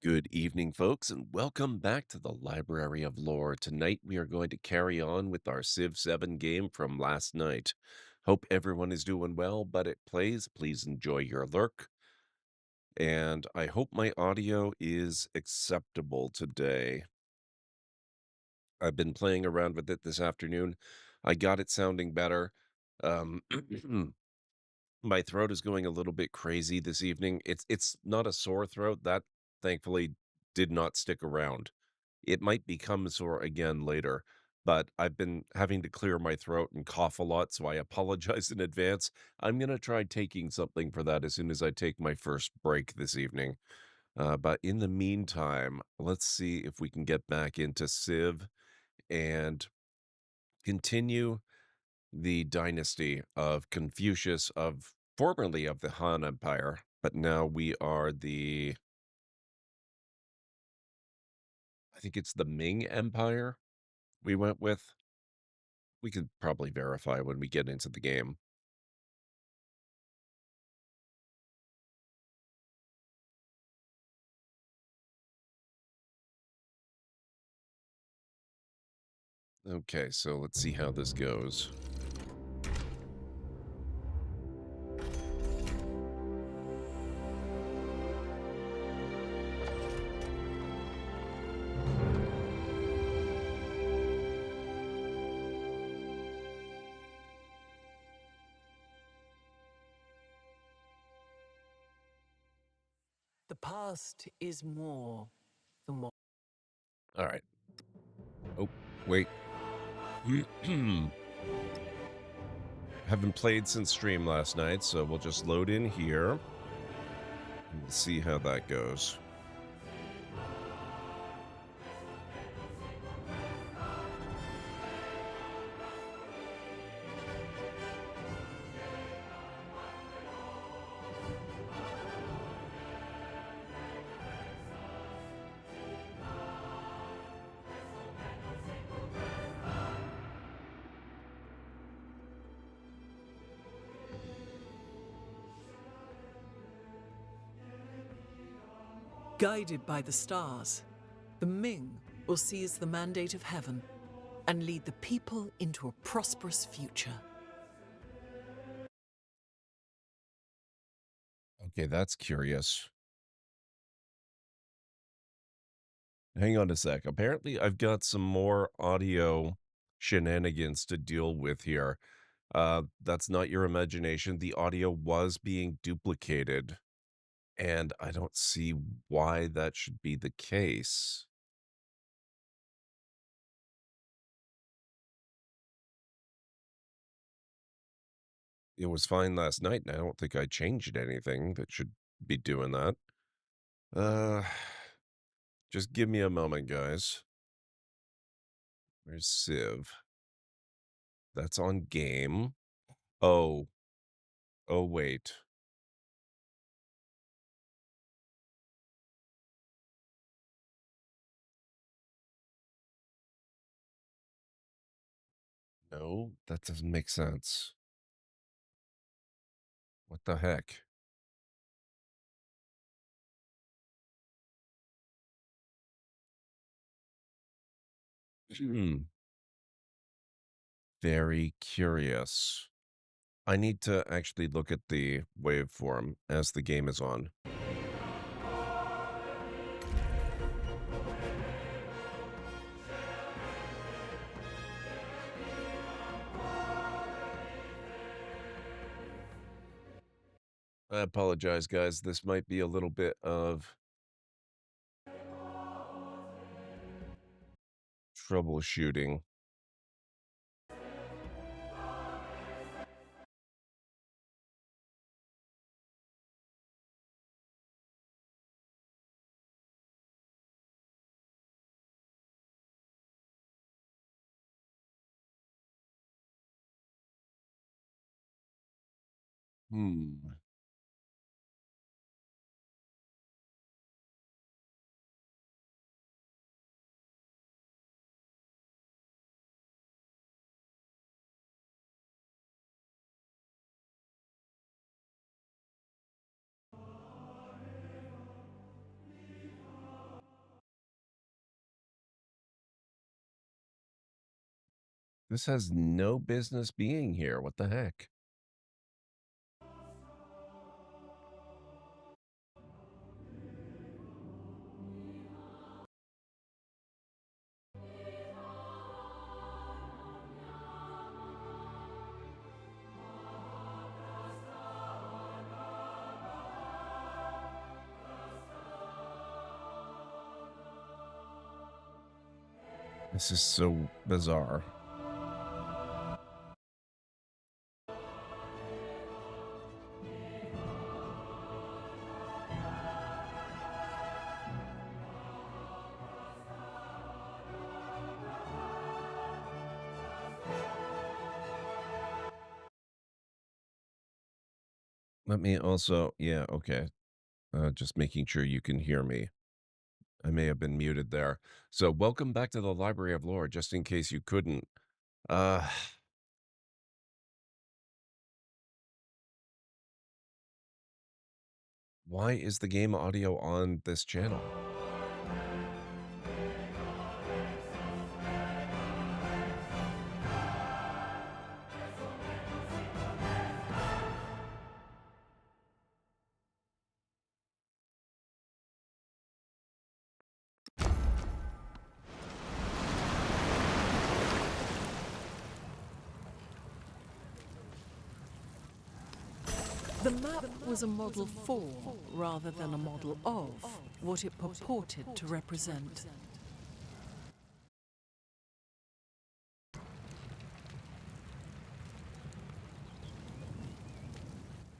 Good evening, folks, and welcome back to the Library of Lore. Tonight, we are going to carry on with our Civ 7 game from last night. Hope everyone is doing well, but it plays. Please enjoy your lurk. And I hope my audio is acceptable today. I've been playing around with it this afternoon. I got it sounding better. Um, my throat is going a little bit crazy this evening. It's not a sore throat. That thankfully did not stick around. It might become sore again later, but I've been having to clear my throat and cough a lot, so I apologize in advance. I'm gonna try taking something for that as soon as I take my first break this evening. But in the meantime, let's see if we can get back into Civ and continue the dynasty of Confucius, of formerly of the Han Empire, but now we are I think it's the Ming Empire we went with. We could probably verify when we get into the game. Okay, so let's see how this goes. The past is more than what. All right. Oh, wait. Haven't played since stream last night, so we'll just load in here and see how that goes. Guided by the stars, the Ming will seize the mandate of heaven and lead the people into a prosperous future. Okay, that's curious. Hang on a sec. Apparently, I've got some more audio shenanigans to deal with here. That's not your imagination. The audio was being duplicated, and I don't see why that should be the case. It was fine last night, and I don't think I changed anything that should be doing that. Uh, just give me a moment, guys. Where's Civ? That's on game. Oh, oh, wait. No, that doesn't make sense. What the heck? Hmm. Very curious. I need to actually look at the waveform as the game is on. I apologize, guys. This might be a little bit of troubleshooting. Hmm. This has no business being here. What the heck? This is so bizarre. Let me also, yeah, okay. Just making sure you can hear me. I may have been muted there. So, welcome back to the Library of Lore, just in case you couldn't. Uh, why is the game audio on this channel? The map was a model for, rather than a model of, what it purported to represent.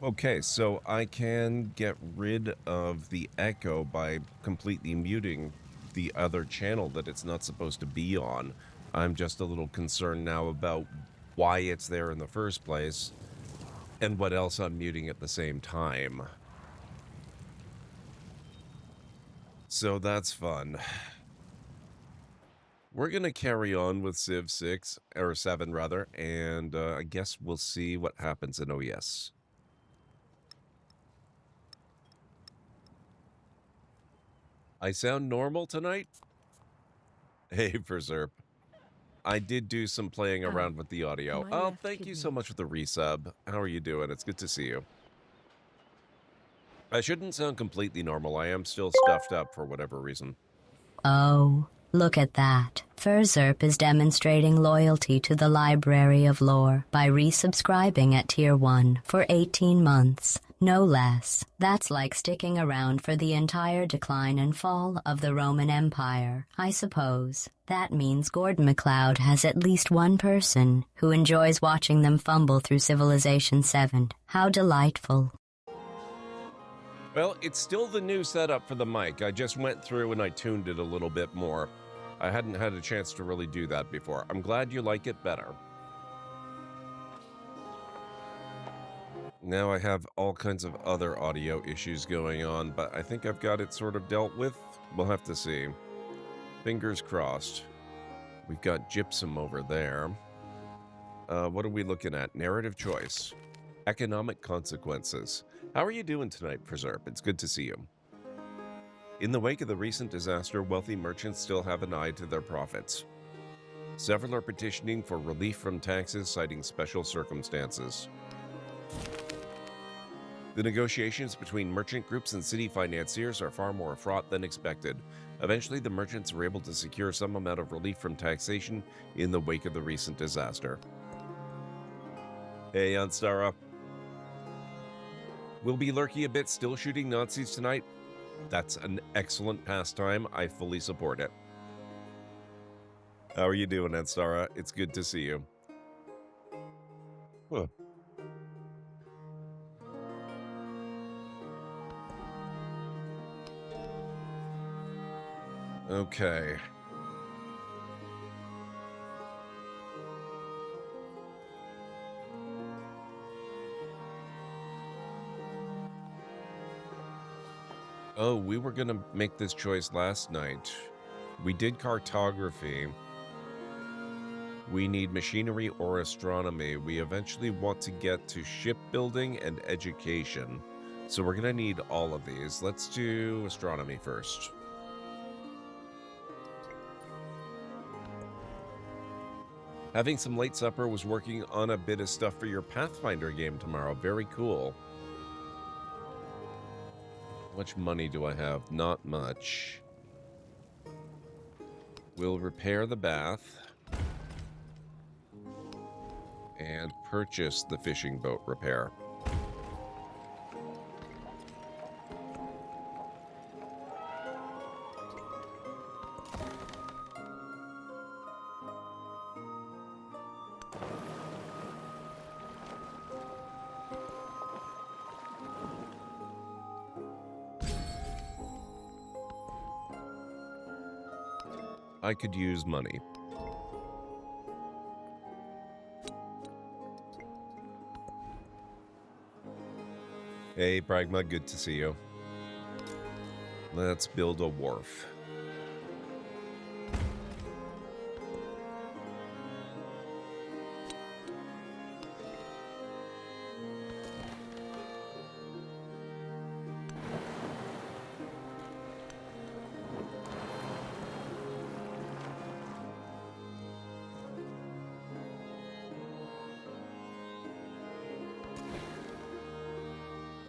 Okay, so I can get rid of the echo by completely muting the other channel that it's not supposed to be on. I'm just a little concerned now about why it's there in the first place and what else I'm muting at the same time. So that's fun. We're going to carry on with Civ 6, or 7 rather, and I guess we'll see what happens in OES. I sound normal tonight? Hey, Preserve. I did do some playing around with the audio. Oh, thank you so much for the resub. How are you doing? It's good to see you. I shouldn't sound completely normal. I am still stuffed up for whatever reason. Oh, look at that. Furzerp is demonstrating loyalty to the Library of Lore by resubscribing at Tier 1 for 18 months. No less. That's like sticking around for the entire decline and fall of the Roman Empire, I suppose. That means GordMcLeod has at least one person who enjoys watching them fumble through Civilization VII. How delightful. Well, it's still the new setup for the mic. I just went through and I tuned it a little bit more. I hadn't had a chance to really do that before. I'm glad you like it better. Now I have all kinds of other audio issues going on, but I think I've got it sort of dealt with. We'll have to see. Fingers crossed. We've got gypsum over there. What are we looking at? Narrative choice. Economic consequences. How are you doing tonight, Preserve? It's good to see you. In the wake of the recent disaster, wealthy merchants still have an eye to their profits. Several are petitioning for relief from taxes, citing special circumstances. The negotiations between merchant groups and city financiers are far more fraught than expected. Eventually, the merchants were able to secure some amount of relief from taxation in the wake of the recent disaster. Hey, Anstara. We'll be lurky a bit, still shooting Nazis tonight. That's an excellent pastime. I fully support it. How are you doing, Anstara? It's good to see you. Huh. Okay. Oh, we were going to make this choice last night. We did cartography. We need machinery or astronomy. We eventually want to get to shipbuilding and education. So we're going to need all of these. Let's do astronomy first. Having some late supper was working on a bit of stuff for your Pathfinder game tomorrow. Very cool. How much money do I have? Not much. We'll repair the bath and purchase the fishing boat repair. I could use money. Hey, Pragma, good to see you. Let's build a wharf.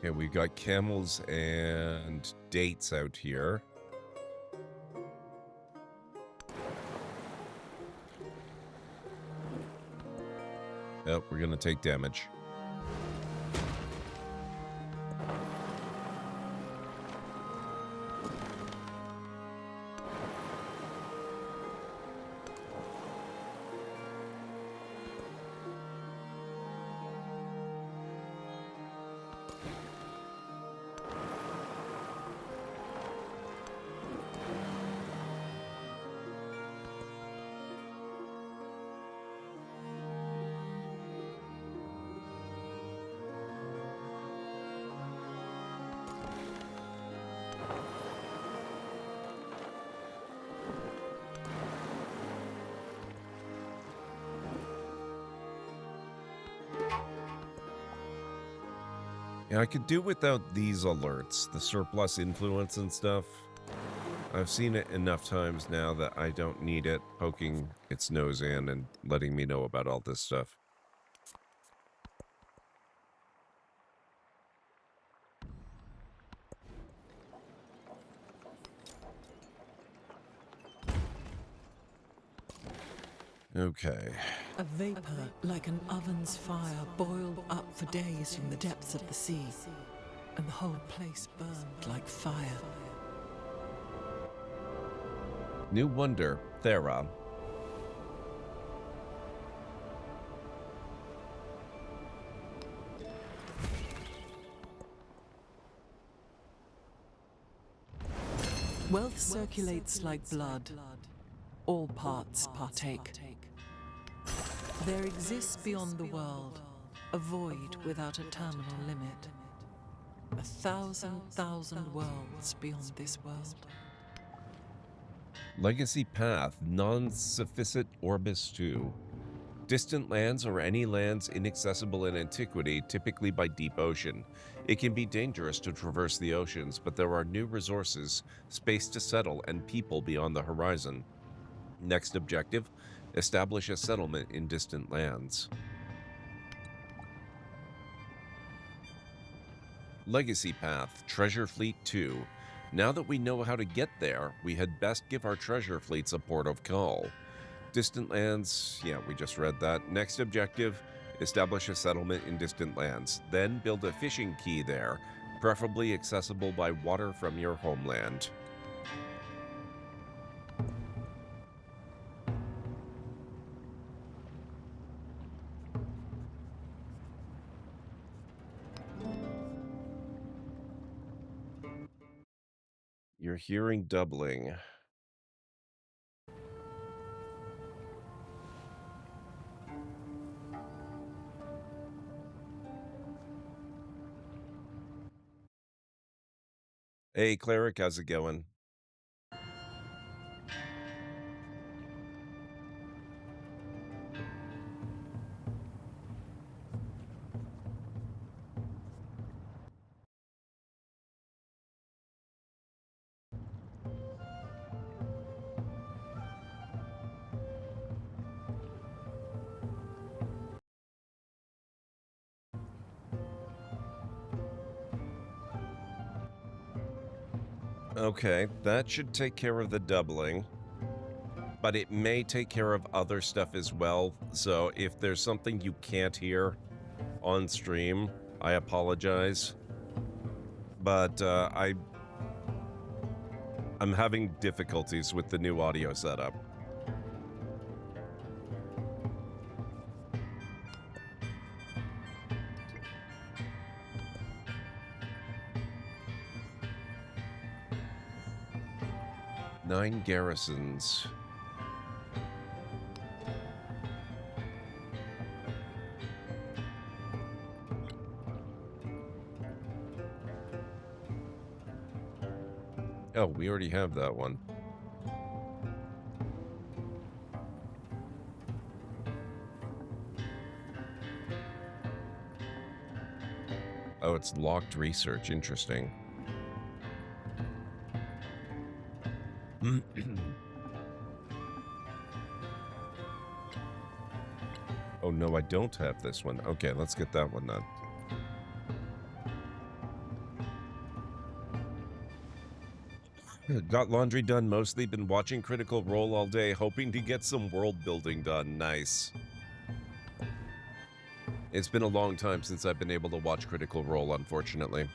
Okay, we've got camels and dates out here. Oh, we're gonna take damage. Yeah, I could do without these alerts, the surplus influence and stuff. I've seen it enough times now that I don't need it poking its nose in and letting me know about all this stuff. Okay. A vapor like an oven's fire boiled up for days from the depths of the sea, and the whole place burned like fire. New wonder, Thera. Wealth circulates like blood. All parts partake. There exists beyond the world a void without a terminal limit. 1,000,000 worlds beyond this world. Legacy Path, non-sufficit orbis 2. Distant lands or any lands inaccessible in antiquity, typically by deep ocean. It can be dangerous to traverse the oceans, but there are new resources, space to settle, and people beyond the horizon. Next objective, establish a settlement in distant lands. Legacy Path, Treasure Fleet 2. Now that we know how to get there, we had best give our treasure fleets a port of call. Distant lands, yeah, we just read that. Next objective, establish a settlement in distant lands. Then build a fishing quay there, preferably accessible by water from your homeland. Your hearing doubling. Hey, Cleric, how's it going? Okay, that should take care of the doubling. But it may take care of other stuff as well. So if there's something you can't hear on stream, I apologize. But I'm having difficulties with the new audio setup. Nine garrisons. Oh, we already have that one. Oh, it's locked research. Interesting. Oh, no, I don't have this one. Okay, let's get that one done. Got laundry done mostly. Been watching Critical Role all day, hoping to get some world building done. Nice. It's been a long time since I've been able to watch Critical Role, unfortunately.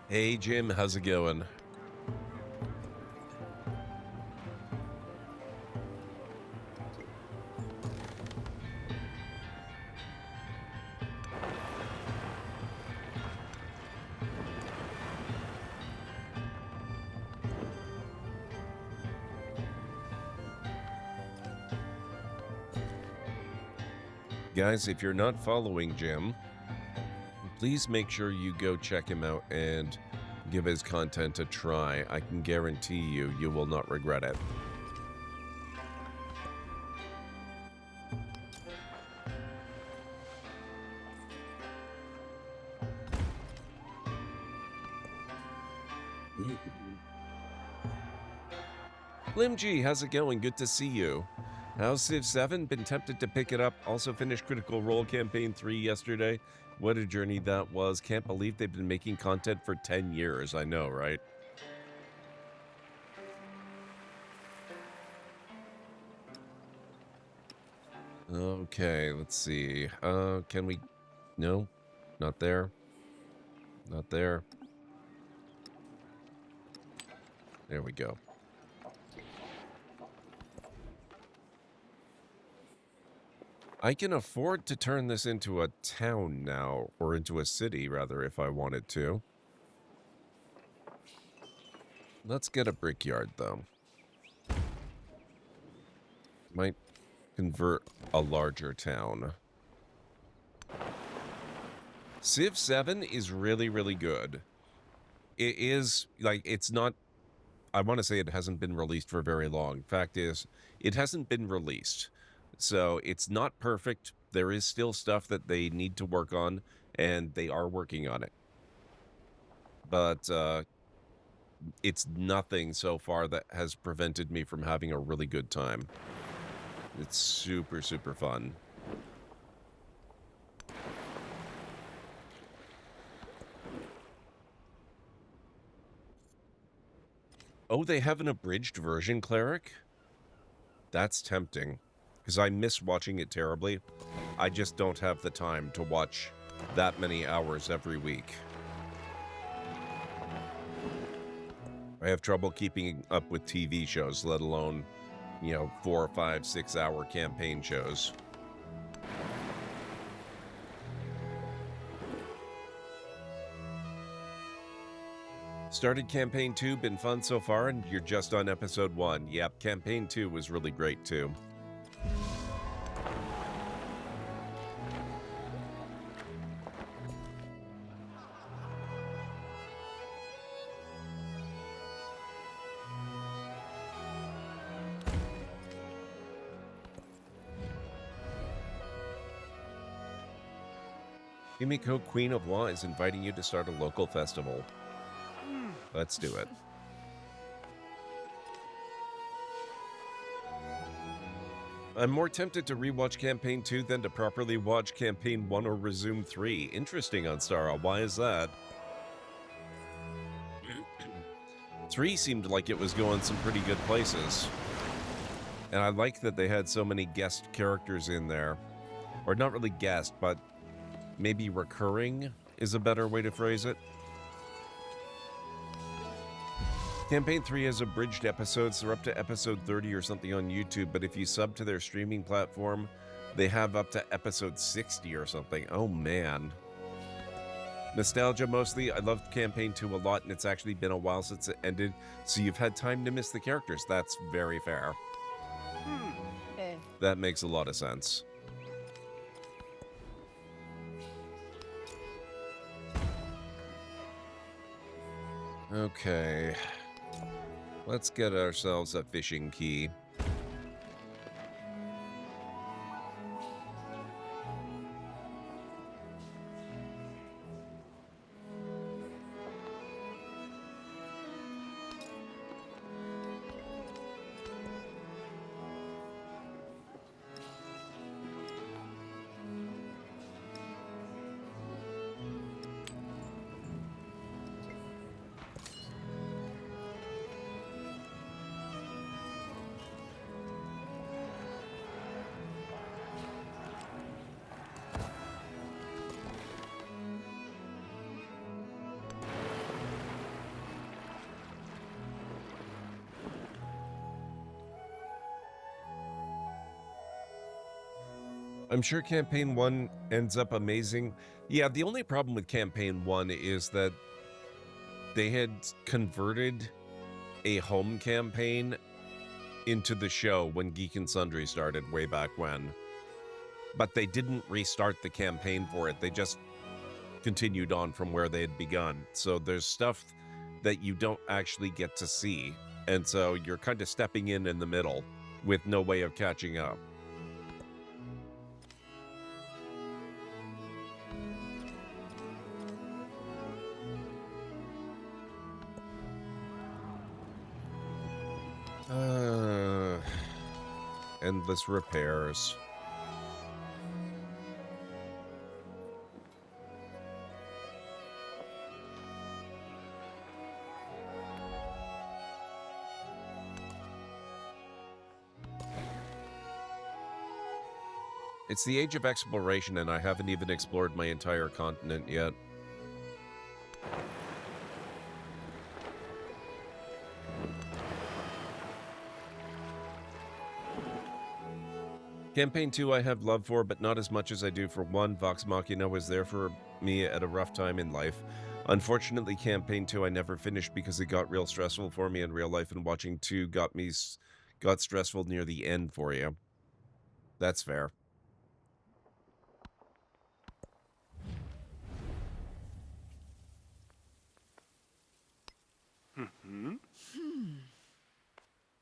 Hey, Jim, how's it going? Guys, if you're not following Jim, please make sure you go check him out and give his content a try. I can guarantee you, you will not regret it. Lim G, how's it going? Good to see you. How's Civ 7? Been tempted to pick it up. Also finished Critical Role Campaign 3 yesterday. What a journey that was. Can't believe they've been making content for 10 years. I know, right? Okay, let's see. Can we... No, not there. Not there. There we go. I can afford to turn this into a town now, or into a city, rather, if I wanted to. Let's get a brickyard, though. Might convert a larger town. Civ 7 is really, really good. It is, like, it's not... I want to say it hasn't been released for very long. Fact is, it hasn't been released. So it's not perfect. There is still stuff that they need to work on, and they are working on it. But it's nothing so far that has prevented me from having a really good time. It's super, super fun. Oh, they have an abridged version, Cleric? That's tempting. Because I miss watching it terribly. I just don't have the time to watch that many hours every week. I have trouble keeping up with TV shows, let alone, you know, 4, 5, 6 hour campaign shows. Started Campaign 2, been fun so far, and you're just on Episode 1. Yep, Campaign 2 was really great too. Himiko, Queen of Wa, is inviting you to start a local festival. Let's do it. I'm more tempted to rewatch Campaign 2 than to properly watch Campaign 1 or resume 3. Interesting, Unstara. Why is that? 3 seemed like it was going some pretty good places. And I like that they had so many guest characters in there. Or not really guest, but maybe recurring is a better way to phrase it. Campaign 3 has abridged episodes. They're up to episode 30 or something on YouTube, but if you sub to their streaming platform, they have up to episode 60 or something. Oh, man. Nostalgia mostly. I loved Campaign 2 a lot, and it's actually been a while since it ended, so you've had time to miss the characters. That's very fair. That makes a lot of sense. Okay. Let's get ourselves a fishing key. I'm sure Campaign 1 ends up amazing. Yeah, the only problem with Campaign 1 is that they had converted a home campaign into the show when Geek and Sundry started way back when. But they didn't restart the campaign for it. They just continued on from where they had begun. So there's stuff that you don't actually get to see. And so you're kind of stepping in the middle with no way of catching up. Endless repairs. It's the age of exploration, and I haven't even explored my entire continent yet. Campaign 2 I have love for, but not as much as I do for 1. Vox Machina was there for me at a rough time in life. Unfortunately, Campaign 2 I never finished because it got real stressful for me in real life, and watching 2 got stressful near the end for you. That's fair.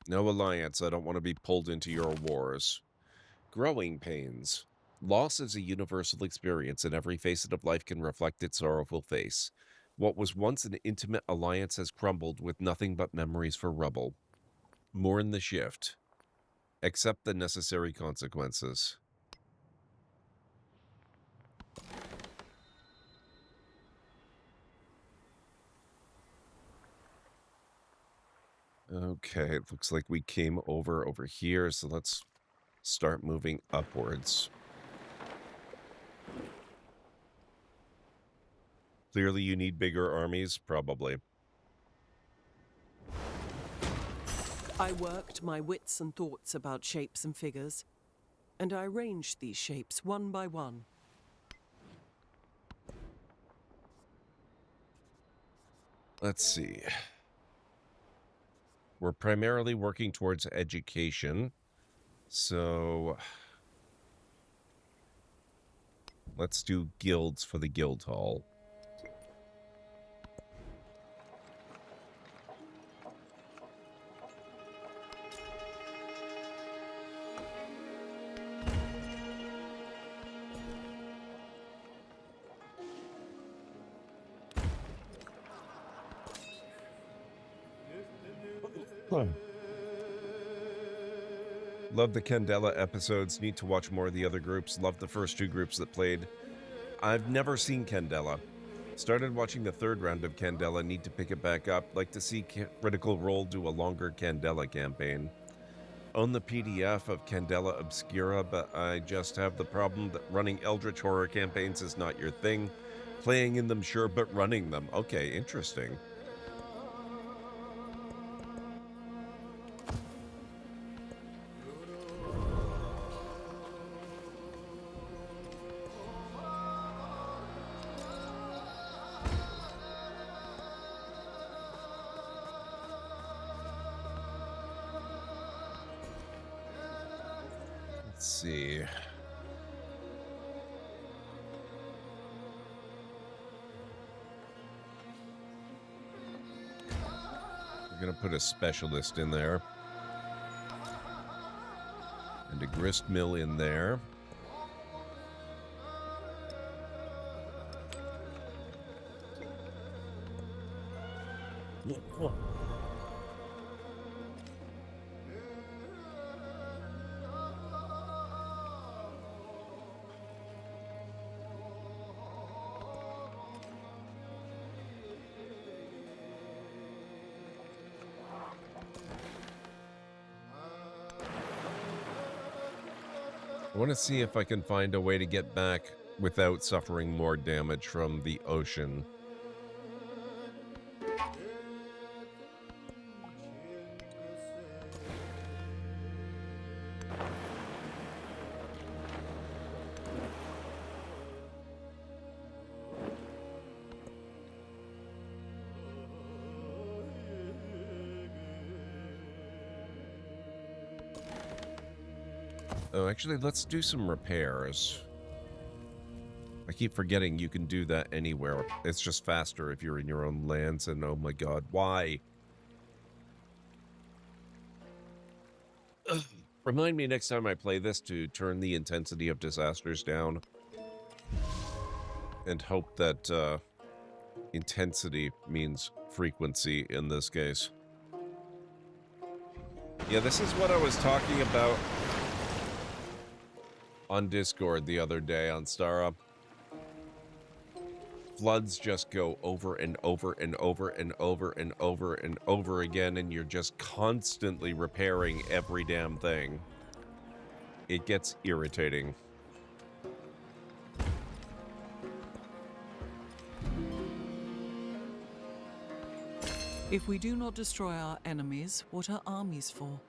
No alliance. I don't want to be pulled into your wars. Growing pains. Loss is a universal experience, and every facet of life can reflect its sorrowful face. What was once an intimate alliance has crumbled with nothing but memories for rubble. Mourn the shift. Accept the necessary consequences. Okay, it looks like we came over here, so let's start moving upwards. Clearly you need bigger armies, probably. I worked my wits and thoughts about shapes and figures, and I arranged these shapes one by one. Let's see. We're primarily working towards education, so let's do guilds for the guild hall. Love the Candela episodes. Need to watch more of the other groups. Love the first two groups that played. I've never seen Candela. Started watching the third round of Candela. Need to pick it back up. Like to see Critical Role do a longer Candela campaign. Own the PDF of Candela Obscura, but I just have the problem that running Eldritch Horror campaigns is not your thing. Playing in them, sure, but running them. Okay, interesting. Let's see. We're going to put a specialist in there. And a grist mill in there. I want to see if I can find a way to get back without suffering more damage from the ocean. Oh, actually, let's do some repairs. I keep forgetting you can do that anywhere. It's just faster if you're in your own lands, and oh my god, why? Ugh. Remind me next time I play this to turn the intensity of disasters down. And hope that intensity means frequency in this case. Yeah, this is what I was talking about on Discord the other day on Stara. Floods just go over and over and over and over and over and over again, and you're just constantly repairing every damn thing. It gets irritating. If we do not destroy our enemies, what are armies for?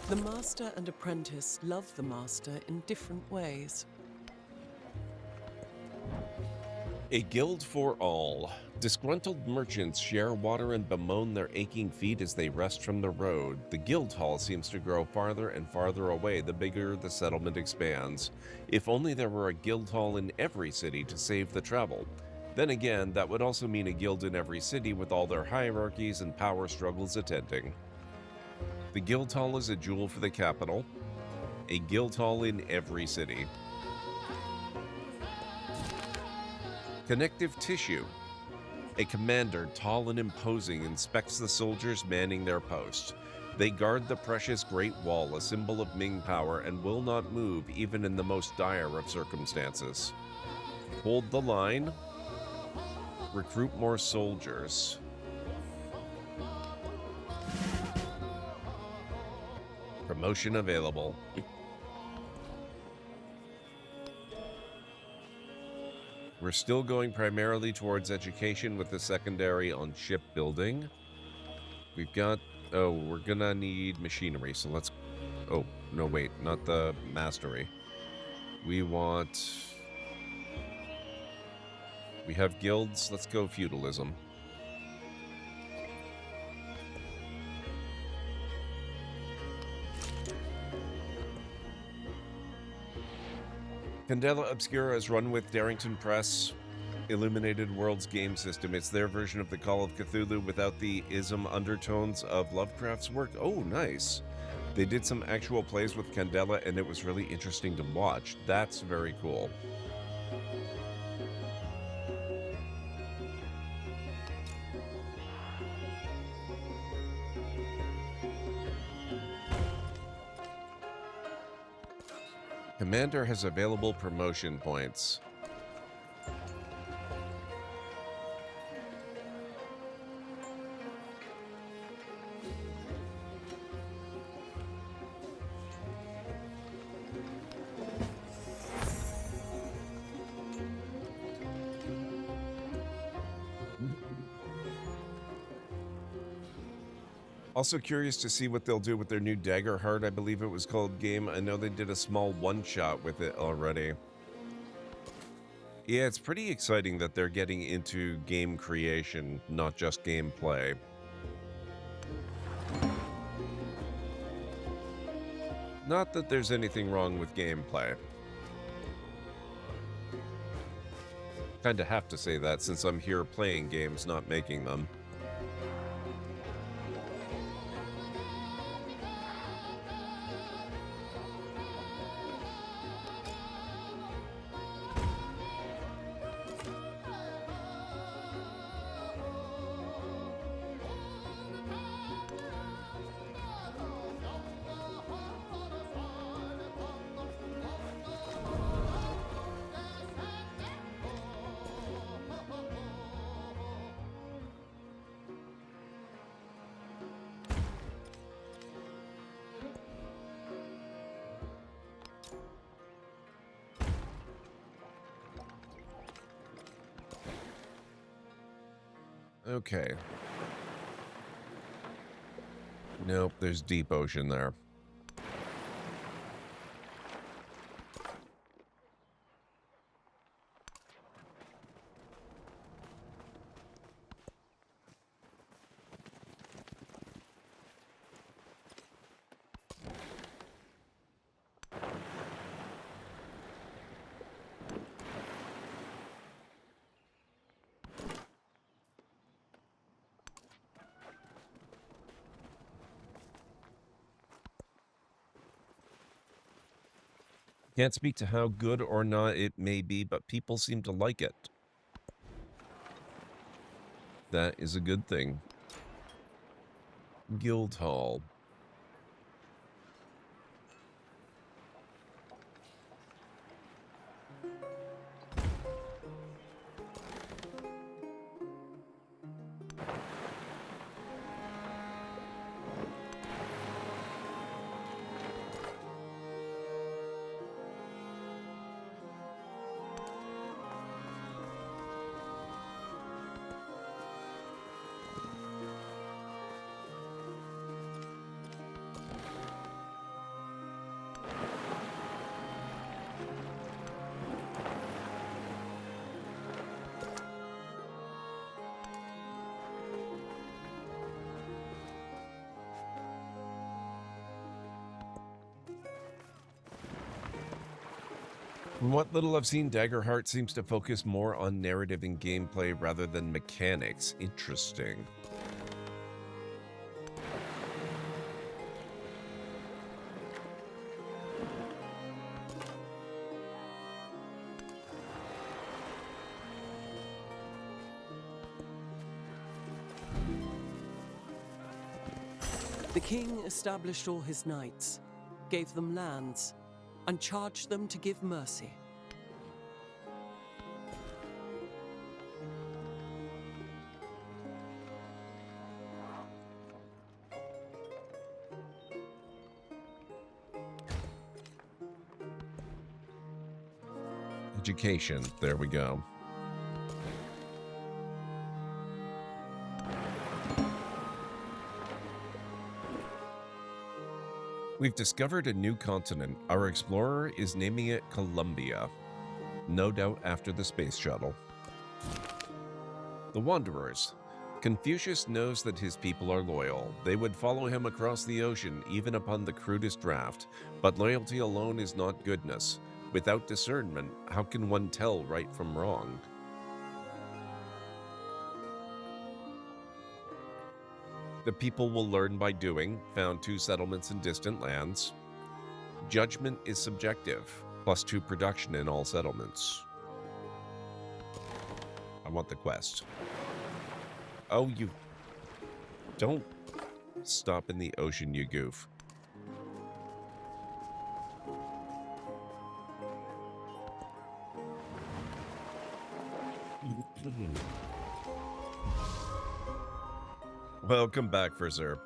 The master and apprentice love the master in different ways. A guild for all. Disgruntled merchants share water and bemoan their aching feet as they rest from the road. The guild hall seems to grow farther and farther away the bigger the settlement expands. If only there were a guild hall in every city to save the travel. Then again, that would also mean a guild in every city with all their hierarchies and power struggles attending. The guild hall is a jewel for the capital. A guild hall in every city. Connective tissue. A commander, tall and imposing, inspects the soldiers manning their post. They guard the precious Great Wall, a symbol of Ming power, and will not move even in the most dire of circumstances. Hold the line. Recruit more soldiers. Promotion available. We're still going primarily towards education with the secondary on shipbuilding. We've got... Oh, we're gonna need machinery, so let's... Oh, no, wait, not the mastery. We want... We have guilds, let's go feudalism. Candela Obscura is run with Darrington Press, Illuminated Worlds game system. It's their version of the Call of Cthulhu without the ism undertones of Lovecraft's work. Oh, nice. They did some actual plays with Candela, and it was really interesting to watch. That's very cool. Commander has available promotion points. Also curious to see what they'll do with their new Dagger Heart, I believe it was called, game. I know they did a small one-shot with it already. Yeah, it's pretty exciting that they're getting into game creation, not just gameplay. Not that there's anything wrong with gameplay. Kinda have to say that since I'm here playing games, not making them. Okay. Nope, there's deep ocean there. Can't speak to how good or not it may be, but people seem to like it. That is a good thing. Guildhall. From what little I've seen, Daggerheart seems to focus more on narrative and gameplay rather than mechanics. Interesting. The king established all his knights, gave them lands, and charged them to give mercy. Education. There we go. We've discovered a new continent. Our explorer is naming it Columbia, no doubt after the space shuttle. The Wanderers. Confucius knows that his people are loyal. They would follow him across the ocean, even upon the crudest draft. But loyalty alone is not goodness. Without discernment, how can one tell right from wrong? The people will learn by doing, found 2 settlements in distant lands. Judgment is subjective, +2 production in all settlements. I want the quest. Oh, you... Don't stop in the ocean, you goof. Welcome back, Berserk.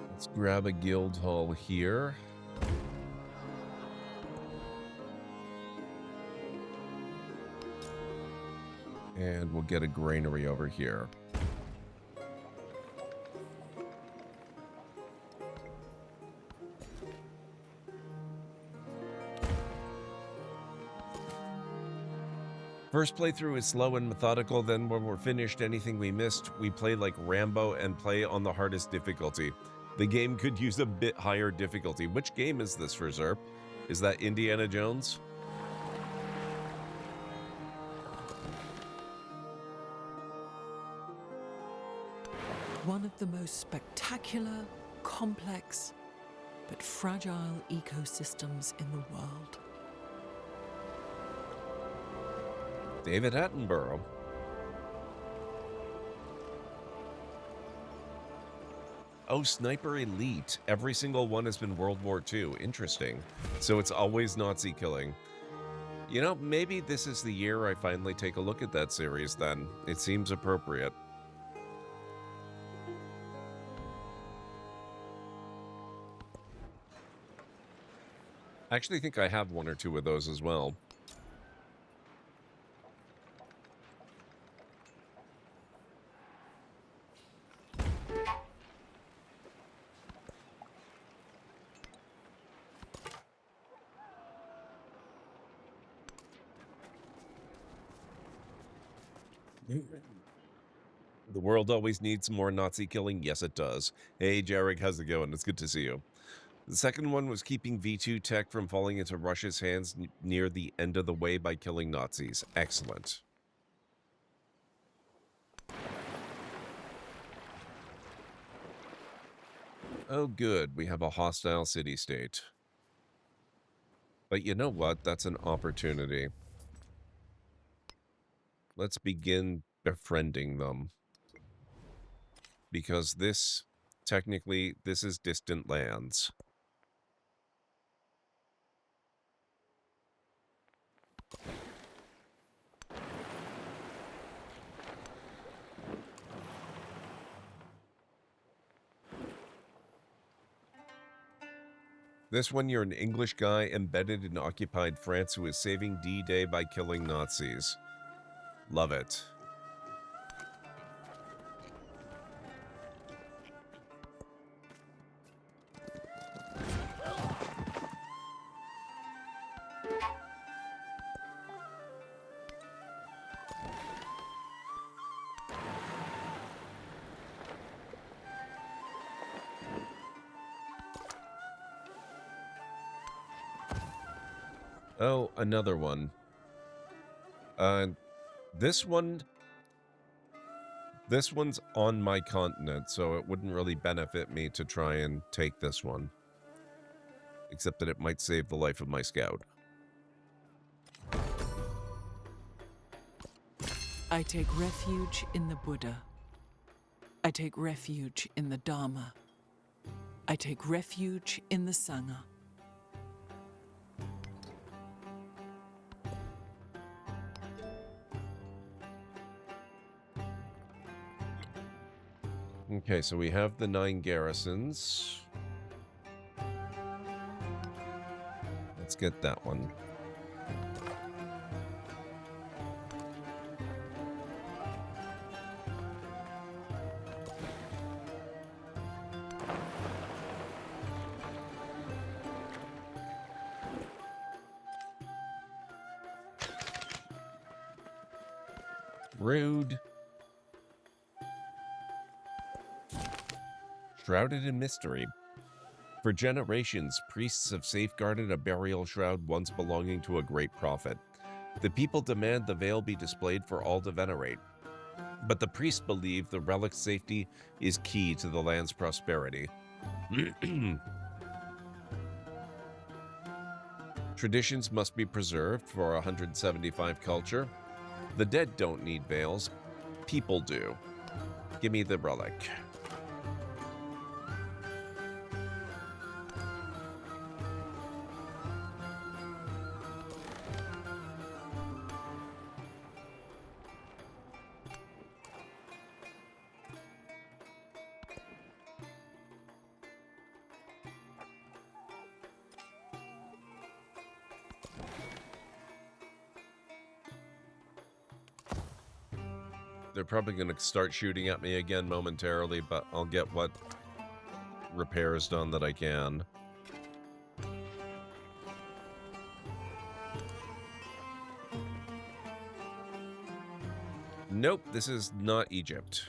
Let's grab a guild hall here. And we'll get a granary over here. First playthrough is slow and methodical, then when we're finished, anything we missed, we play like Rambo and play on the hardest difficulty. The game could use a bit higher difficulty. Which game is this for Zerp? Is that Indiana Jones? One of the most spectacular, complex, but fragile ecosystems in the world. David Attenborough. Oh, Sniper Elite. Every single one has been World War II. Interesting. So it's always Nazi killing. You know, maybe this is the year I finally take a look at that series then. It seems appropriate. I actually think I have one or two of those as well. The world always needs more Nazi killing. Yes, it does. Hey, Jarek, how's it going? It's good to see you. The second one was keeping V2 tech from falling into Russia's hands near the end of the way by killing Nazis. Excellent. Oh, good. We have a hostile city-state. But you know what? That's an opportunity. Let's begin befriending them. Because this, technically, this is distant lands. This one, you're an English guy embedded in occupied France who is saving D-Day by killing Nazis. Love it. Oh, another one. This one's on my continent, so it wouldn't really benefit me to try and take this one. Except that it might save the life of my scout. I take refuge in the Buddha. I take refuge in the Dharma. I take refuge in the Sangha. Okay, so we have the 9 garrisons. Let's get that one. Rude. Shrouded in mystery. For generations, priests have safeguarded a burial shroud once belonging to a great prophet. The people demand the veil be displayed for all to venerate. But the priests believe the relic's safety is key to the land's prosperity. Traditions must be preserved for 175 culture. The dead don't need veils. People do. Give me the relic. They're probably going to start shooting at me again momentarily, but I'll get what repairs done that I can. Nope, this is not Egypt.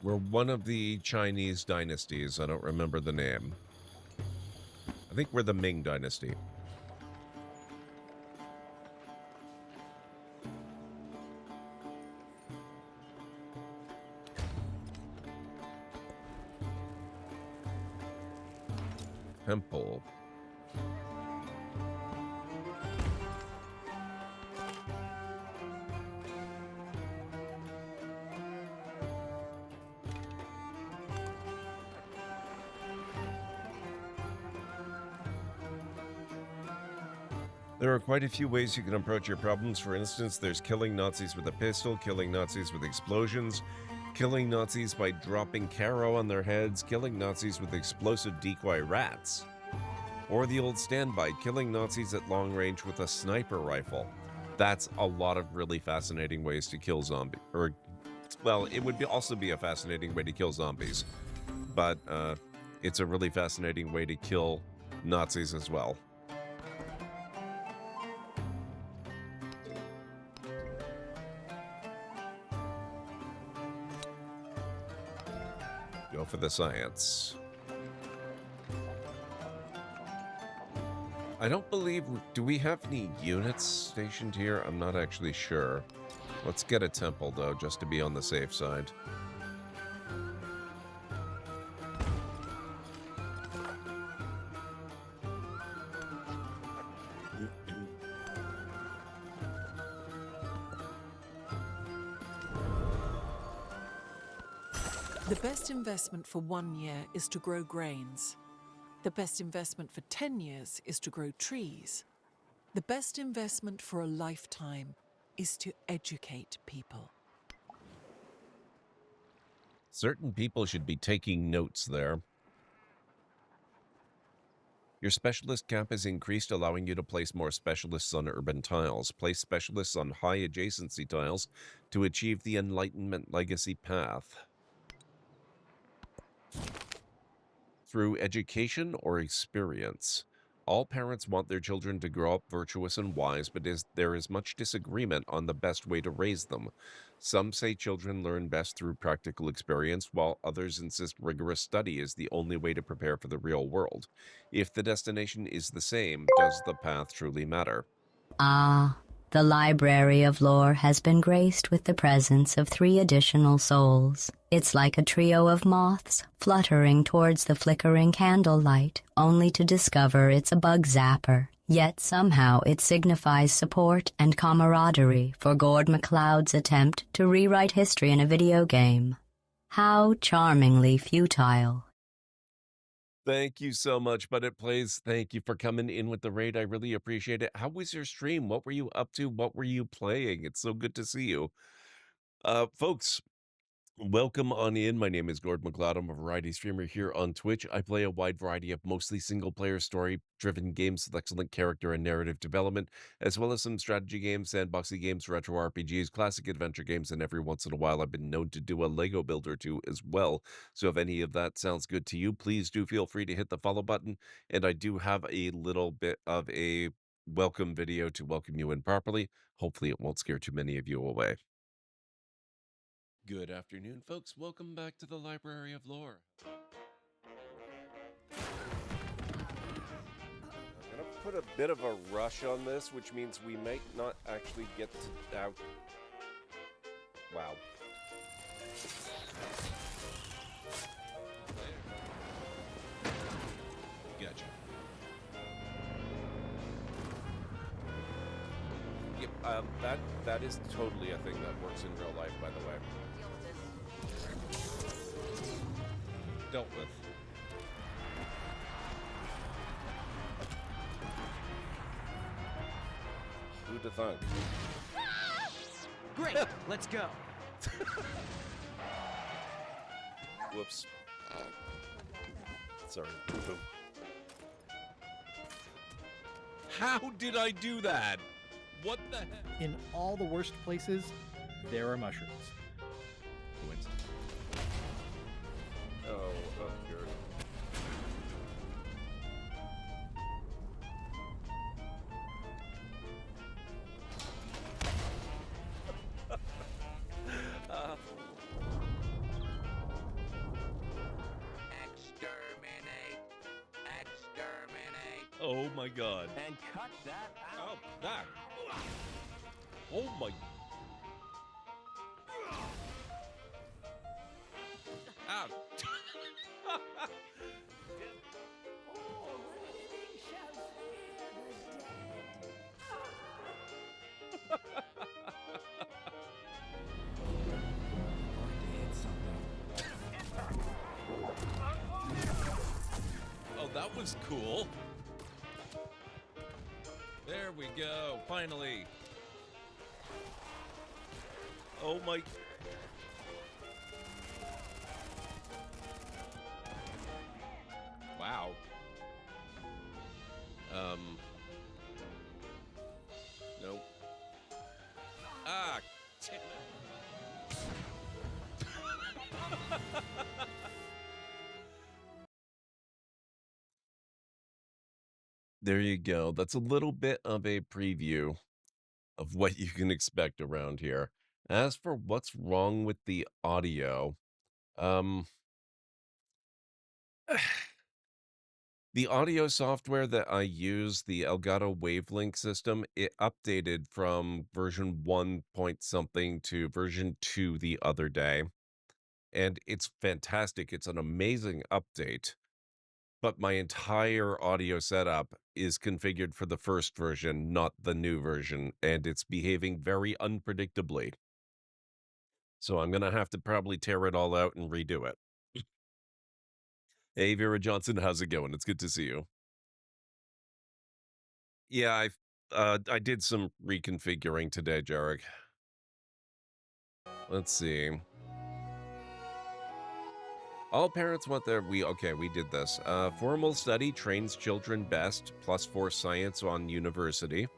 We're one of the Chinese dynasties. I don't remember the name. I think we're the Ming dynasty. Temple. There are quite a few ways you can approach your problems. For instance, there's killing Nazis with a pistol, killing Nazis with explosions, killing Nazis by dropping Caro on their heads, killing Nazis with explosive decoy rats, or the old standby, killing Nazis at long range with a sniper rifle. That's a lot of really fascinating ways to kill zombies. Or, well, it would also be a fascinating way to kill zombies, but it's a really fascinating way to kill Nazis as well. Go for the science. I don't believe... Do we have any units stationed here? I'm not actually sure. Let's get a temple, though, just to be on the safe side. The best investment for 1 year is to grow grains. The best investment for 10 years is to grow trees. The best investment for a lifetime is to educate people. Certain people should be taking notes there. Your specialist cap is increased, allowing you to place more specialists on urban tiles. Place specialists on high adjacency tiles to achieve the Enlightenment Legacy path. Through education or experience. All parents want their children to grow up virtuous and wise, but there is much disagreement on the best way to raise them. Some say children learn best through practical experience, while others insist rigorous study is the only way to prepare for the real world. If the destination is the same, does the path truly matter? Ah, the Library of Lore has been graced with the presence of 3 additional souls. It's like a trio of moths fluttering towards the flickering candlelight, only to discover it's a bug zapper. Yet somehow it signifies support and camaraderie for GordMcLeod's attempt to rewrite history in a video game. How charmingly futile. Thank you so much, ButItPlays. Thank you for coming in with the raid. I really appreciate it. How was your stream? What were you up to? What were you playing? It's so good to see you. Folks, welcome on in. My name is GordMcLeod. I'm a variety streamer here on Twitch. I play a wide variety of mostly single-player story-driven games with excellent character and narrative development, as well as some strategy games, sandboxy games, retro RPGs, classic adventure games, and every once in a while I've been known to do a Lego build or two as well. So if any of that sounds good to you, please do feel free to hit the follow button. And I do have a little bit of a welcome video to welcome you in properly. Hopefully it won't scare too many of you away. Good afternoon, folks. Welcome back to the Library of Lore. I'm gonna put a bit of a rush on this, which means we might not actually get to out. Wow. Gotcha. Yep, that is totally a thing that works in real life, by the way. Dealt with. Who'd have thunk? Great, let's go. Whoops. Sorry. Boom. How did I do that? What the heck? In all the worst places, there are mushrooms. Coincidence. Oh, good. Exterminate! Exterminate! Oh my god. And cut that out! Oh, that. Oh my. Ow. Oh, that was cool. There we go, finally. Oh my. Wow. Nope. Ah, damn it. There you go. That's a little bit of a preview of what you can expect around here. As for what's wrong with the audio, the audio software that I use, the Elgato Wavelink system, it updated from version 1 point something to version 2 the other day. And it's fantastic. It's an amazing update. But my entire audio setup is configured for the first version, not the new version, and it's behaving very unpredictably. So I'm going to have to probably tear it all out and redo it. Hey, Vera Johnson, how's it going? It's good to see you. Yeah, I did some reconfiguring today, Jarek. Let's see. All parents want their we did this. Formal study trains children best, +4 science on university.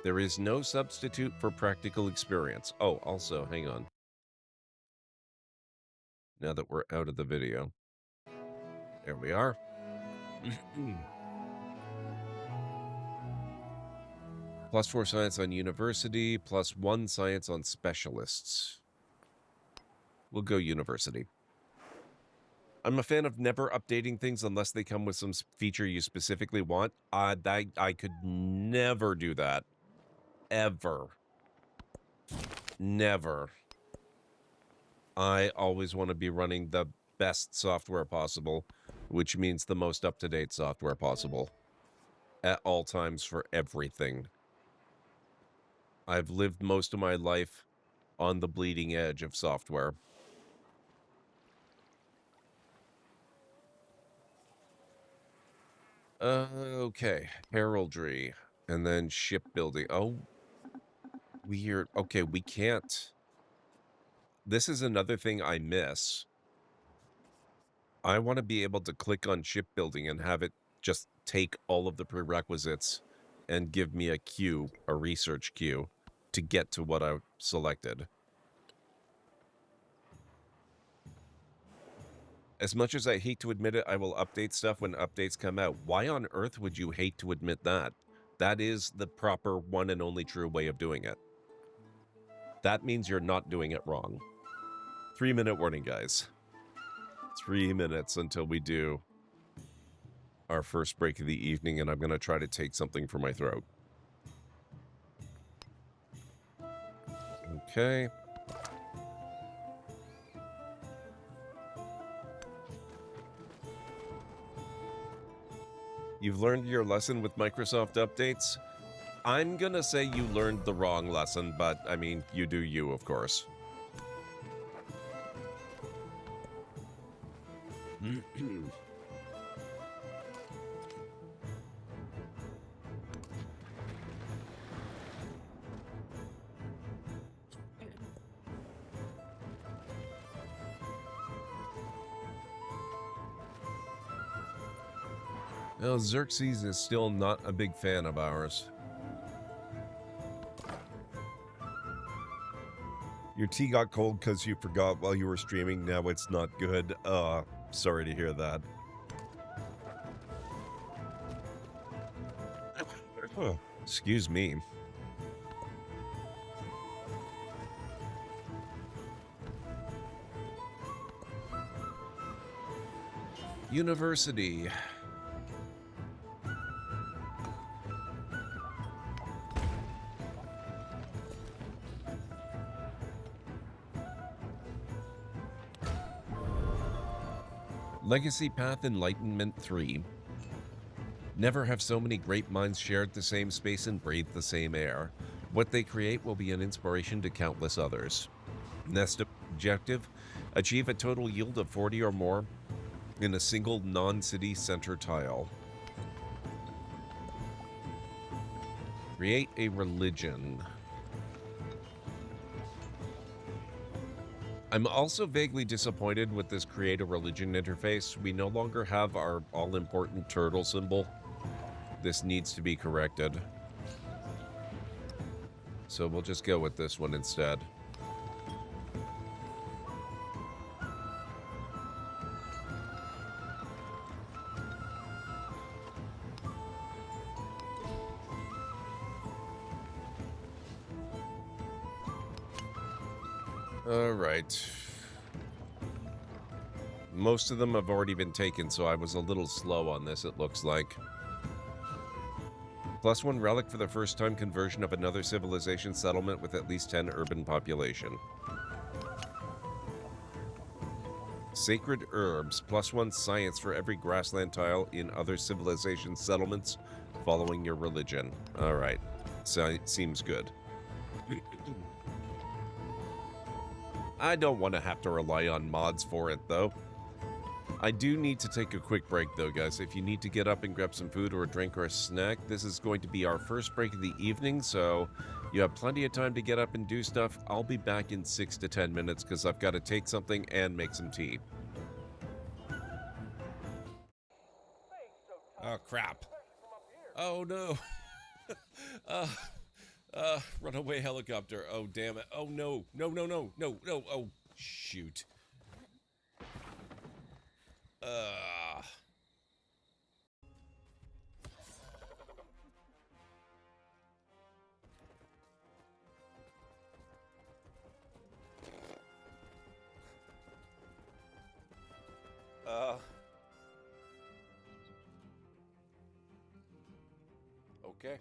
There is no substitute for practical experience. Oh, also, hang on. Now that we're out of the video. There we are. +4 science on university, +1 science on specialists. We'll go university. I'm a fan of never updating things unless they come with some feature you specifically want. I could never do that. Ever. Never. I always want to be running the best software possible, which means the most up-to-date software possible. At all times for everything. I've lived most of my life on the bleeding edge of software. Okay. Heraldry. And then shipbuilding. Oh, weird. Okay, we can't. This is another thing I miss. I want to be able to click on shipbuilding and have it just take all of the prerequisites and give me a queue, a research queue, to get to what I selected. As much as I hate to admit it, I will update stuff when updates come out. Why on earth would you hate to admit that? That is the proper one and only true way of doing it. That means you're not doing it wrong. 3-minute warning, guys. 3 minutes until we do our first break of the evening, and I'm going to try to take something for my throat. Okay. You've learned your lesson with Microsoft updates? I'm going to say you learned the wrong lesson, but, I mean, you do you, of course. Well, Xerxes is still not a big fan of ours. Your tea got cold because you forgot while you were streaming. Now it's not good. Sorry to hear that. Excuse me. University. Legacy Path Enlightenment 3. Never have so many great minds shared the same space and breathed the same air. What they create will be an inspiration to countless others. Next objective, achieve a total yield of 40 or more in a single non-city center tile. Create a religion. I'm also vaguely disappointed with this create a religion interface. We no longer have our all-important turtle symbol. This needs to be corrected. So we'll just go with this one instead. All right. Most of them have already been taken, so I was a little slow on this, it looks like. +1 relic for the first time conversion of another civilization settlement with at least 10 urban population. Sacred herbs, +1 science for every grassland tile in other civilization settlements following your religion. All right, so seems good. I don't want to have to rely on mods for it, though. I do need to take a quick break, though, guys. If you need to get up and grab some food or a drink or a snack, this is going to be our first break of the evening, so you have plenty of time to get up and do stuff. I'll be back in 6 to 10 minutes because I've got to take something and make some tea. Oh, crap. Oh, no. Runaway helicopter. Oh, damn it. Oh, no. No, no, no, no, no. Oh, shoot. Okay.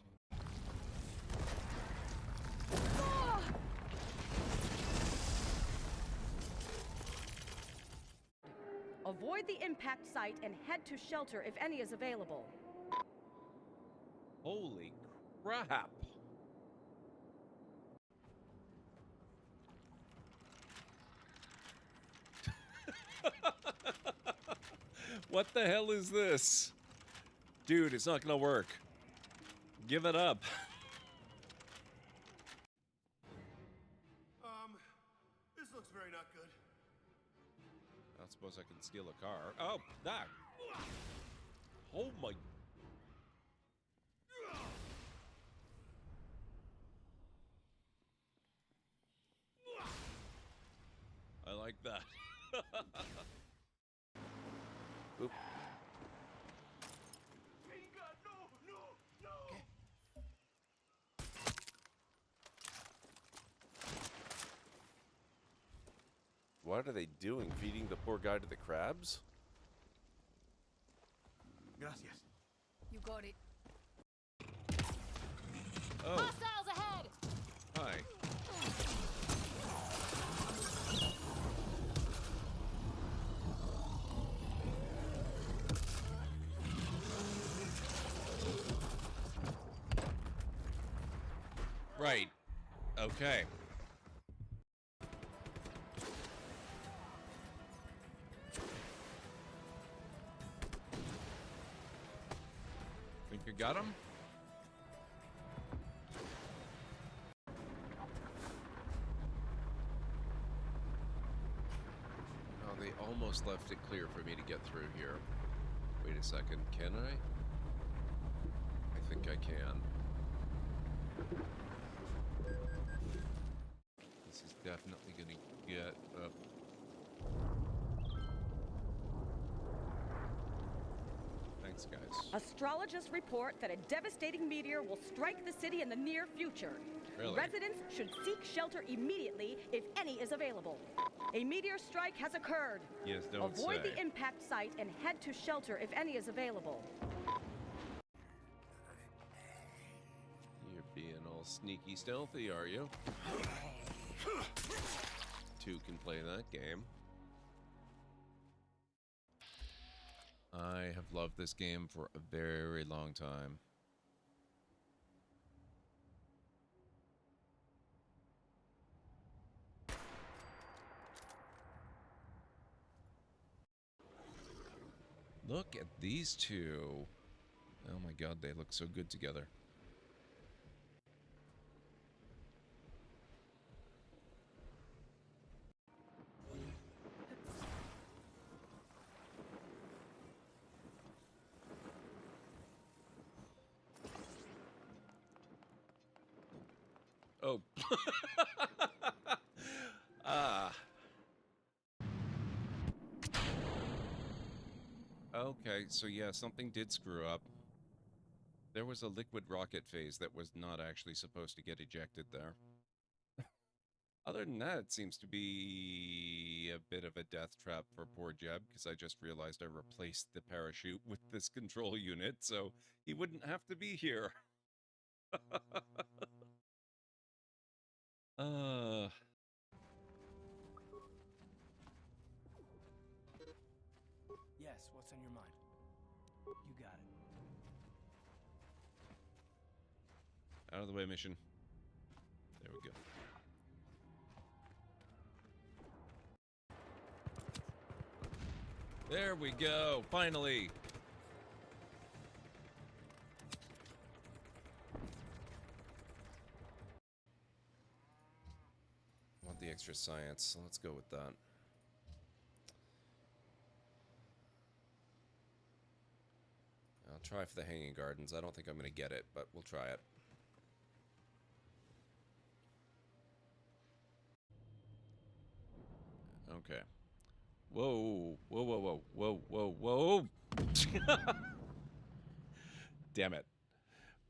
Avoid the impact site and head to shelter if any is available. Holy crap. What the hell is this? Dude, it's not gonna work. Give it up. This looks very not good. I don't suppose I can steal a car. Oh, that. Oh my. I like that. Oop. What are they doing? Feeding the poor guy to the crabs? Gracias. You got it. Oh, Hostiles ahead! hi. Right. Okay. Think you got him? Oh, they almost left it clear for me to get through here. Wait a second, can I? I think I can. This is definitely gonna get up. Thanks, guys. Astrologists report that a devastating meteor will strike the city in the near future. Really? Residents should seek shelter immediately if any is available. A meteor strike has occurred. Yes, don't Avoid say. the impact site and head to shelter if any is available. You're being all sneaky stealthy, are you? Two can play that game. I have loved this game for a very long time. Look at these two. Oh my god, they look so good together. Oh. Ah. Okay, so yeah, something did screw up. There was a liquid rocket phase that was not actually supposed to get ejected there. Other than that, it seems to be a bit of a death trap for poor Jeb, because I just realized I replaced the parachute with this control unit, so he wouldn't have to be here. Yes, what's on your mind? You got it. Out of the way, mission. There we go. There we go, finally! Want the extra science, so let's go with that. I'll try for the Hanging Gardens. I don't think I'm going to get it, but we'll try it. Okay. Whoa, whoa, whoa, whoa, whoa, whoa, whoa! Damn it.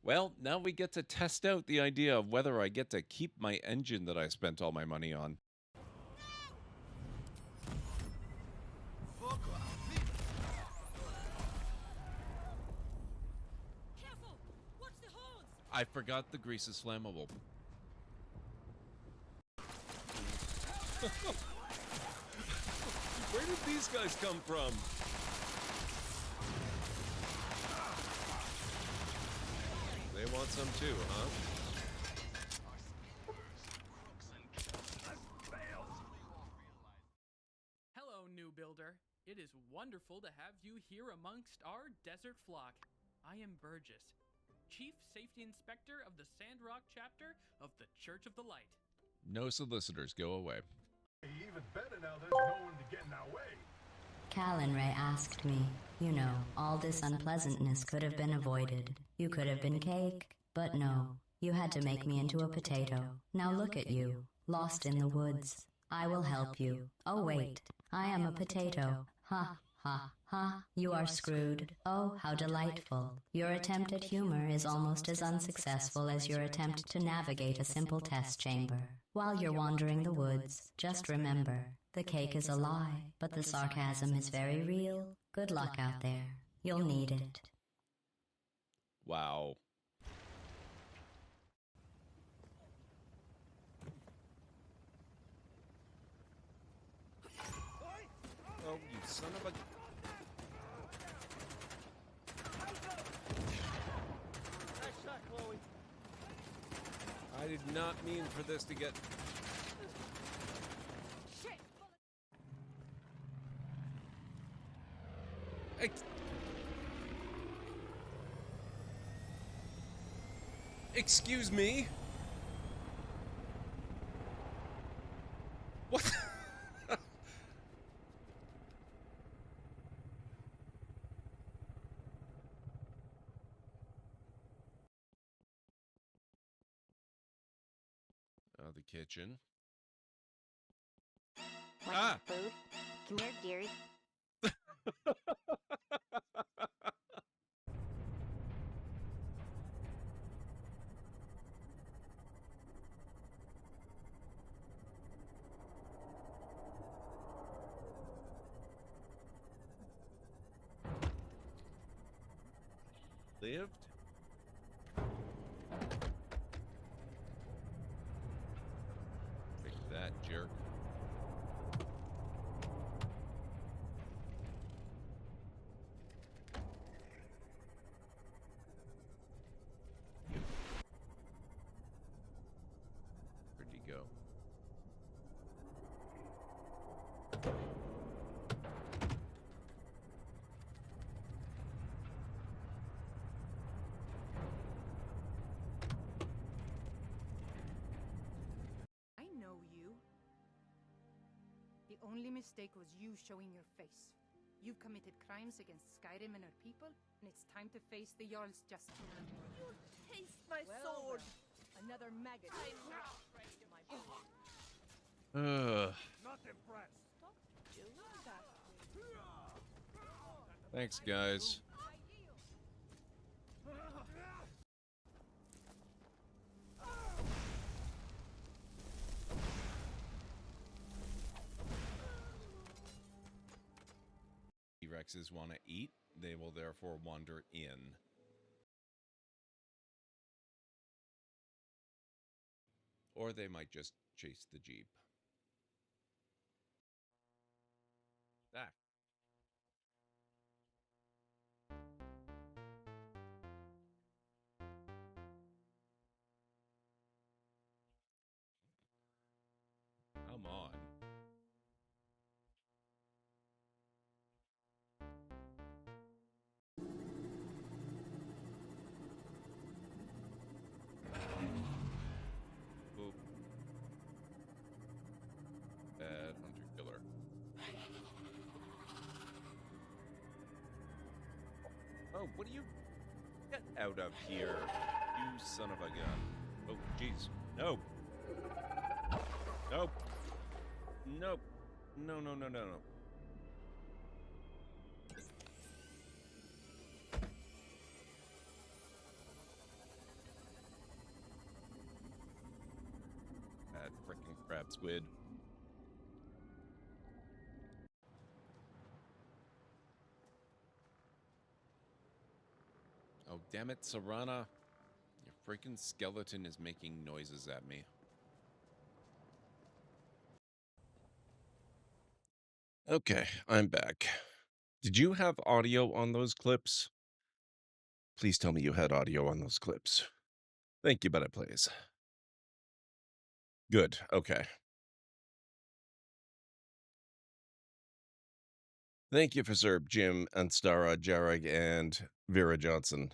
Well, now we get to test out the idea of whether I get to keep my engine that I spent all my money on. Careful! Watch the horns! I forgot the grease is flammable. Where did these guys come from? They want some too, huh? Hello, new builder. It is wonderful to have you here amongst our desert flock. I am Burgess, Chief Safety Inspector of the Sandrock chapter of the Church of the Light. No solicitors, go away. Even better now there's no one to get in our way. Callan Ray asked me, you know, all this unpleasantness could have been avoided. You could have been cake, but no. You had to make me into a potato. Now look at you, lost in the woods. I will help you. Oh wait, I am a potato. Ha, ha, ha, you are screwed. Oh, how delightful. Your attempt at humor is almost as unsuccessful as your attempt to navigate a simple test chamber. While you're wandering the woods, just remember, The cake is a lie, but the sarcasm is very real. Good luck out there. You'll need it. Wow. Oh, you son of a... Nice shot, Chloe. I did not mean for this to get... Shit! Excuse me? What? The kitchen. Want some food? Come here, dearie. Lived? Take that, jerk. Where'd he go? I know you. The only mistake was you showing your face. You've committed crimes against Skyrim and her people, and it's time to face the Jarl's justice. Taste my Well sword. then, another maggot. I'm not afraid of my Ugh. Not impressed. Stop doing that. Thanks, guys. T-Rexes want to eat, they will therefore wander in. Or they might just chase the Jeep. Ah. Come on. Oop. Bad hunter-killer. Oh, what do you... Get out of here, you son of a gun. Oh, jeez. No. Nope. Nope. No, no, no, no, no. Bad frickin' crab squid. Oh, damn it, Serana. Your freaking skeleton is making noises at me. Okay, I'm back. Did you have audio on those clips? Please tell me you had audio on those clips. Thank you, ButItPlays. Good, okay. Thank you for Zerb, Jim, Anstara, Jarag, and Vera Johnson.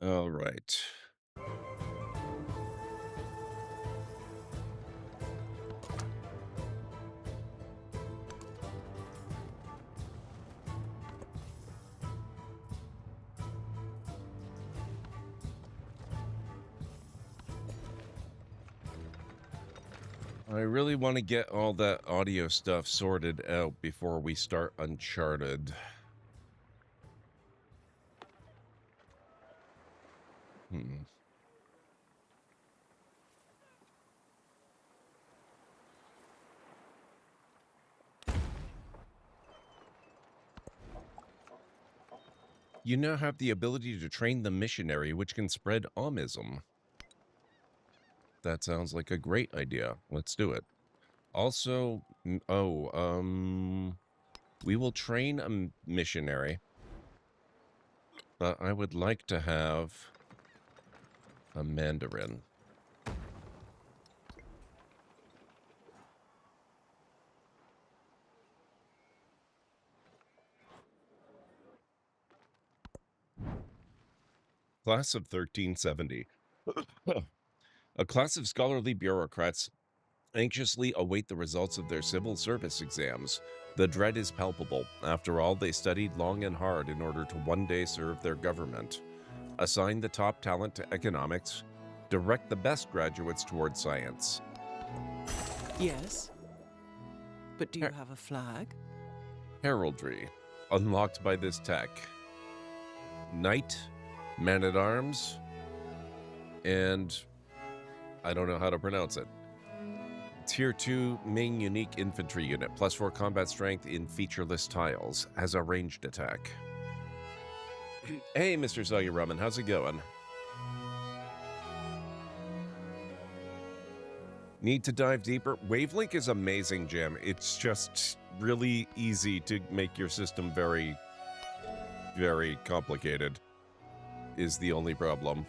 All right. I really want to get all that audio stuff sorted out before we start Uncharted. You now have the ability to train the missionary, which can spread Amism. That sounds like a great idea. Let's do it. Also, we will train a missionary, but I would like to have a Mandarin. Class of 1370. A class of scholarly bureaucrats anxiously await the results of their civil service exams. The dread is palpable. After all, they studied long and hard in order to one day serve their government. Assign the top talent to economics. Direct the best graduates toward science. Yes. But do you have a flag? Heraldry. Unlocked by this tech. Knight, man-at-arms, and I don't know how to pronounce it. Tier 2 Ming unique infantry unit, +4 combat strength in featureless tiles, has a ranged attack. Hey, Mr. Sayuraman, how's it going? Need to dive deeper? Wavelink is amazing, Jim. It's just really easy to make your system very, very complicated, is the only problem.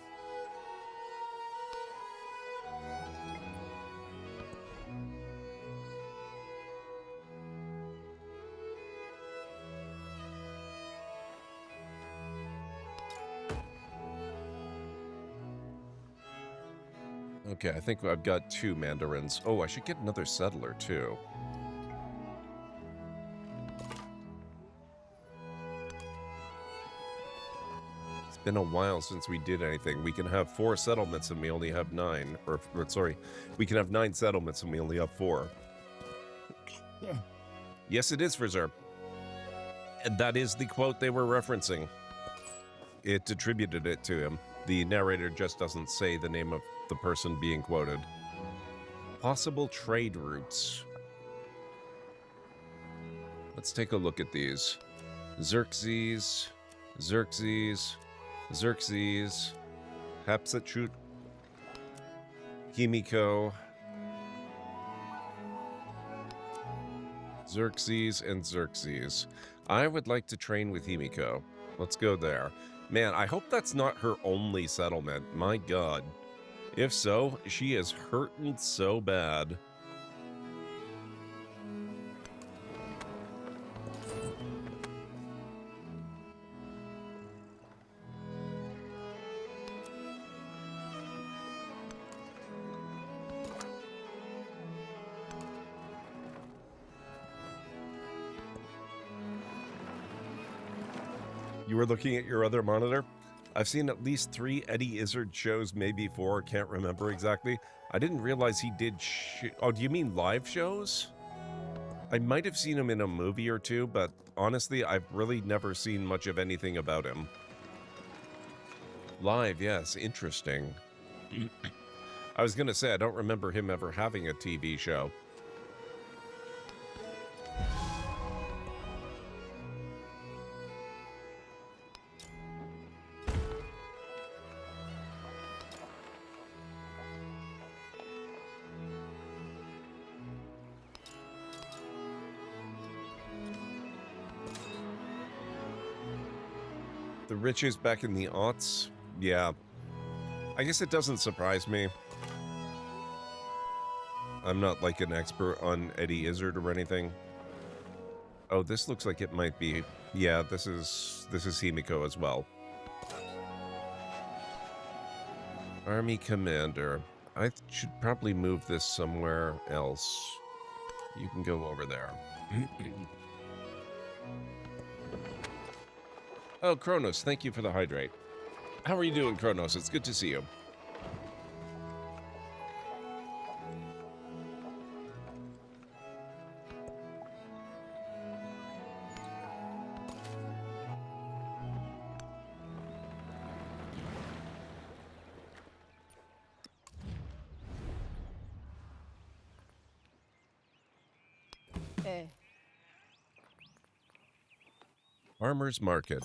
Okay, I think I've got 2 mandarins. Oh, I should get another settler, too. It's been a while since we did anything. We can have 4 settlements and we only have 9. Or sorry, we can have 9 settlements and we only have 4. Yes, it is Reserve. And that is the quote they were referencing. It attributed it to him. The narrator just doesn't say the name of the person being quoted. Possible trade routes. Let's take a look at these. Xerxes, Xerxes, Xerxes, Hatshepsut, Himiko, Xerxes, and Xerxes. I would like to train with Himiko. Let's go there. Man, I hope that's not her only settlement. My God. If so, she is hurting so bad. You were looking at your other monitor? I've seen at least 3 Eddie Izzard shows, maybe 4, can't remember exactly. I didn't realize he did oh, do you mean live shows? I might have seen him in a movie or 2, but honestly, I've really never seen much of anything about him. Live, yes, interesting. I was gonna say, I don't remember him ever having a TV show. The riches back in the aughts? Yeah. I guess it doesn't surprise me. I'm not like an expert on Eddie Izzard or anything. Oh, this looks like it might be... Yeah, this is Himiko as well. Army Commander. I should probably move this somewhere else. You can go over there. Oh, Kronos, thank you for the hydrate. How are you doing, Kronos? It's good to see you. Farmer's Market.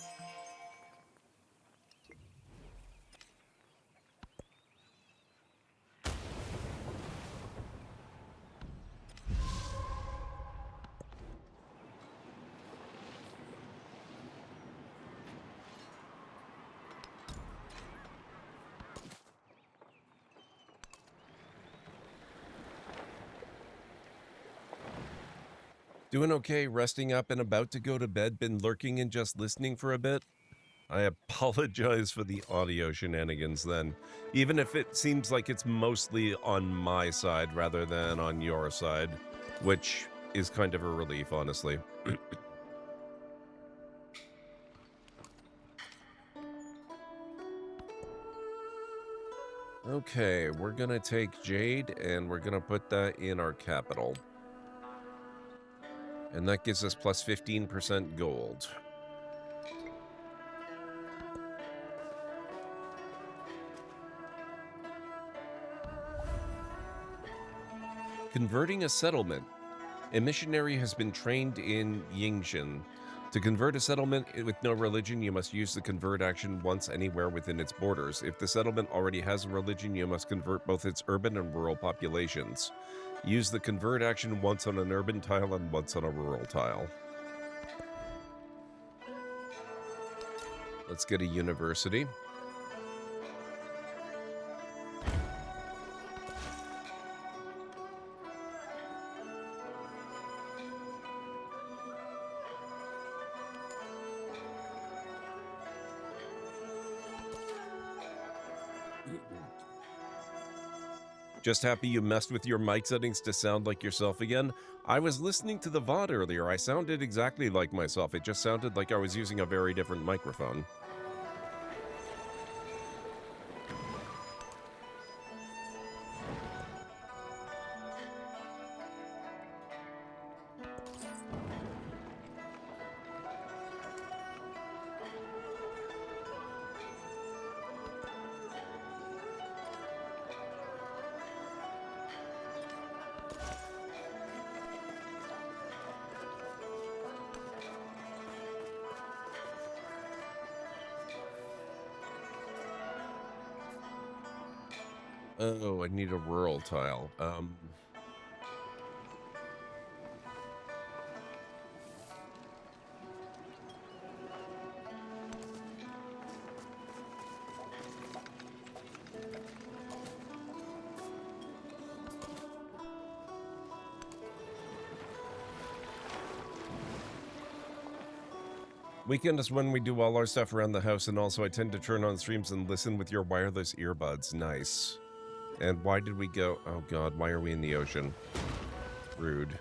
Doing okay, resting up and about to go to bed, been lurking and just listening for a bit. I apologize for the audio shenanigans then, even if it seems like it's mostly on my side rather than on your side, which is kind of a relief, honestly. Okay, we're gonna take Jade and we're gonna put that in our capital. And that gives us plus 15% gold. Converting a settlement. A missionary has been trained in Yingxin. To convert a settlement with no religion, you must use the convert action once anywhere within its borders. If the settlement already has a religion, you must convert both its urban and rural populations. Use the convert action once on an urban tile and once on a rural tile. Let's get a university. Just happy you messed with your mic settings to sound like yourself again. I was listening to the VOD earlier. I sounded exactly like myself. It just sounded like I was using a very different microphone. Oh, I need a rural tile. Weekend is when we do all our stuff around the house, and also I tend to turn on streams and listen with your wireless earbuds. Nice. And why did we go? Oh god, why are we in the ocean? Rude.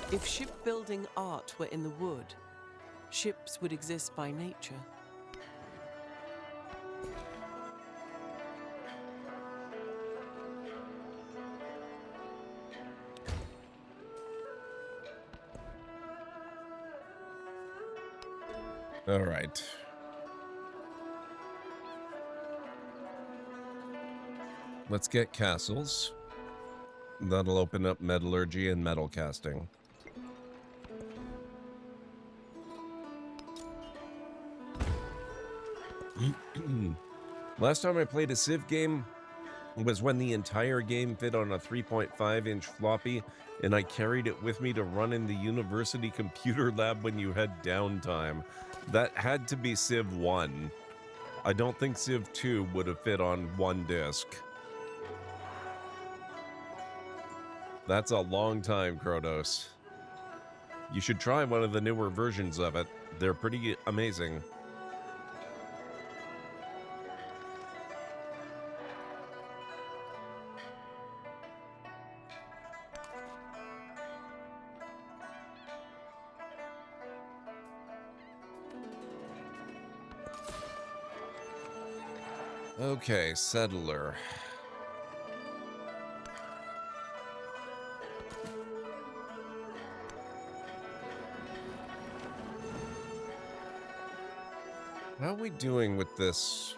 If shipbuilding art were in the wood, ships would exist by nature. All right. Let's get castles. That'll open up metallurgy and metal casting. Last time I played a Civ game was when the entire game fit on a 3.5-inch floppy, and I carried it with me to run in the university computer lab when you had downtime. That had to be Civ 1. I don't think Civ 2 would have fit on one disc. That's a long time, Kronos. You should try one of the newer versions of it. They're pretty amazing. Okay, settler. How are we doing with this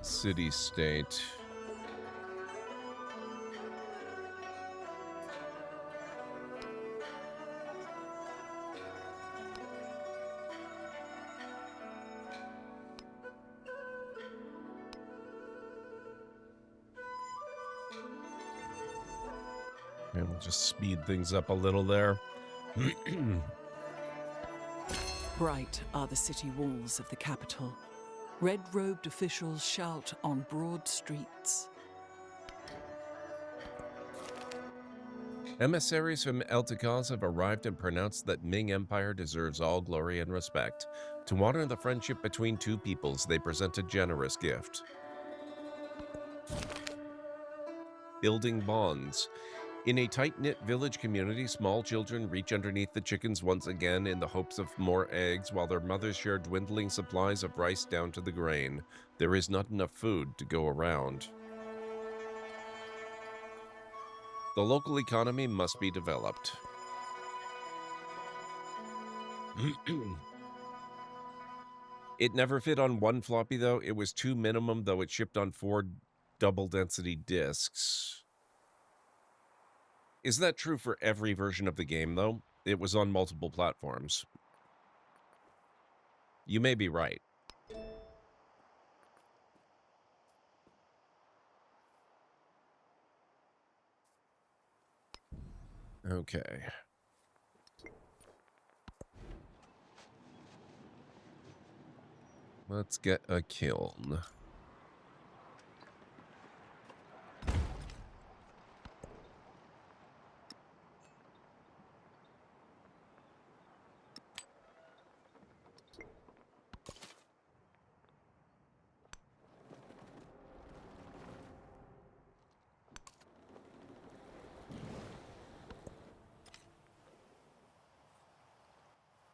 city-state? And we'll just speed things up a little there. Bright are the city walls of the capital. Red-robed officials shout on broad streets. Emissaries from Eltikaz have arrived and pronounced that Ming Empire deserves all glory and respect. To honor the friendship between two peoples, they present a generous gift. Building bonds. In a tight-knit village community, small children reach underneath the chickens once again in the hopes of more eggs, while their mothers share dwindling supplies of rice down to the grain. There is not enough food to go around. The local economy must be developed. It never fit on one floppy, though. It was 2 minimum, though it shipped on 4 double-density discs. Is that true for every version of the game, though? It was on multiple platforms. You may be right. Okay. Let's get a kiln.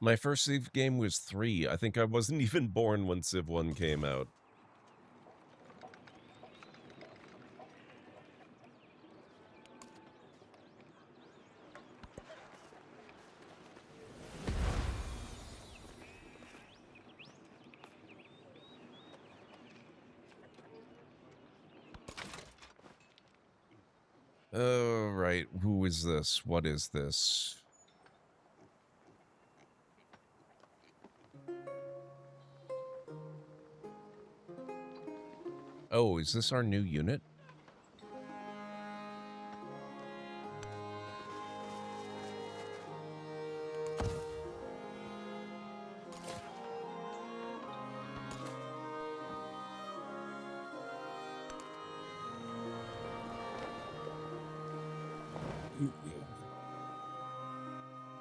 My first Civ game was 3. I think I wasn't even born when Civ 1 came out. Oh, right. Who is this? What is this? Oh, is this our new unit?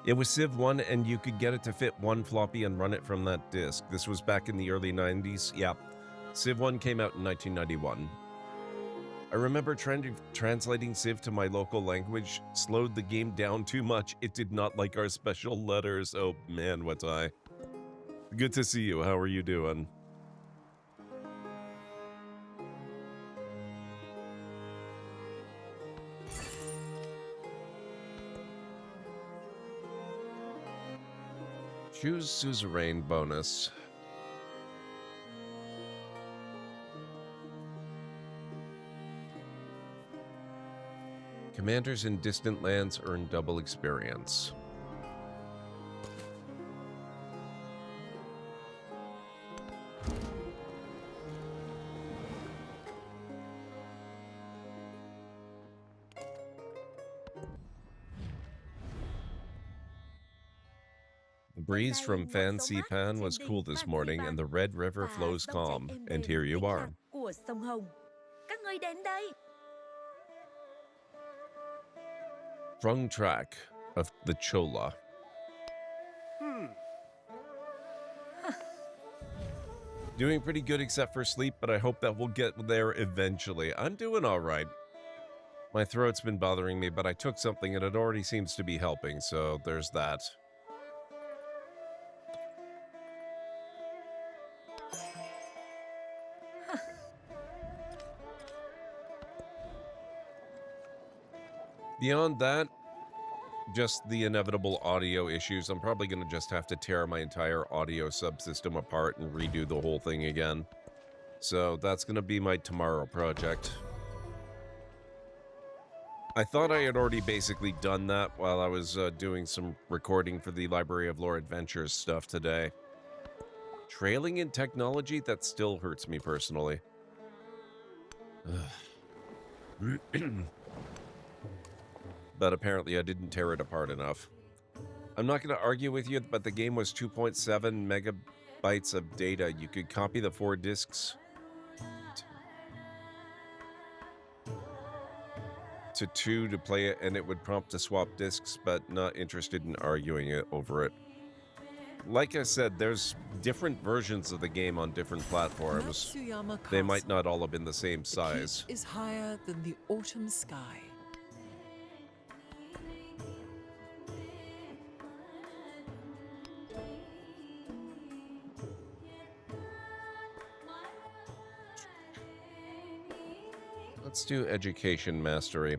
It was Civ 1, and you could get it to fit one floppy and run it from that disk. This was back in the early 90s. Yeah, Civ 1 came out in 1991. I remember translating Civ to my local language, slowed the game down too much. It did not like our special letters. Oh man, what's I? Good to see you. How are you doing? Choose Suzerain bonus. Commanders in distant lands earn double experience. The breeze from Fan Sipan was cool this morning, and the Red River flows calm. And here you are. Sprung track of the Chola. Doing pretty good except for sleep, but I hope that we'll get there eventually. I'm doing all right. My throat's been bothering me, but I took something and it already seems to be helping, so there's that. Beyond that, just the inevitable audio issues. I'm probably going to just have to tear my entire audio subsystem apart and redo the whole thing again. So that's going to be my tomorrow project. I thought I had already basically done that while I was doing some recording for the Library of Lore Adventures stuff today. Trailing in technology, that still hurts me personally. but apparently I didn't tear it apart enough. I'm not going to argue with you, but the game was 2.7 megabytes of data. You could copy the 4 discs to 2 to play it, and it would prompt to swap discs, but not interested in arguing it over it. Like I said, there's different versions of the game on different platforms. Matsuyama They might Castle. not all have been the same size. The keep is higher than the autumn sky. Let's do education mastery.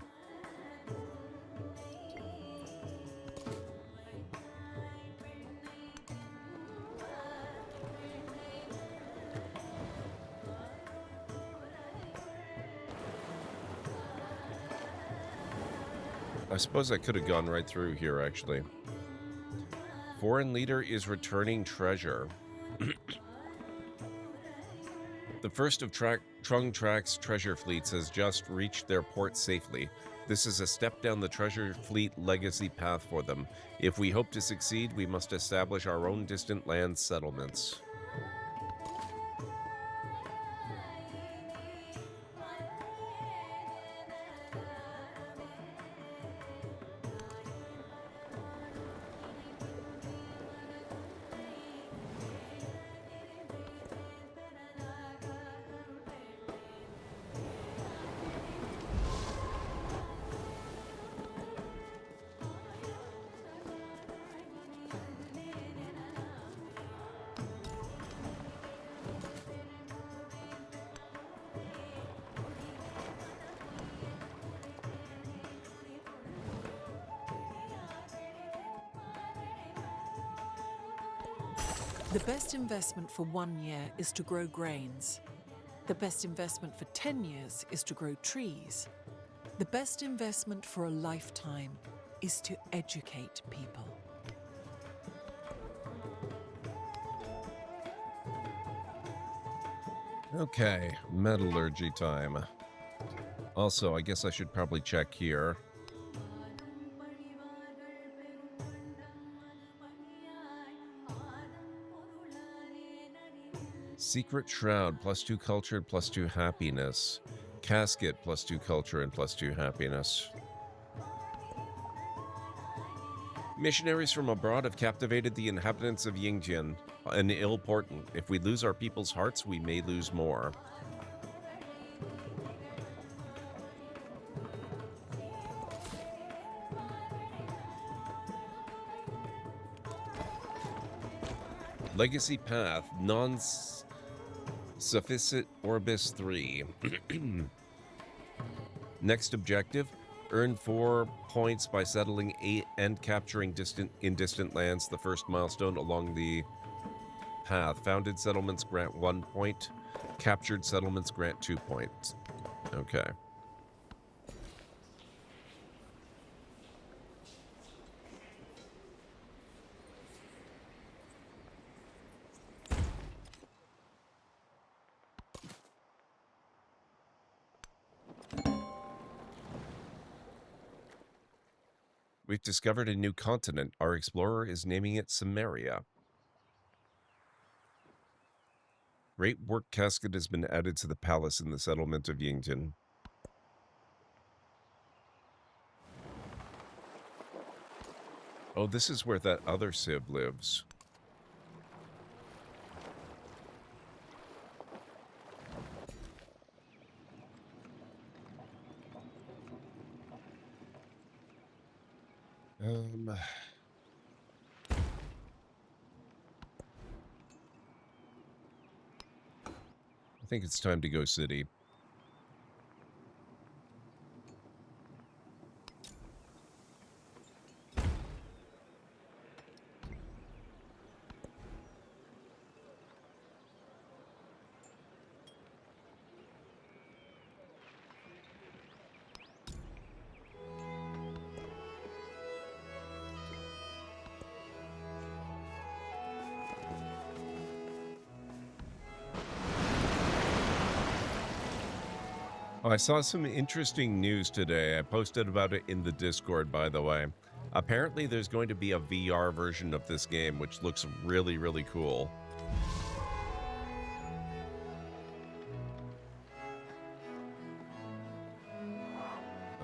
I suppose I could have gone right through here, actually. Foreign leader is returning treasure. The first of Trung Trak's treasure fleets has just reached their port safely. This is a step down the treasure fleet legacy path for them. If we hope to succeed, we must establish our own distant land settlements. The best investment for 1 year is to grow grains. The best investment for 10 years is to grow trees. The best investment for a lifetime is to educate people. Okay, metallurgy time. Also, I guess I should probably check here. Secret Shroud, +2 culture, +2 happiness. Casket, +2 culture and +2 happiness. Missionaries from abroad have captivated the inhabitants of Yingtian, an ill portent. If we lose our people's hearts, we may lose more. Legacy Path, non-sufficit Orbis 3. Next objective, earn 4 points by settling 8 and capturing distant lands, the first milestone along the path. Founded settlements grant 1 point. Captured settlements grant 2 points. Okay. We've discovered a new continent. Our explorer is naming it Samaria. Great work casket has been added to the palace in the settlement of Yingtian. Oh, this is where that other Civ lives. I think it's time to go city. Oh, I saw some interesting news today. I posted about it in the Discord, by the way. Apparently, there's going to be a VR version of this game, which looks really, really cool.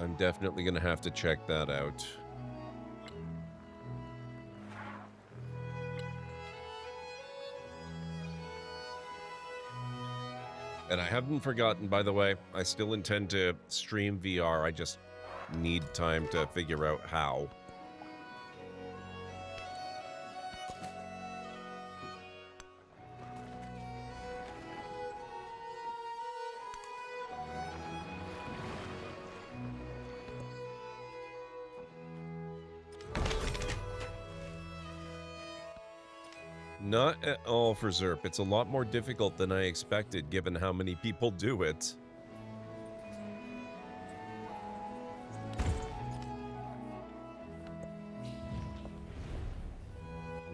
I'm definitely going to have to check that out. And I haven't forgotten, by the way, I still intend to stream VR. I just need time to figure out how. Not at all for ZERP. It's a lot more difficult than I expected, given how many people do it.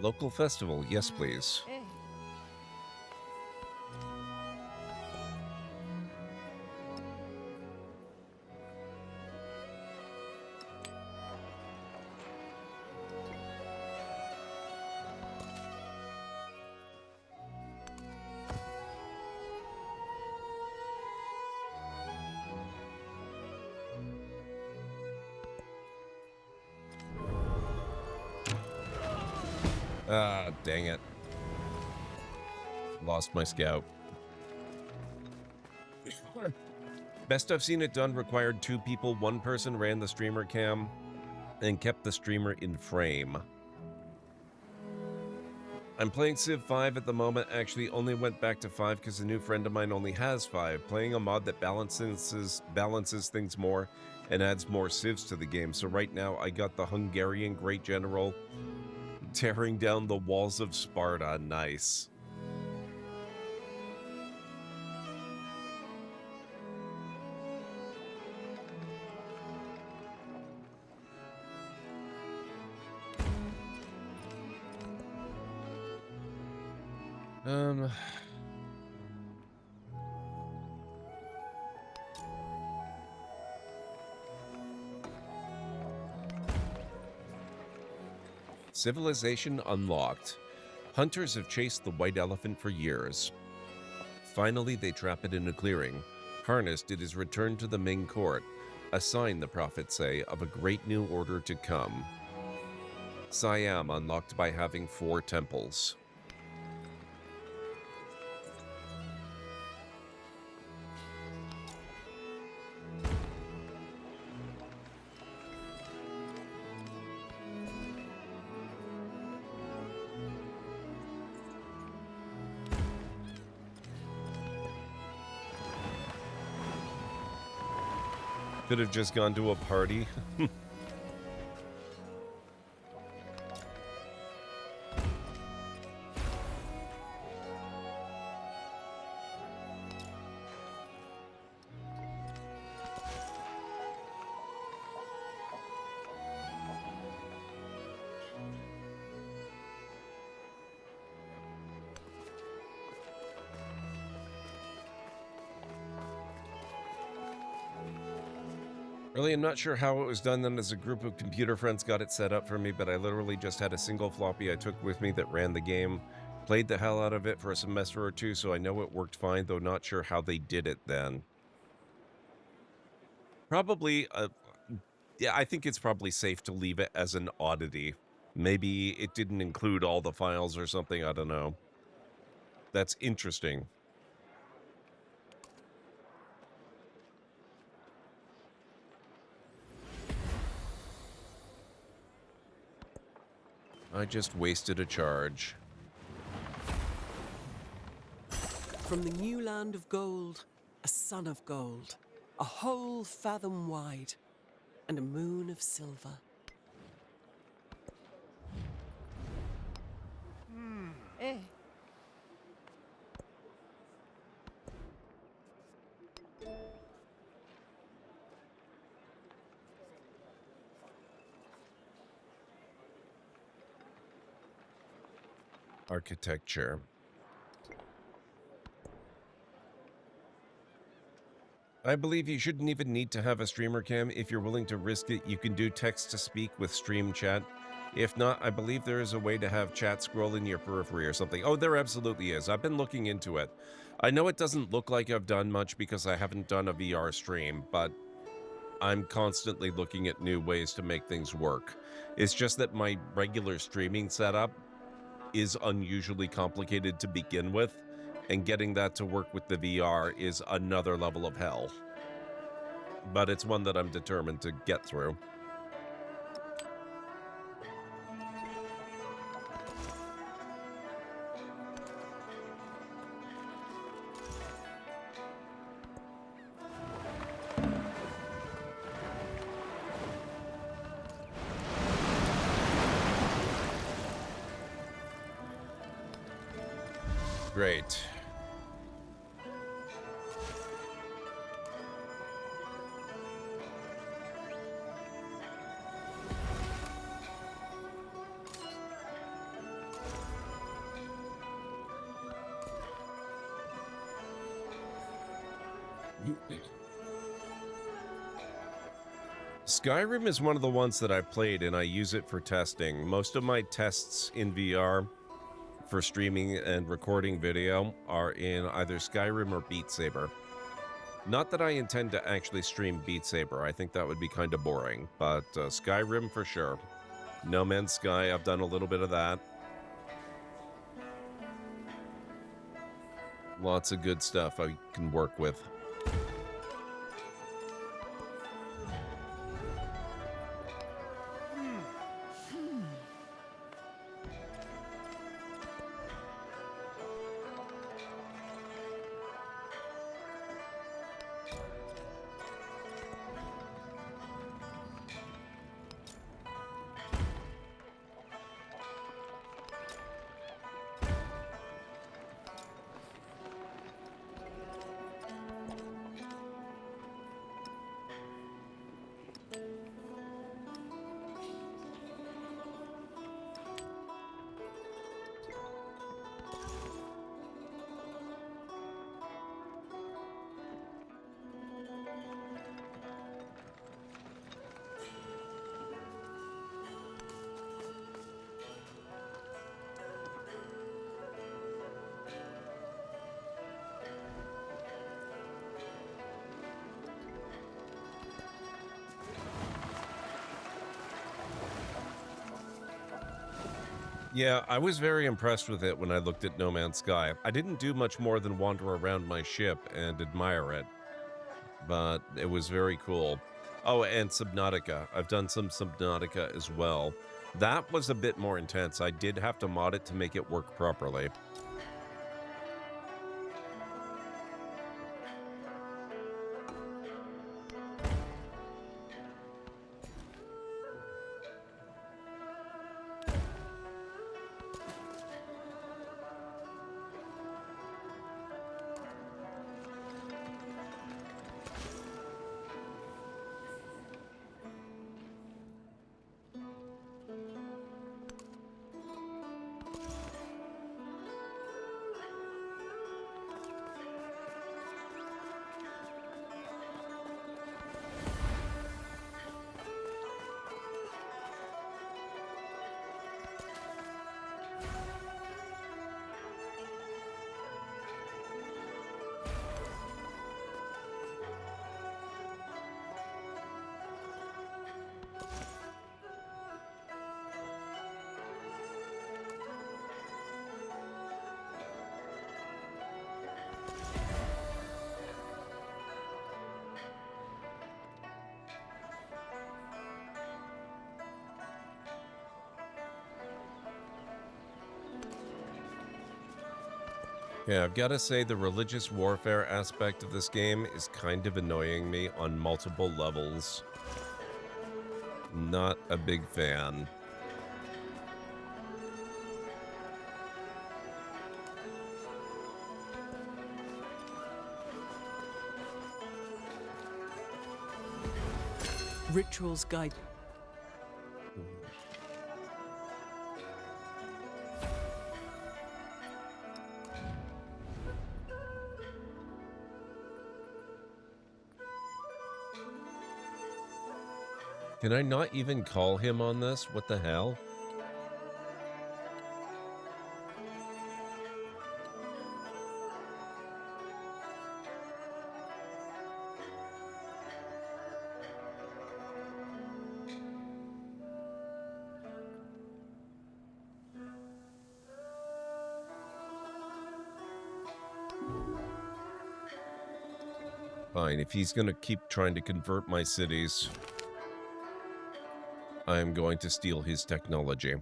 Local festival, yes please. Ah, dang it. Lost my scout. Best I've seen it done required 2 people. 1 person ran the streamer cam and kept the streamer in frame. I'm playing Civ 5 at the moment. Actually only went back to 5 because a new friend of mine only has 5. Playing a mod that balances things more and adds more civs to the game. So right now I got the Hungarian Great General tearing down the walls of Sparta. Nice. Civilization unlocked. Hunters have chased the white elephant for years. Finally, they trap it in a clearing. Harnessed, it is returned to the Ming court, a sign, the prophets say, of a great new order to come. Siam unlocked by having 4 temples. Could have just gone to a party. Really, I'm not sure how it was done then, as a group of computer friends got it set up for me, but I literally just had a single floppy I took with me that ran the game. Played the hell out of it for a semester or 2, so I know it worked fine, though not sure how they did it then. Probably, yeah, I think it's probably safe to leave it as an oddity. Maybe it didn't include all the files or something, I don't know. That's interesting. I just wasted a charge. From the new land of gold, a sun of gold, a whole fathom wide, and a moon of silver. Architecture. I believe you shouldn't even need to have a streamer cam. If you're willing to risk it, you can do text to speak with stream chat. If not, I believe there is a way to have chat scroll in your periphery or something. Oh, there absolutely is. I've been looking into it. I know it doesn't look like I've done much because I haven't done a VR stream, but I'm constantly looking at new ways to make things work. It's just that my regular streaming setup is unusually complicated to begin with, and getting that to work with the VR is another level of hell. But it's one that I'm determined to get through. Great. Skyrim is one of the ones that I've played, and I use it for testing. Most of my tests in VR for streaming and recording video are in either Skyrim or Beat Saber. Not that I intend to actually stream Beat Saber. I think that would be kind of boring, but Skyrim for sure. No Man's Sky, I've done a little bit of that. Lots of good stuff I can work with. Yeah, I was very impressed with it when I looked at No Man's Sky. I didn't do much more than wander around my ship and admire it, but it was very cool. Oh, and Subnautica. I've done some Subnautica as well. That was a bit more intense. I did have to mod it to make it work properly. Yeah, I've got to say the religious warfare aspect of this game is kind of annoying me on multiple levels. Not a big fan. Rituals guide. Can I not even call him on this? What the hell? Fine, if he's going to keep trying to convert my cities, I'm going to steal his technology.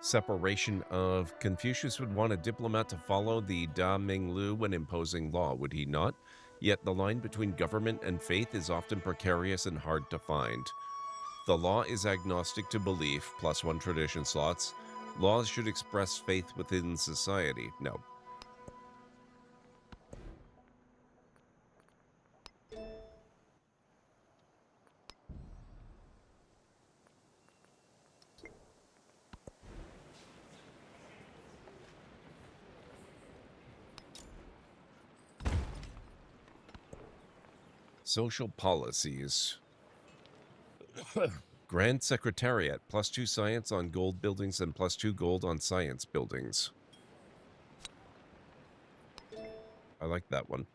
Separation of Confucius would want a diplomat to follow the Da Ming Lu when imposing law, would he not? Yet the line between government and faith is often precarious and hard to find. The law is agnostic to belief, +1 tradition slots. Laws should express faith within society. No. Social policies. Grand Secretariat, +2 science on gold buildings and +2 gold on science buildings. I like that one.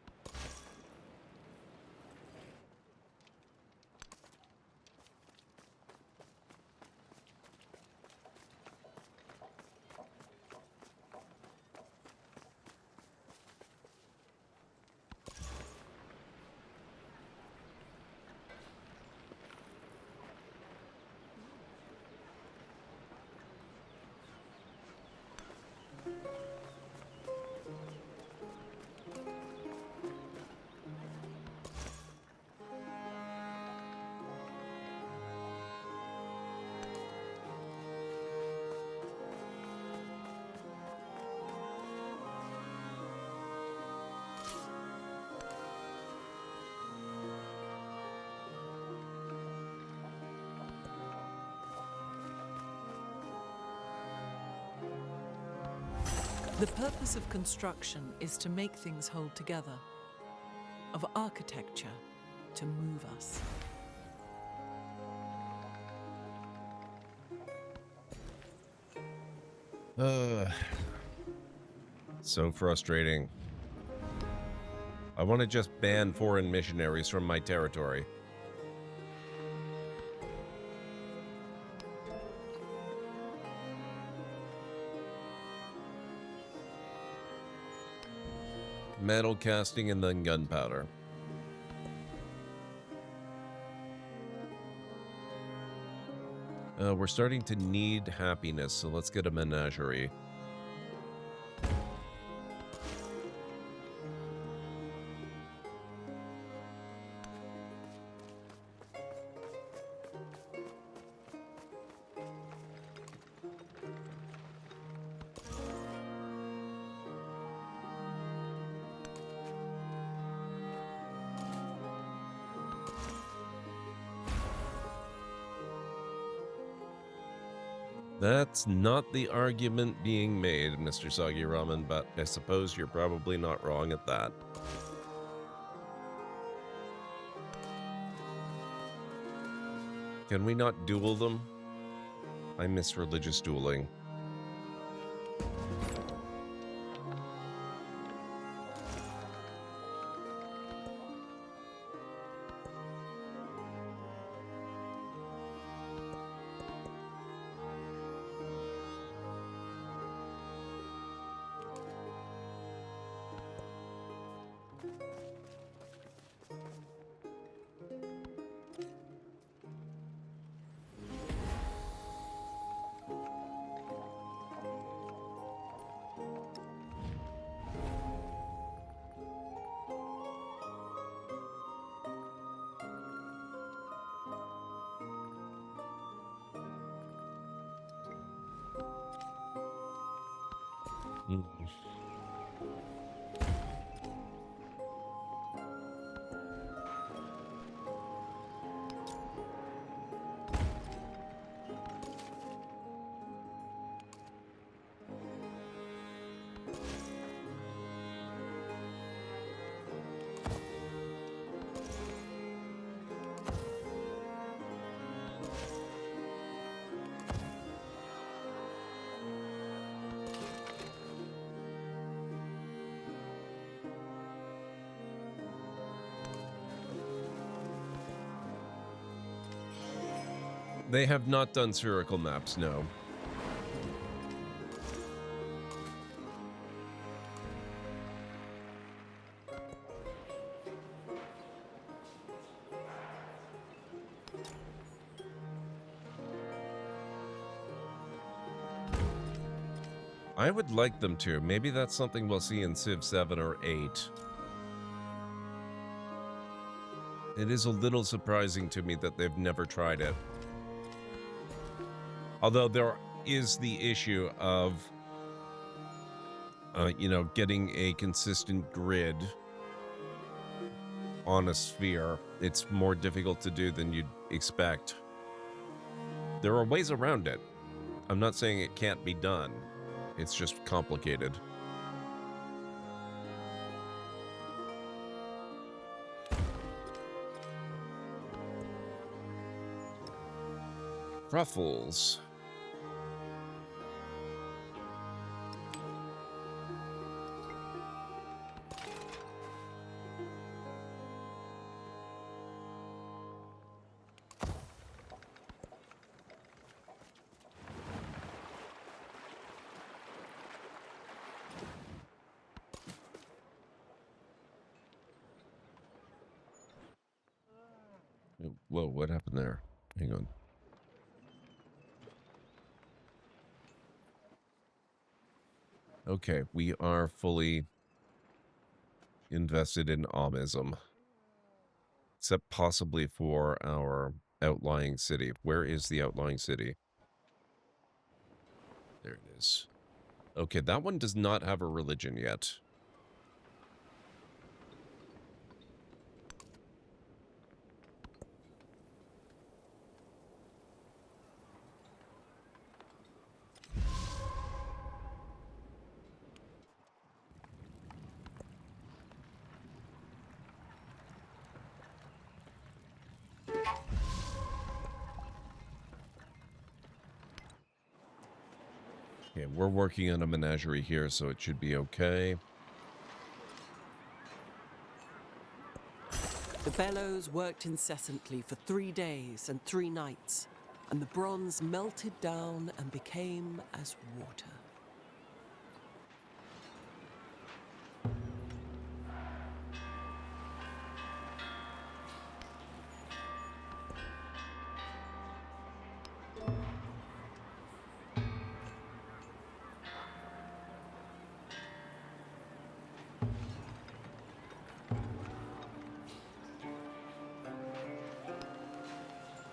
The purpose of construction is to make things hold together, of architecture to move us. So frustrating. I want to just ban foreign missionaries from my territory. Metal casting and then gunpowder. We're starting to need happiness, so let's get a menagerie. That's not the argument being made, Mr. Soggy Ramen, but I suppose you're probably not wrong at that. Can we not duel them? I miss religious dueling. They have not done spherical maps, no. I would like them to. Maybe that's something we'll see in Civ 7 or 8. It is a little surprising to me that they've never tried it. Although there is the issue of, you know, getting a consistent grid on a sphere. It's more difficult to do than you'd expect. There are ways around it. I'm not saying it can't be done. It's just complicated. Ruffles. Whoa, what happened there? Hang on. Okay, we are fully invested in Amism. Except possibly for our outlying city. Where is the outlying city? There it is. Okay, that one does not have a religion yet. Okay, we're working on a menagerie here, so it should be okay. The bellows worked incessantly for 3 days and 3 nights, and the bronze melted down and became as water.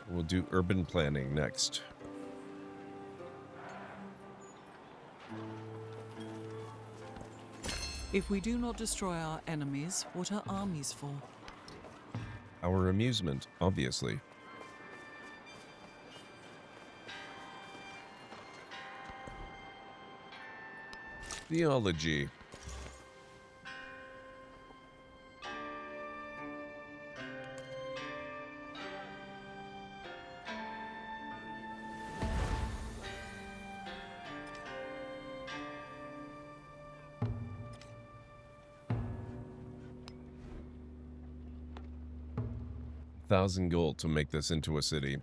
We'll do urban planning next. If we do not destroy our enemies, what are armies for? Our amusement, obviously. Theology. $1,000 gold to make this into a city.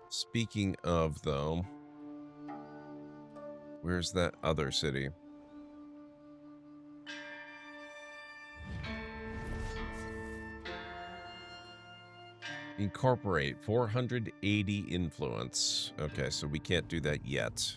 Speaking of, though, where's that other city? Incorporate 480 influence. Okay, so we can't do that yet.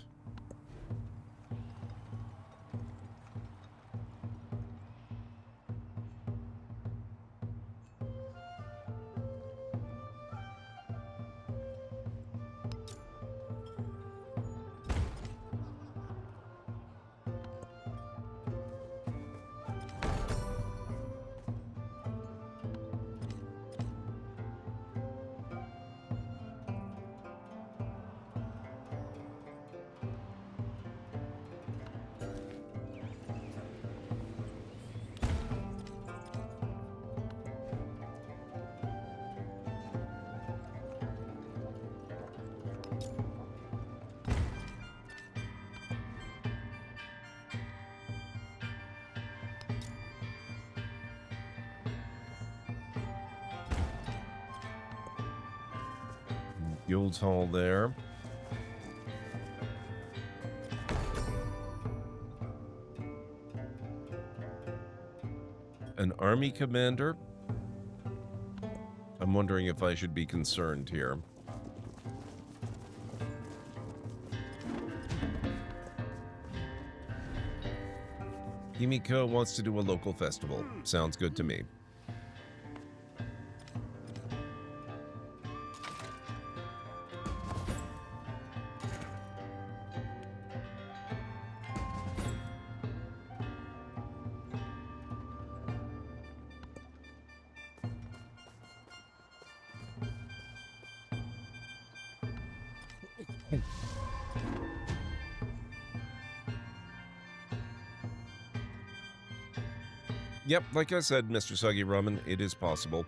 Guild hall there. An army commander. I'm wondering if I should be concerned here. Himiko wants to do a local festival. Sounds good to me. Yep, like I said, Mr. Suggy Ramen, it is possible.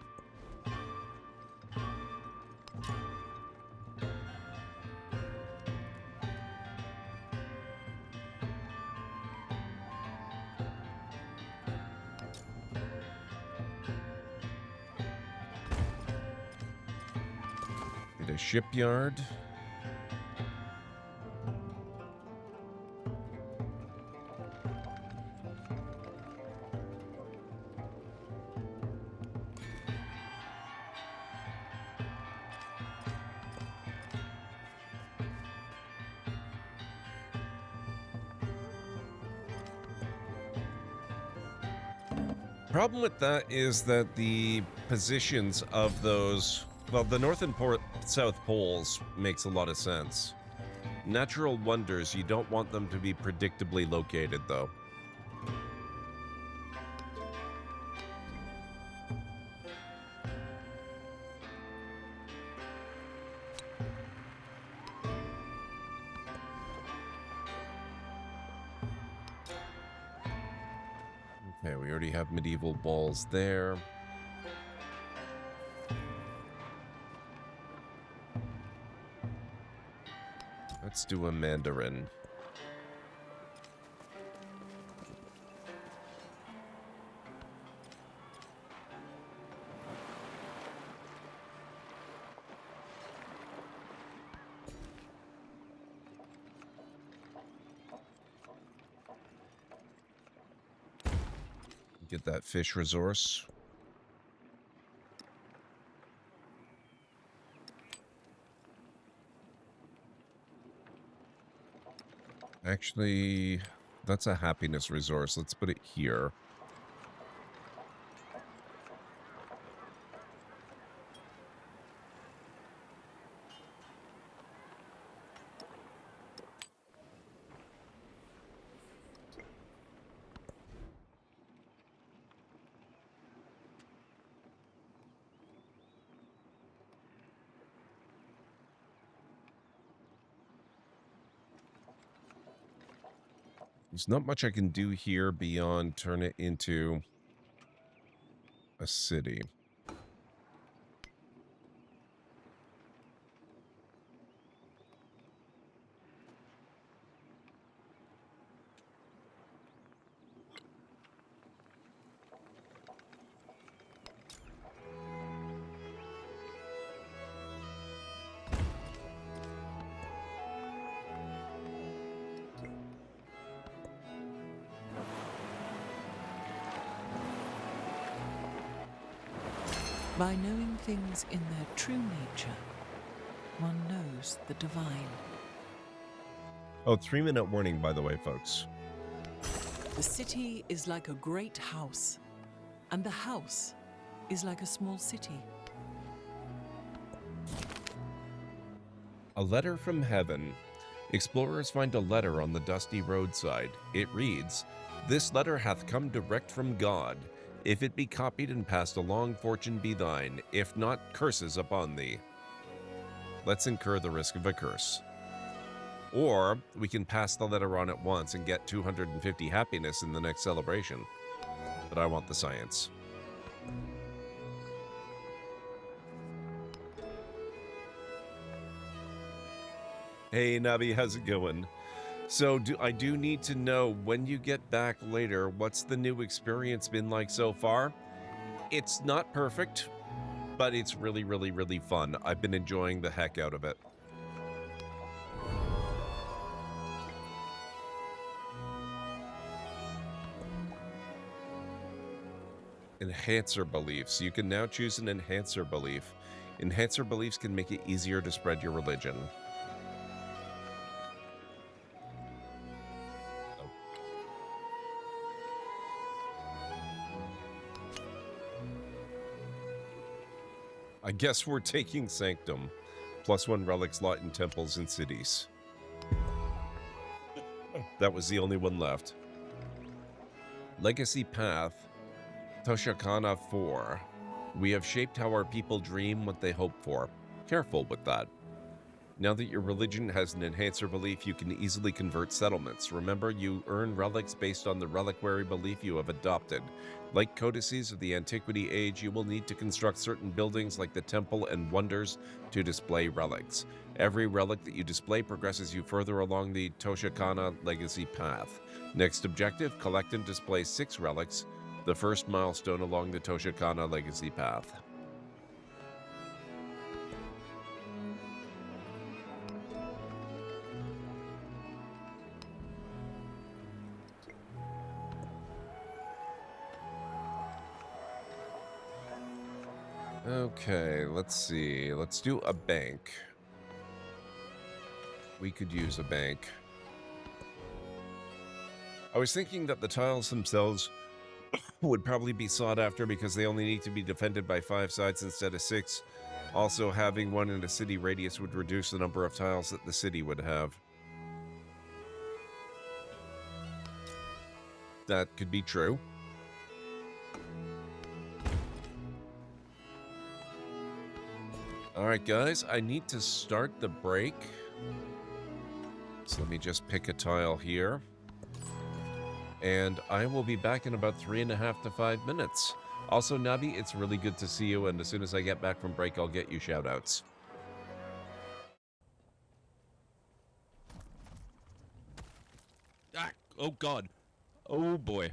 Get a shipyard. Problem with that is that the positions of those, well, the North and South poles makes a lot of sense. Natural wonders, you don't want them to be predictably located, though. Okay, we already have medieval balls there. Let's do a Mandarin. Get that fish resource. Actually, that's a happiness resource. Let's put it here. There's not much I can do here beyond turn it into a city. By knowing things in their true nature, one knows the divine. Oh, 3-minute warning, by the way, folks. The city is like a great house, and the house is like a small city. A letter from heaven. Explorers find a letter on the dusty roadside. It reads, "This letter hath come direct from God. If it be copied and passed along, fortune be thine. If not, curses upon thee." Let's incur the risk of a curse. Or we can pass the letter on at once and get 250 happiness in the next celebration. But I want the science. Hey, Nabi, how's it going? So I do need to know, when you get back later, what's the new experience been like so far? It's not perfect. but it's really, really, really fun. I've been enjoying the heck out of it. Enhancer beliefs. You can now choose an enhancer belief. Enhancer beliefs can make it easier to spread your religion. I guess we're taking Sanctum. +1 relic slot in temples and cities. That was the only one left. Legacy Path. Toshakana 4. We have shaped how our people dream what they hope for. Careful with that. Now that your religion has an enhancer belief, you can easily convert settlements. Remember, you earn relics based on the reliquary belief you have adopted. Like codices of the Antiquity Age, you will need to construct certain buildings like the Temple and Wonders to display relics. Every relic that you display progresses you further along the Toshakana Legacy Path. Next objective, collect and display 6 relics, the first milestone along the Toshakana Legacy Path. Okay, let's see. Let's do a bank. We could use a bank. I was thinking that the tiles themselves would probably be sought after because they only need to be defended by 5 sides instead of 6. Also, having one in a city radius would reduce the number of tiles that the city would have. That could be true. Alright guys, I need to start the break. So let me just pick a tile here. And I will be back in about 3.5 to 5 minutes. Also, Nabi, it's really good to see you, and as soon as I get back from break, I'll get you shoutouts. Ah, oh god. Oh boy.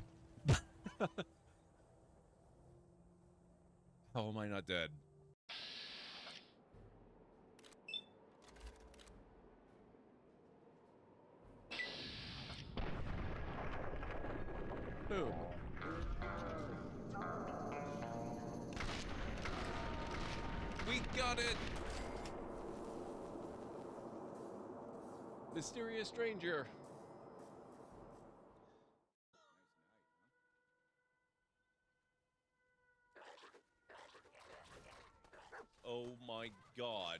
How am I not dead? Boom. We got it! Mysterious stranger. Oh my god.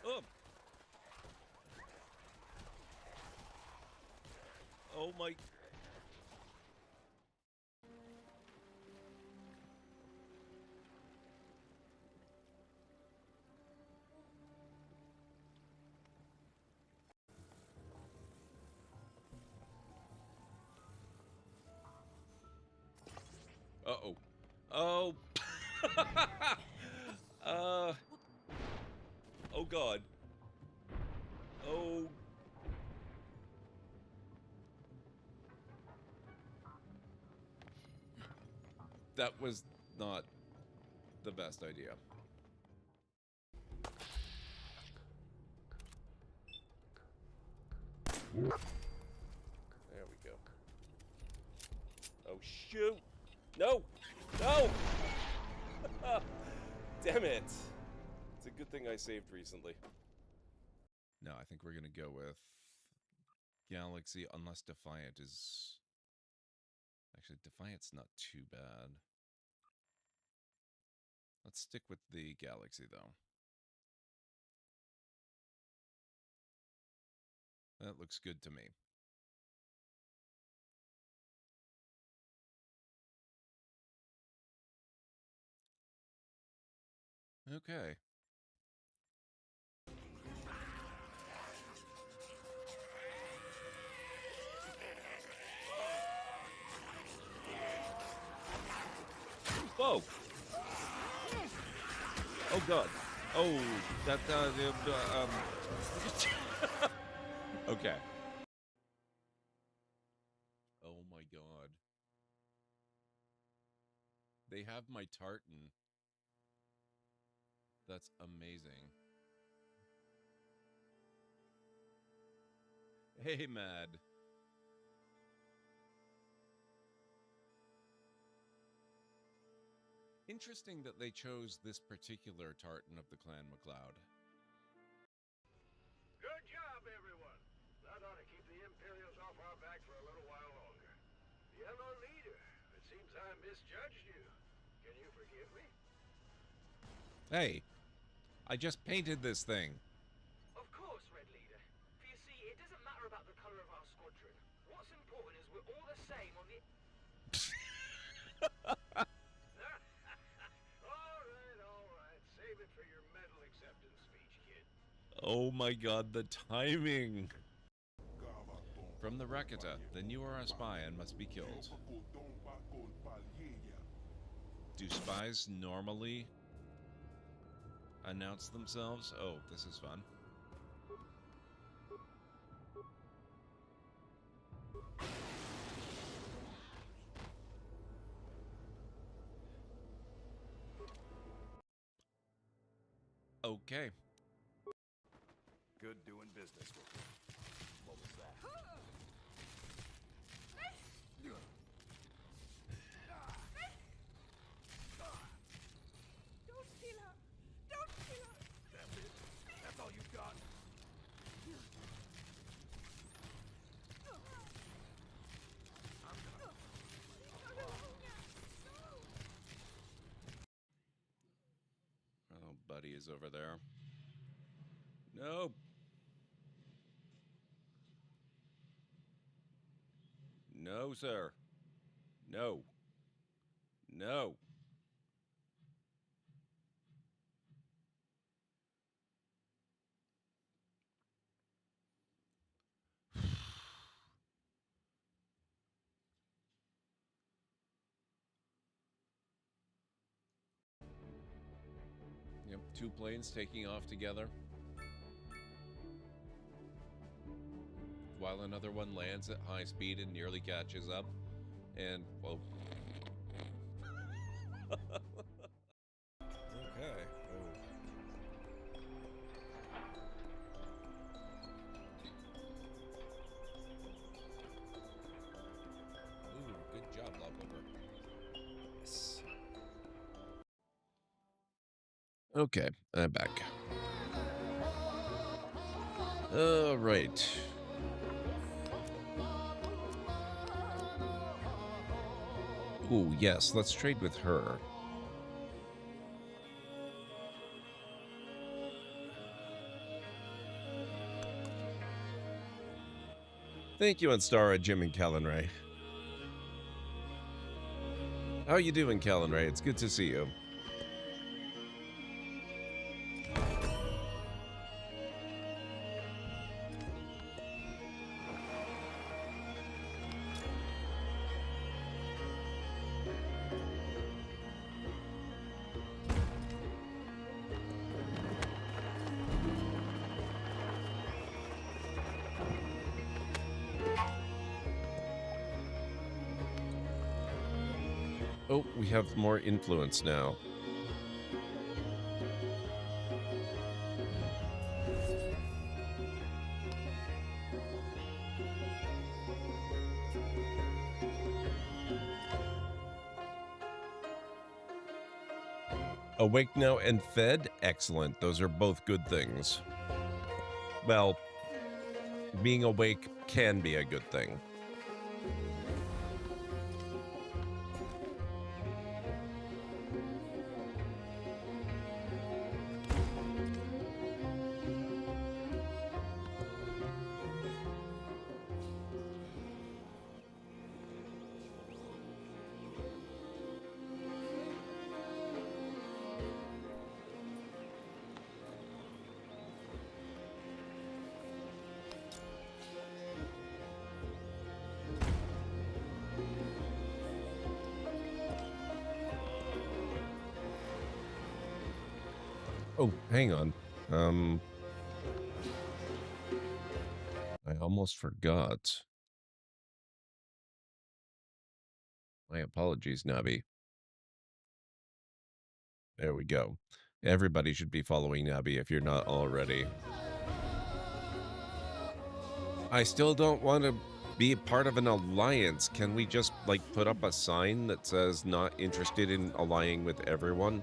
Oh. Oh my... Uh-oh. Oh. Oh god. Oh. That was not the best idea. There we go. Oh, shoot! No! No! Damn it! It's a good thing I saved recently. No, I think we're gonna go with Galaxy, unless Defiant is... Actually, Defiant's not too bad. Let's stick with the Galaxy, though. That looks good to me. Okay. Whoa! Oh god. Oh, that, okay. Oh my god. they have my tartan. That's amazing. Hey, Mad. Interesting that they chose this particular tartan of the Clan McLeod. Good job, everyone. That ought to keep the Imperials off our back for a little while longer. Yellow leader, it seems I misjudged you. Can you forgive me? Hey, I just painted this thing. Of course, Red Leader. For you see, it doesn't matter about the color of our squadron. What's important is we're all the same on the... All right. Save it for your medal acceptance speech, kid. Oh my god, the timing! From the Rakata, then you are a spy and must be killed. Do spies normally announce themselves? Oh, this is fun. Okay. Good doing business with you. What was that? Don't kill her! Don't kill her! That's it? That's all you've got? Oh, Buddy is over there. No! No, sir. No. No. Yep, two planes taking off together. While another one lands at high speed and nearly catches up. And, well... Okay. Ooh, good job, Lopover. Yes. Okay, I'm back. All right. Ooh, yes, let's trade with her. Thank you, Anstara, Jim, and Callan-Ray. How you doing, Callan-Ray? It's good to see you. Oh, we have more influence now. Awake now and fed? Excellent. Those are both good things. Well, being awake can be a good thing. Oh, hang on. I almost forgot. My apologies, Navi. There we go. Everybody should be following Abby if you're not already. I still don't want to be a part of an alliance. Can we just, like, put up a sign that says not interested in allying with everyone?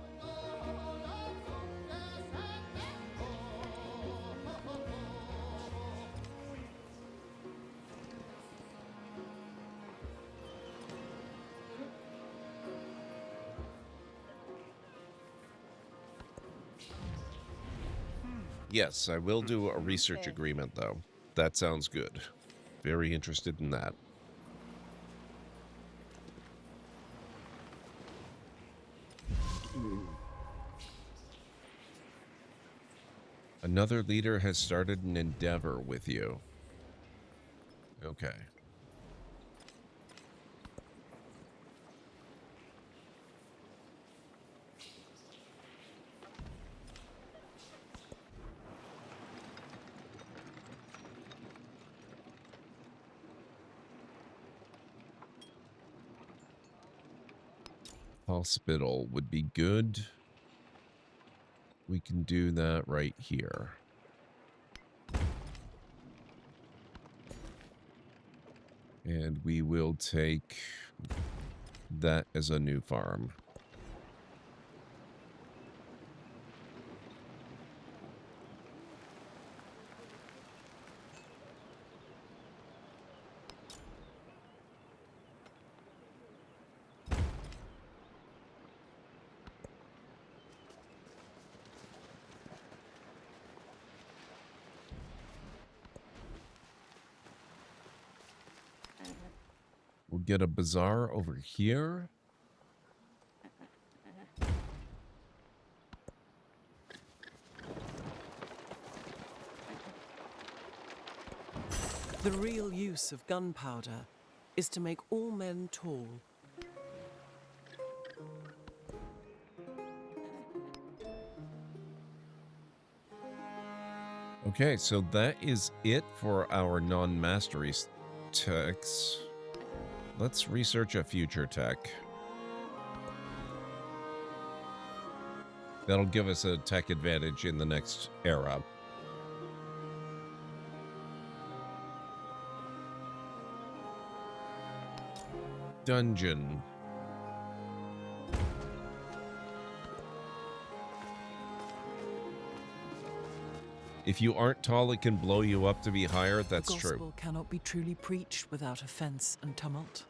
Yes, I will do a research agreement, though. That sounds good. Very interested in that. Another leader has started an endeavor with you. Okay. Hospital would be good. We can do that right here. And we will take that as a new farm. We'll get a bazaar over here. The real use of gunpowder is to make all men tall. Okay, so that is it for our non-mastery techs. Let's research a future tech. That'll give us a tech advantage in the next era. Dungeon. If you aren't tall, it can blow you up to be higher. That's true. The gospel cannot be truly preached without offense and tumult.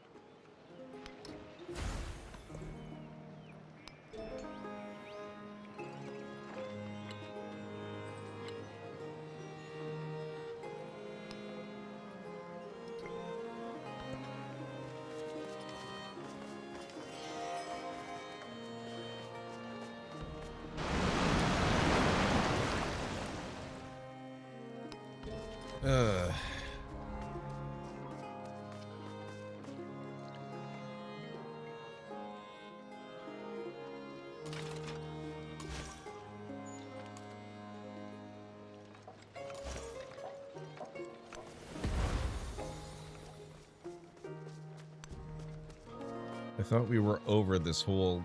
I thought we were over this whole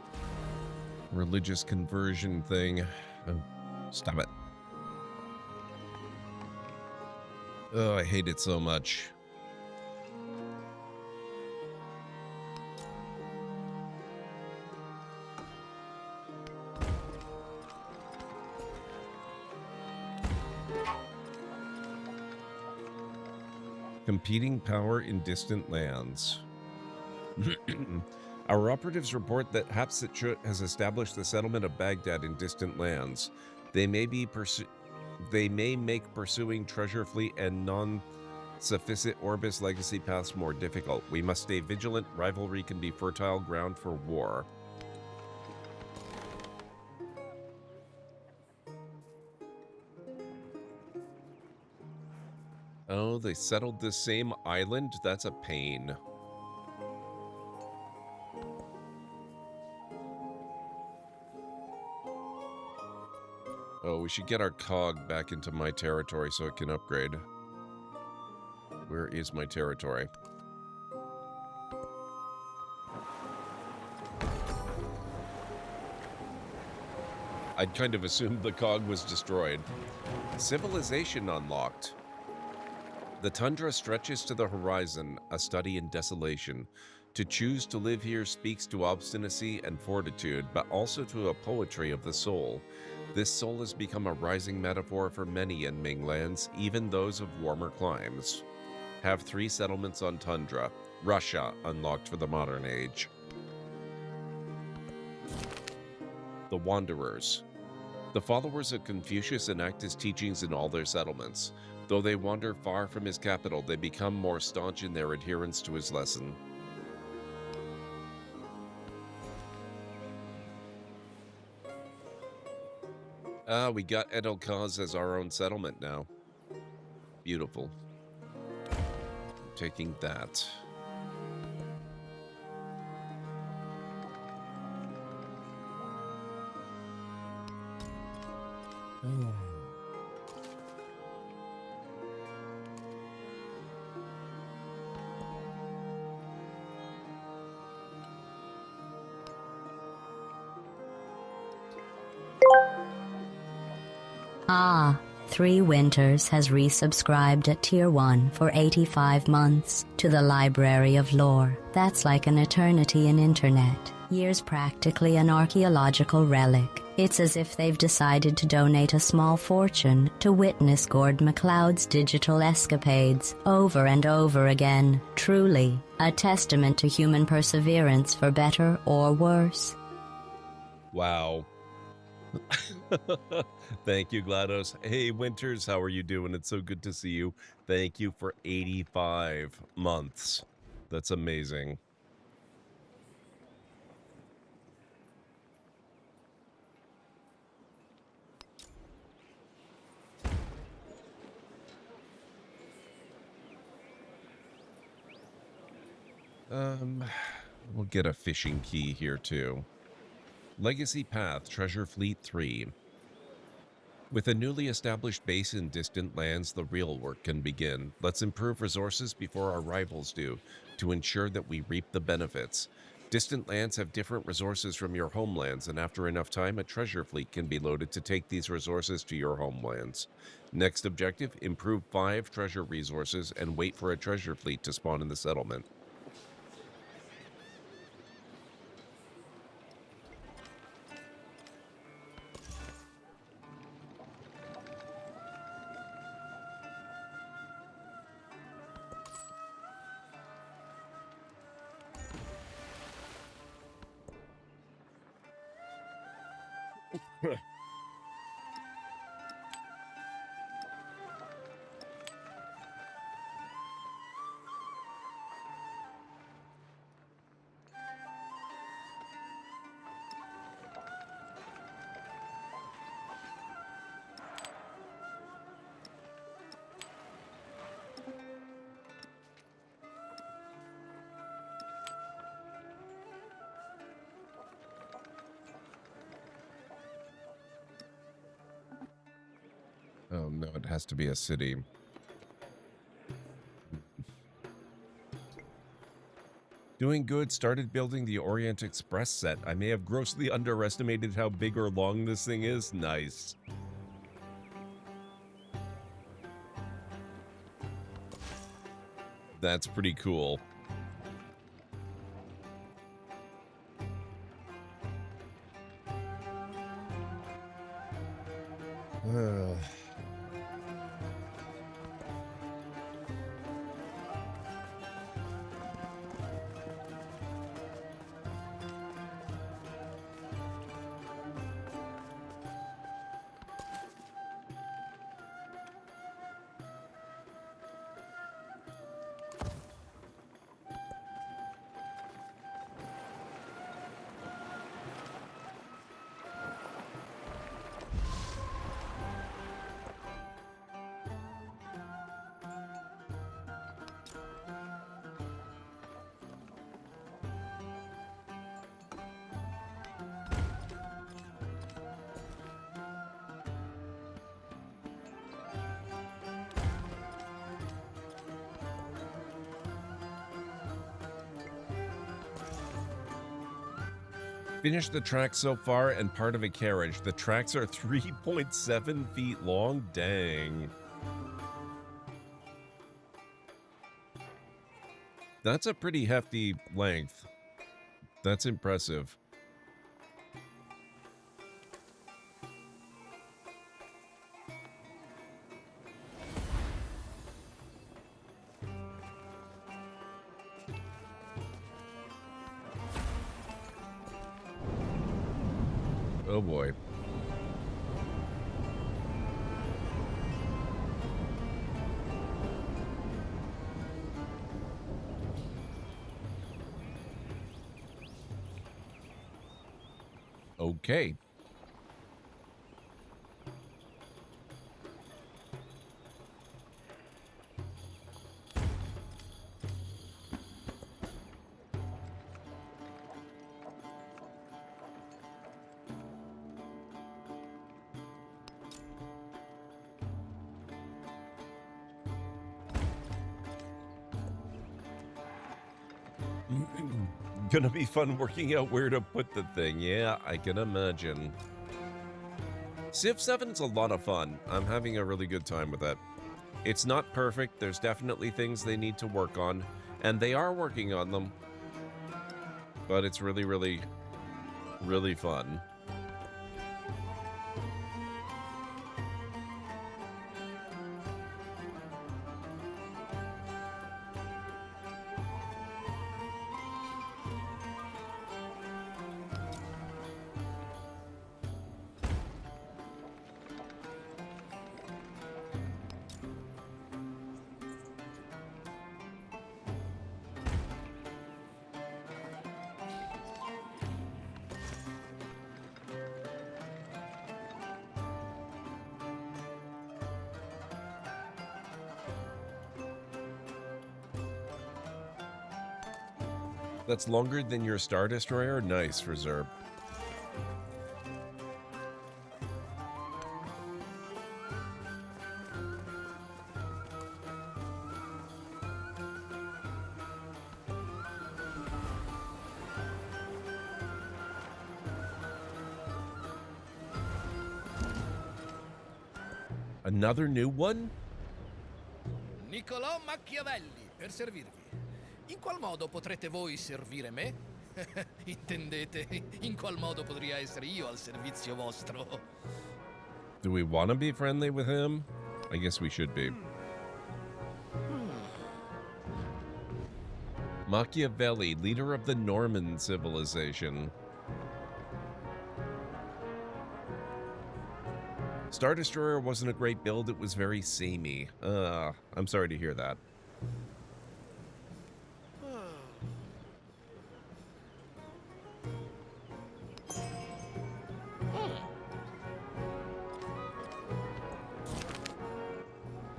religious conversion thing. Oh, stop it. Oh, I hate it so much. Competing power in distant lands. Our operatives report that Hatshepsut has established the settlement of Baghdad in distant lands. They may make pursuing Treasure Fleet and non-sufficit Orbis legacy paths more difficult. We must stay vigilant. Rivalry can be fertile ground for war. Oh, they settled this same island? That's a pain. Oh, we should get our cog back into my territory so it can upgrade. Where is my territory? I'd kind of assumed the cog was destroyed. Civilization unlocked. The tundra stretches to the horizon, a study in desolation. To choose to live here speaks to obstinacy and fortitude, but also to a poetry of the soul. This soul has become a rising metaphor for many in Ming lands, even those of warmer climes. Have 3 settlements on tundra. Russia unlocked for the modern age. The Wanderers. The followers of Confucius enact his teachings in all their settlements. Though they wander far from his capital, they become more staunch in their adherence to his lesson. We got Edelkaz as our own settlement now. Beautiful. I'm taking that. Ah, 3 Winters has resubscribed at Tier 1 for 85 months to the Library of Lore. That's like an eternity in internet. Years practically an archaeological relic. It's as if they've decided to donate a small fortune to witness GordMcLeod's digital escapades over and over again. Truly, a testament to human perseverance for better or worse. Wow. Thank you, GLaDOS. Hey, Winters, how are you doing? It's so good to see you. Thank you for 85 months. That's amazing. We'll get a fishing key here too. Legacy Path, Treasure Fleet 3. With a newly established base in distant lands, the real work can begin. Let's improve resources before our rivals do, to ensure that we reap the benefits. Distant lands have different resources from your homelands, and after enough time, a treasure fleet can be loaded to take these resources to your homelands. Next objective, improve 5 treasure resources and wait for a treasure fleet to spawn in the settlement. Oh no, it has to be a city. Doing good, started building the Orient Express set. I may have grossly underestimated how big or long this thing is. Nice. That's pretty cool. Finished the track so far and part of a carriage. The tracks are 3.7 feet long. Dang. That's a pretty hefty length. That's impressive. Oh boy. Okay. Gonna be fun working out where to put the thing. Yeah, I can imagine. Civ 7's a lot of fun. I'm having a really good time with it. It's not perfect. There's definitely things they need to work on, and they are working on them. But it's really, really, really fun. That's longer than your Star Destroyer? Nice, Reserve. Another new one? Niccolò Machiavelli, per servirvi. In qual modo potrete voi servire me? Intendete, in qual modo potrei essere io al servizio vostro? Do we want to be friendly with him? I guess we should be. Machiavelli, leader of the Norman civilization. Star Destroyer wasn't a great build, it was very samey. I'm sorry to hear that.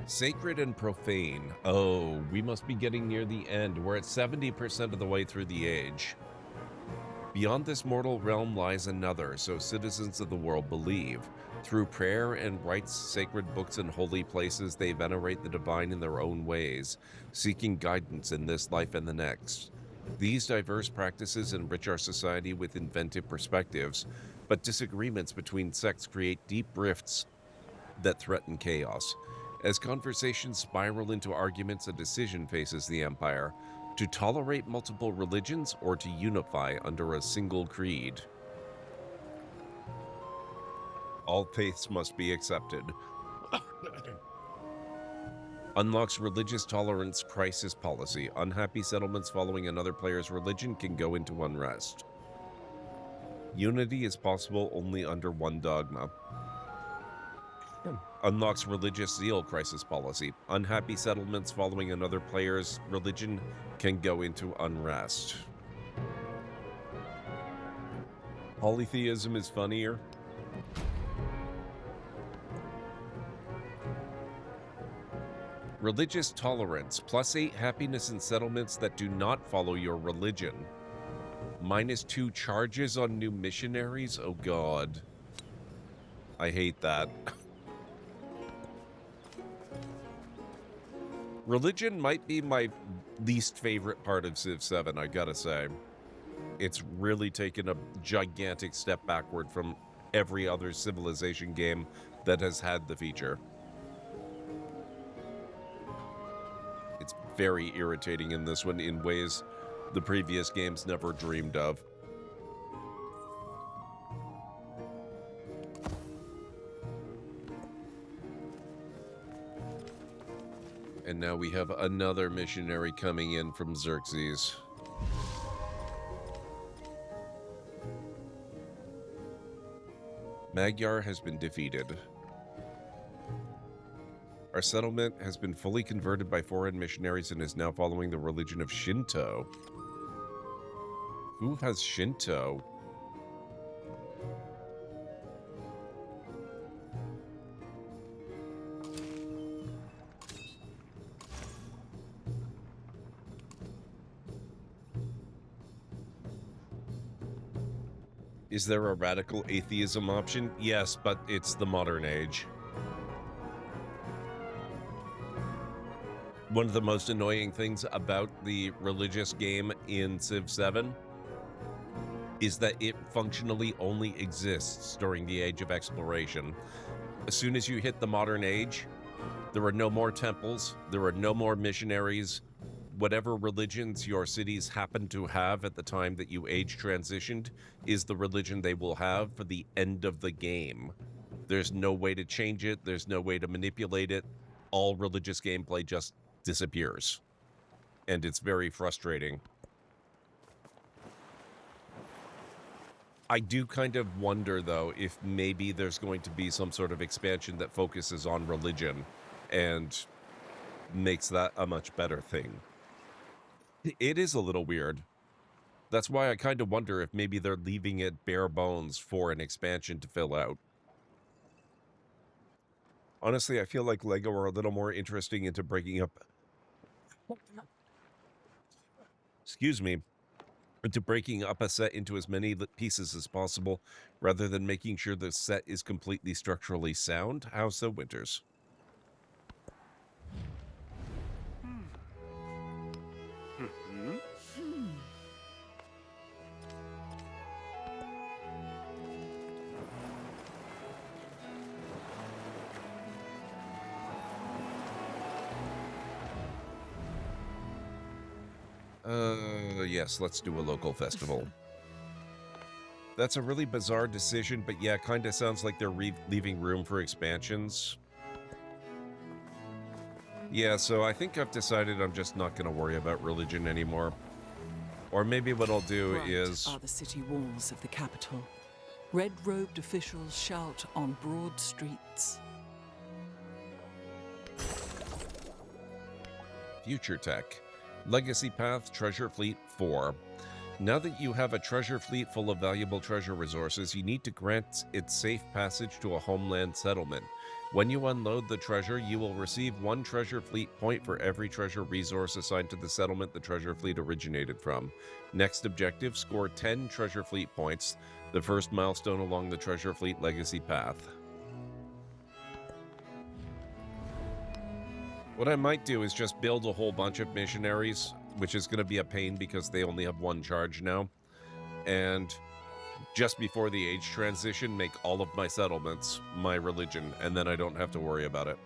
Sacred and profane. Oh, we must be getting near the end. We're at 70% of the way through the age. Beyond this mortal realm lies another, so citizens of the world believe. Through prayer and rites, sacred books, and holy places, they venerate the divine in their own ways, seeking guidance in this life and the next. These diverse practices enrich our society with inventive perspectives, but disagreements between sects create deep rifts that threaten chaos. As conversations spiral into arguments, a decision faces the Empire: to tolerate multiple religions or to unify under a single creed. All faiths must be accepted. Unlocks religious tolerance crisis policy. Unhappy settlements following another player's religion can go into unrest. Unity is possible only under one dogma. Unlocks religious zeal crisis policy. Unhappy settlements following another player's religion can go into unrest. Polytheism is funnier. Religious tolerance. +8 happiness in settlements that do not follow your religion. -2 charges on new missionaries. Oh god. I hate that. Religion might be my least favorite part of Civ 7, I gotta say. It's really taken a gigantic step backward from every other Civilization game that has had the feature. It's very irritating in this one in ways the previous games never dreamed of. And now we have another missionary coming in from Xerxes. Magyar has been defeated. Our settlement has been fully converted by foreign missionaries and is now following the religion of Shinto. Who has Shinto? Is there a radical atheism option? Yes, but it's the modern age. One of the most annoying things about the religious game in Civ 7 is that it functionally only exists during the Age of Exploration. As soon as you hit the modern age, there are no more temples, there are no more missionaries. Whatever religions your cities happen to have at the time that you age transitioned is the religion they will have for the end of the game. There's no way to change it. There's no way to manipulate it. All religious gameplay just disappears. And it's very frustrating. I do kind of wonder, though, if maybe there's going to be some sort of expansion that focuses on religion and makes that a much better thing. It is a little weird. That's why I kind of wonder if maybe they're leaving it bare bones for an expansion to fill out. Honestly, I feel like LEGO are a little more interesting into breaking up... Excuse me. Into breaking up a set into as many pieces as possible, rather than making sure the set is completely structurally sound. How so, Winters? Yes, let's do a local festival. That's a really bizarre decision, but yeah, kind of sounds like they're leaving room for expansions. Yeah, so I think I've decided I'm just not going to worry about religion anymore. Or maybe what I'll do is... Bright are the city walls of the capital. Red-robed officials shout on broad streets. Future tech. Legacy Path Treasure Fleet 4. Now that you have a treasure fleet full of valuable treasure resources, you need to grant it safe passage to a homeland settlement. When you unload the treasure, you will receive 1 treasure fleet point for every treasure resource assigned to the settlement the treasure fleet originated from. Next objective, score 10 treasure fleet points, the first milestone along the treasure fleet legacy path. What I might do is just build a whole bunch of missionaries, which is going to be a pain because they only have 1 charge now. And just before the age transition, make all of my settlements my religion, and then I don't have to worry about it.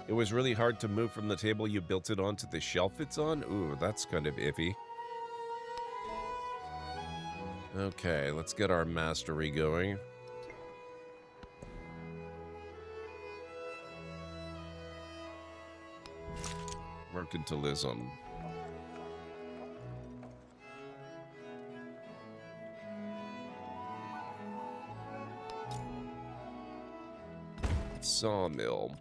It was really hard to move from the table you built it on to the shelf it's on? Ooh, that's kind of iffy. Okay, let's get our mastery going. Mercantilism. Sawmill.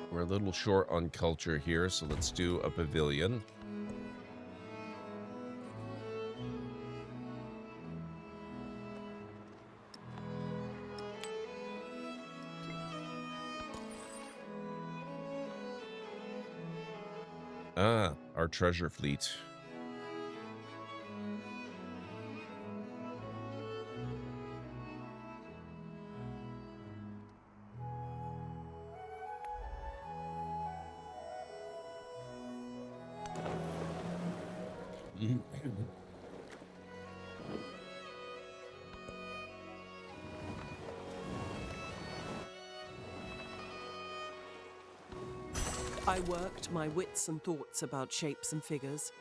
We're a little short on culture here, so let's do a pavilion. Ah, our treasure fleet. I worked my wits and thoughts about shapes and figures,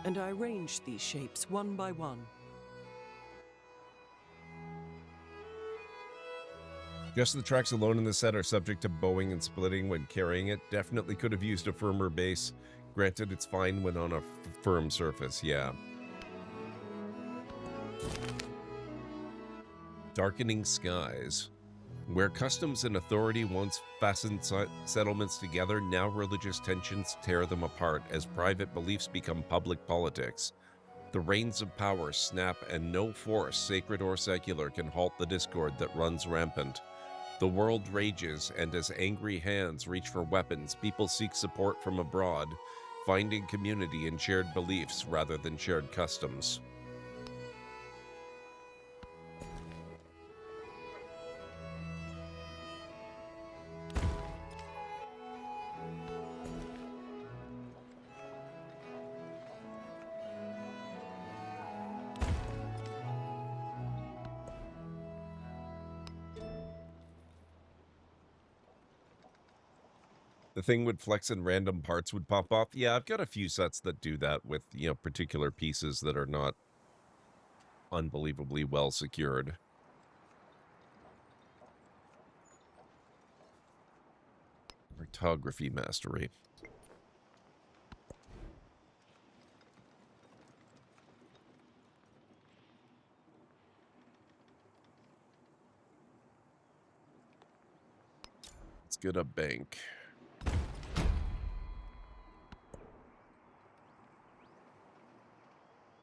and I arranged these shapes one by one. Just the tracks alone in the set are subject to bowing and splitting when carrying it. Definitely could have used a firmer base. Granted, it's fine when on a firm surface, yeah. Darkening skies. Where customs and authority once fastened settlements together, now religious tensions tear them apart as private beliefs become public politics. The reins of power snap, and no force, sacred or secular, can halt the discord that runs rampant. The world rages, and as angry hands reach for weapons, people seek support from abroad, finding community in shared beliefs rather than shared customs. The thing would flex and random parts would pop off. Yeah, I've got a few sets that do that with, particular pieces that are not unbelievably well secured. Cartography mastery. Let's get a bank.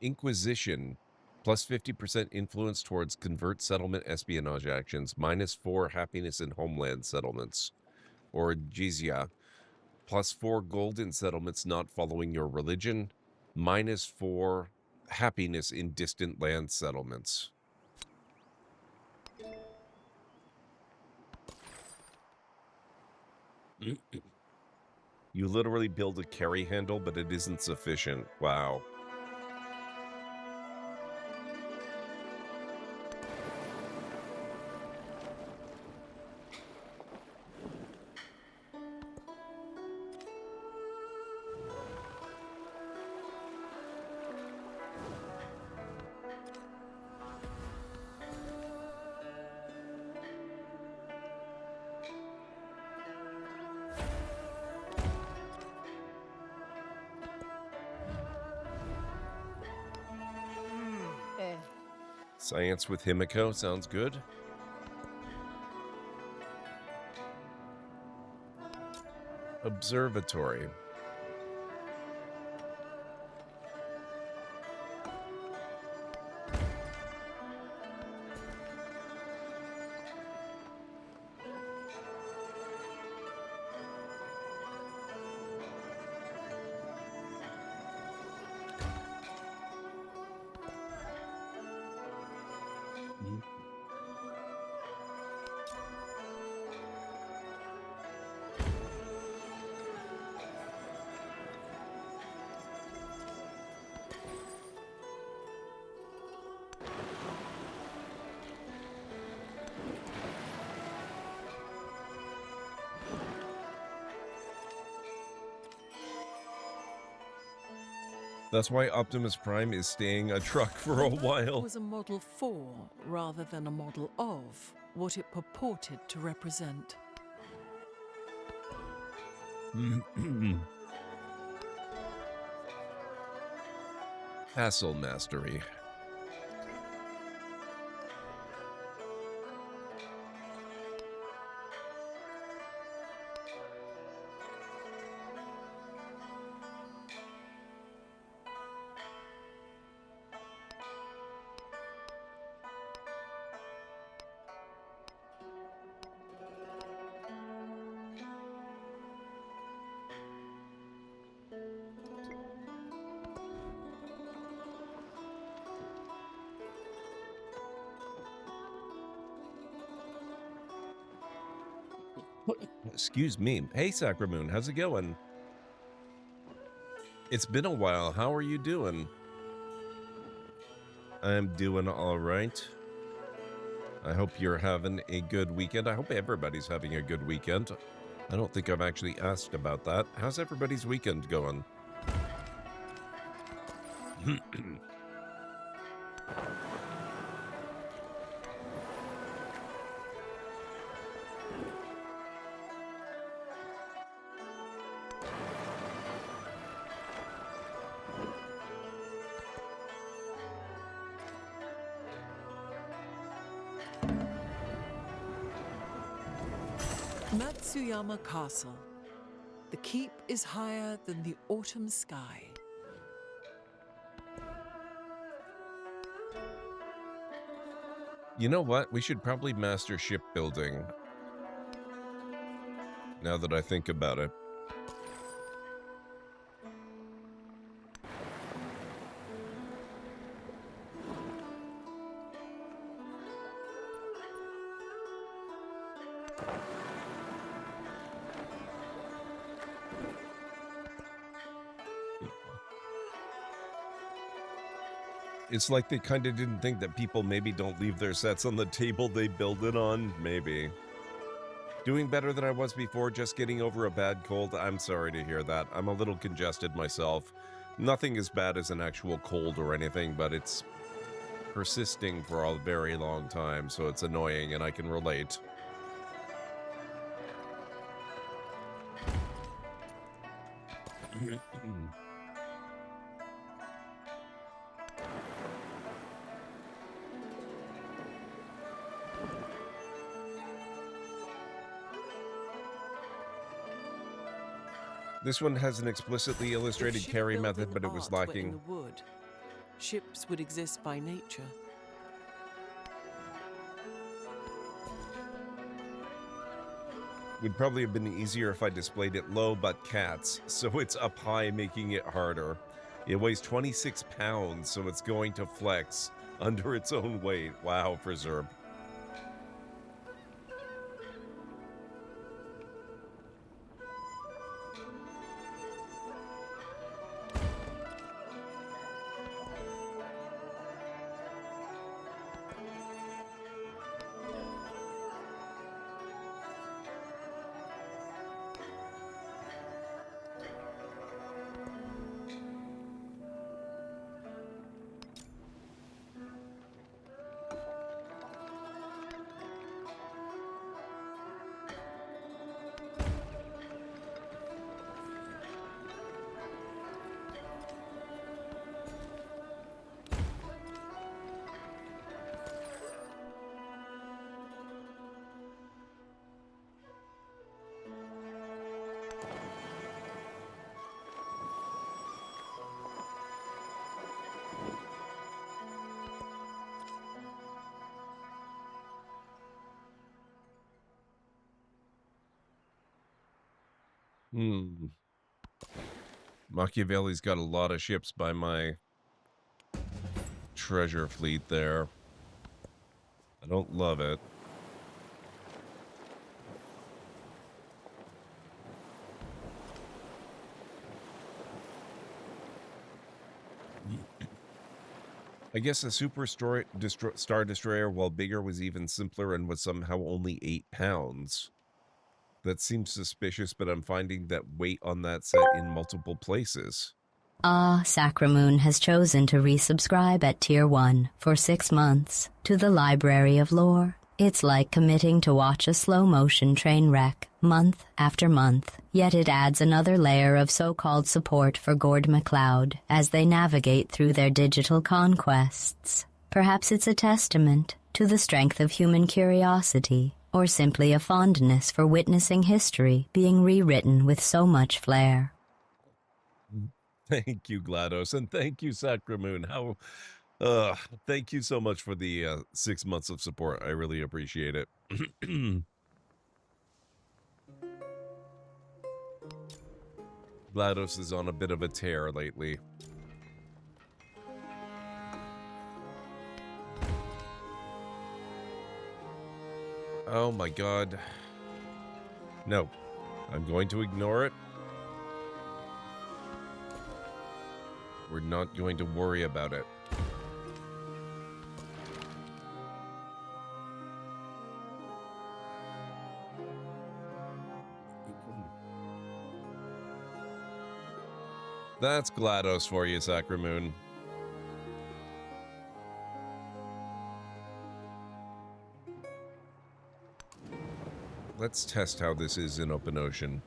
Inquisition, plus 50% influence towards convert settlement espionage actions, -4 happiness in homeland settlements. Or jizya, plus 4 gold in settlements not following your religion, -4 happiness in distant land settlements. You literally build a carry handle, but it isn't sufficient. Wow. Science with Himiko sounds good. Observatory. That's why Optimus Prime is staying a truck for a while. It was a model for, rather than a model of, what it purported to represent. Castle mastery. Excuse me. Hey, Sacramoon, how's it going? It's been a while. How are you doing? I'm doing all right. I hope you're having a good weekend. I hope everybody's having a good weekend. I don't think I've actually asked about that. How's everybody's weekend going? Matsuyama Castle. The keep is higher than the autumn sky. You know what? We should probably master shipbuilding. Now that I think about it. It's like they kind of didn't think that people maybe don't leave their sets on the table they build it on. Maybe. Doing better than I was before, just getting over a bad cold. I'm sorry to hear that. I'm a little congested myself. Nothing as bad as an actual cold or anything, but it's persisting for a very long time, so it's annoying, and I can relate. This one has an explicitly illustrated carry method, but it was lacking. In the wood, ships would exist by nature. Would probably have been easier if I displayed it low, but cats, so it's up high, making it harder. It weighs 26 pounds, so it's going to flex under its own weight. Wow, for Zerb. Machiavelli's got a lot of ships by my treasure fleet there. I don't love it. I guess a Super Star Destroyer, while bigger, was even simpler and was somehow only 8 pounds. That seems suspicious, but I'm finding that weight on that set in multiple places. Sacramoon has chosen to resubscribe at Tier 1 for 6 months to the Library of Lore. It's like committing to watch a slow-motion train wreck month after month, yet it adds another layer of so-called support for GordMcLeod as they navigate through their digital conquests. Perhaps it's a testament to the strength of human curiosity, or simply a fondness for witnessing history being rewritten with so much flair. Thank you, GLaDOS, and thank you, Sacramoon. Thank you so much for the 6 months of support. I really appreciate it. GLaDOS is on a bit of a tear lately. Oh my god. No. I'm going to ignore it. We're not going to worry about it. That's GLaDOS for you, Sacramoon. Let's test how this is in open ocean.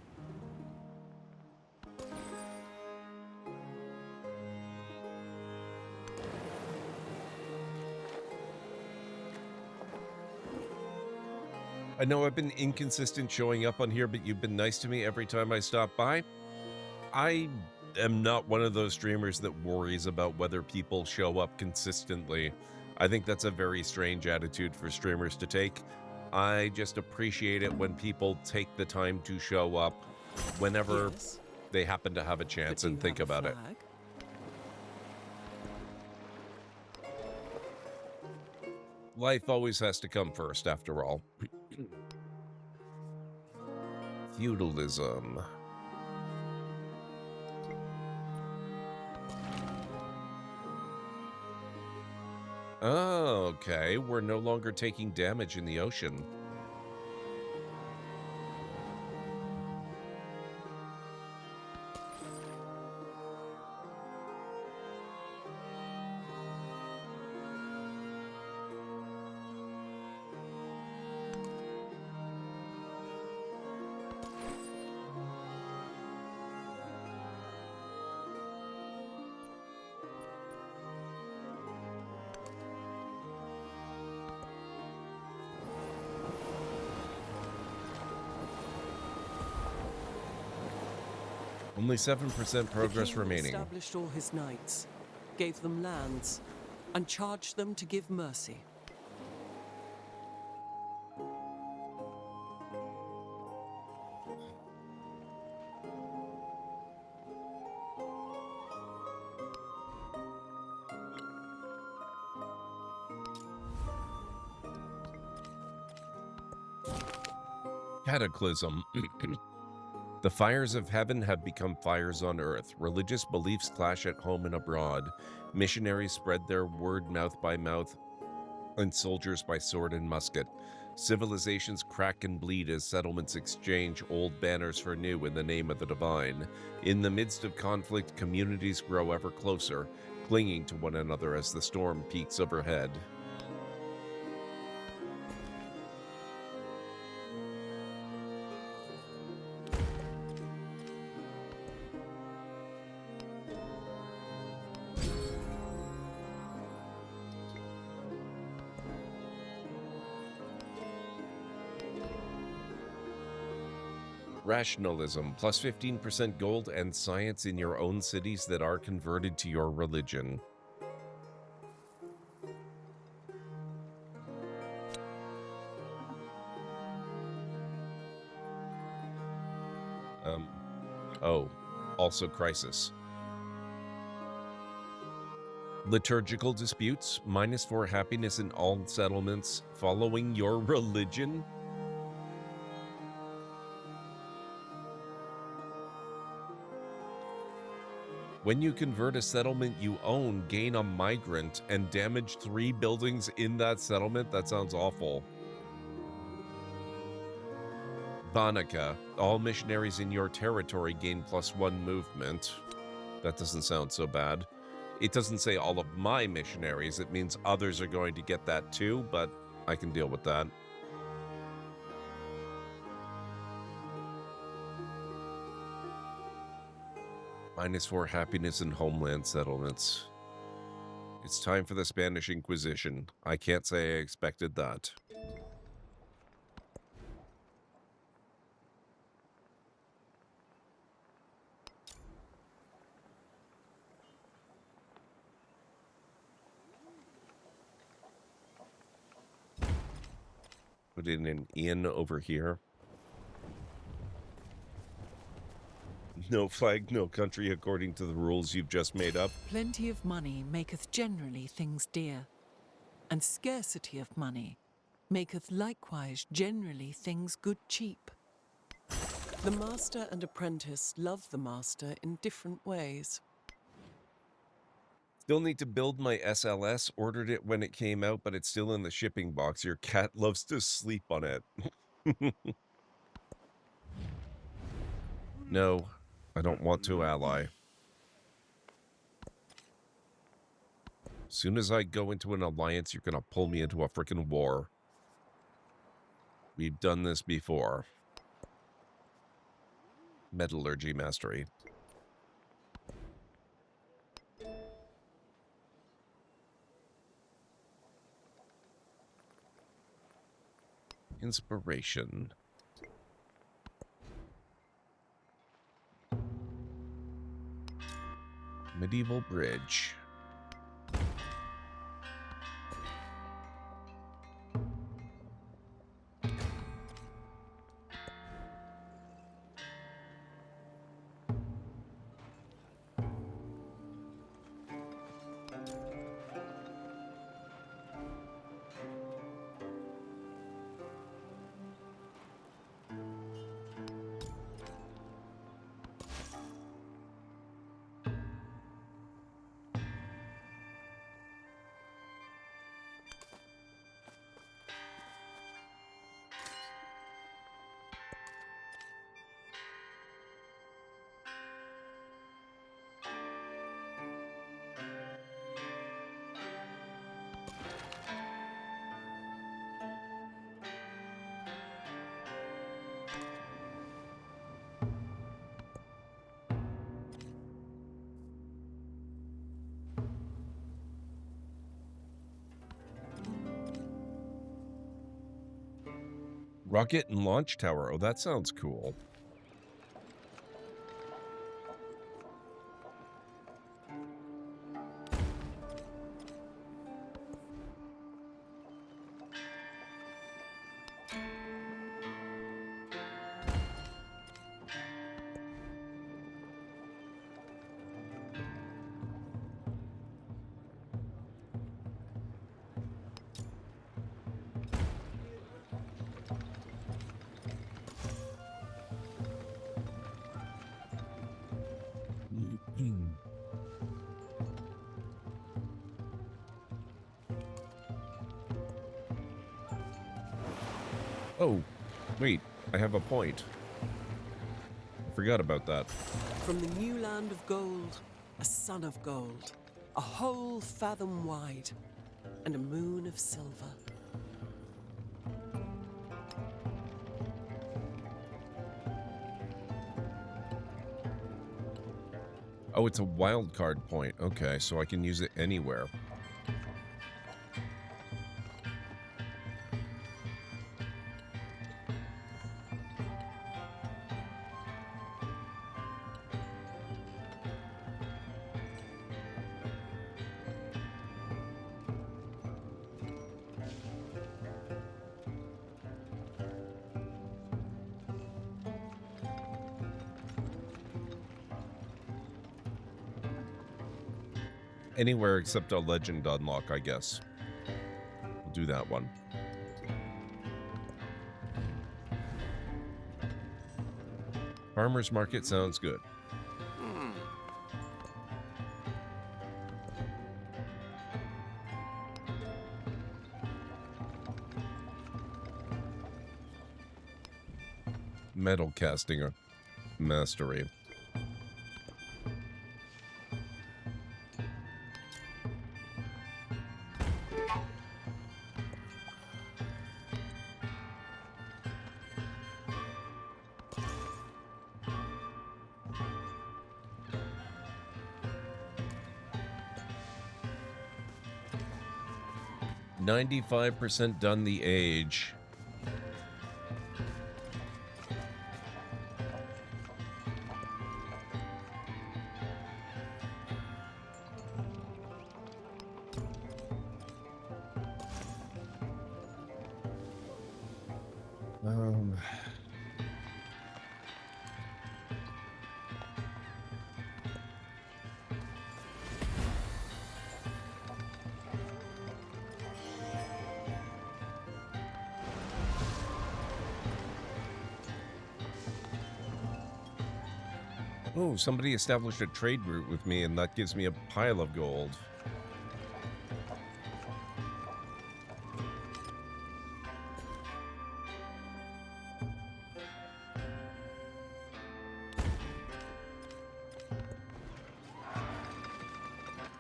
I know I've been inconsistent showing up on here, but you've been nice to me every time I stop by. I am not one of those streamers that worries about whether people show up consistently. I think that's a very strange attitude for streamers to take. I just appreciate it when people take the time to show up whenever they happen to have a chance and think about it. Life always has to come first, after all. Feudalism. Oh, okay. We're no longer taking damage in the ocean. Only 7% progress remaining. Established all his knights, gave them lands, and charged them to give mercy. Cataclysm. The fires of heaven have become fires on earth. Religious beliefs clash at home and abroad. Missionaries spread their word mouth by mouth, and soldiers by sword and musket. Civilizations crack and bleed as settlements exchange old banners for new in the name of the divine. In the midst of conflict, communities grow ever closer, clinging to one another as the storm peaks overhead. Rationalism, plus 15% gold and science in your own cities that are converted to your religion. Oh, also crisis. Liturgical disputes, -4 happiness in all settlements following your religion. When you convert a settlement you own, gain a migrant, and damage 3 buildings in that settlement? That sounds awful. Banaka. All missionaries in your territory gain +1 movement. That doesn't sound so bad. It doesn't say all of my missionaries. It means others are going to get that too, but I can deal with that. -4 happiness in homeland settlements. It's time for the Spanish Inquisition. I can't say I expected that. Put in an inn over here. No flag, no country, according to the rules you've just made up. Plenty of money maketh generally things dear, and scarcity of money maketh likewise generally things good cheap. The master and apprentice love the master in different ways. Still need to build my SLS. Ordered it when it came out, but it's still in the shipping box. Your cat loves to sleep on it. No, I don't want to ally. As soon as I go into an alliance, you're going to pull me into a freaking war. We've done this before. Metallurgy mastery. Inspiration. Medieval bridge. Rocket and launch tower. Oh, that sounds cool. Oh, wait, I have a point. I forgot about that. From the new land of gold, a sun of gold, a whole fathom wide, and a moon of silver. Oh, it's a wild card point. Okay, so I can use it anywhere. Anywhere except a legend unlock, I guess. We'll do that one. Farmer's market sounds good. Metal casting mastery. %95 done the age. Oh, somebody established a trade route with me, and that gives me a pile of gold.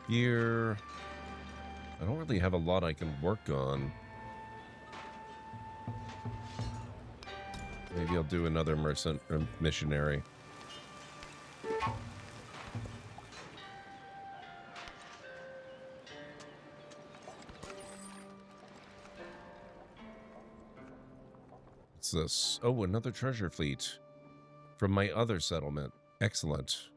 Here. I don't really have a lot I can work on. Maybe I'll do another missionary. What's this? Oh, another treasure fleet from my other settlement. Excellent.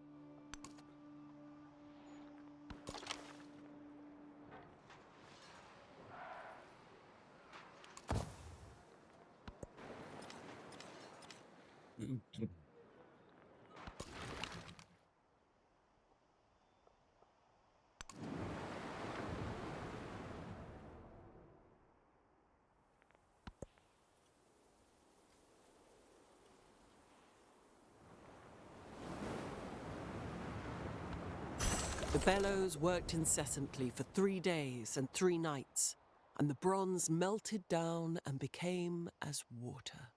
The bellows worked incessantly for 3 days and 3 nights, and the bronze melted down and became as water.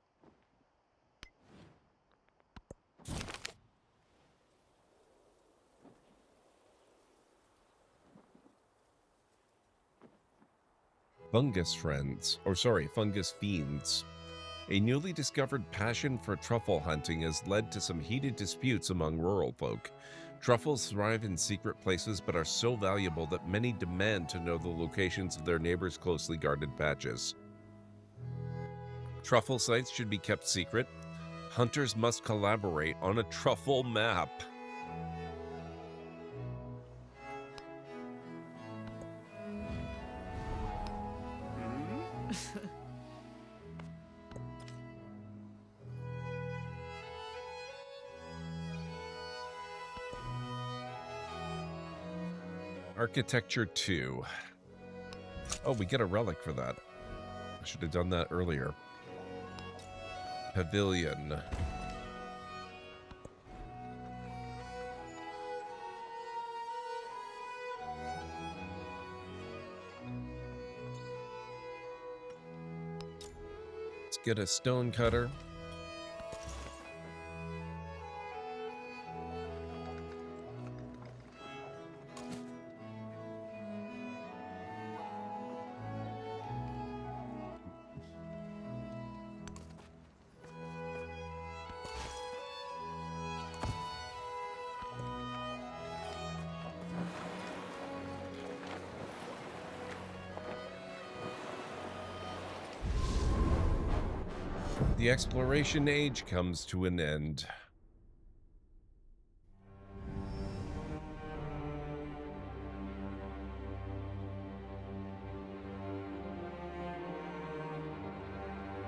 Fungus friends, or sorry, fungus fiends. A newly discovered passion for truffle hunting has led to some heated disputes among rural folk. Truffles thrive in secret places but are so valuable that many demand to know the locations of their neighbors' closely guarded patches. Truffle sites should be kept secret. Hunters must collaborate on a truffle map. Architecture 2. Oh, we get a relic for that. I should have done that earlier. Pavilion. Let's get a stone cutter. The exploration age comes to an end.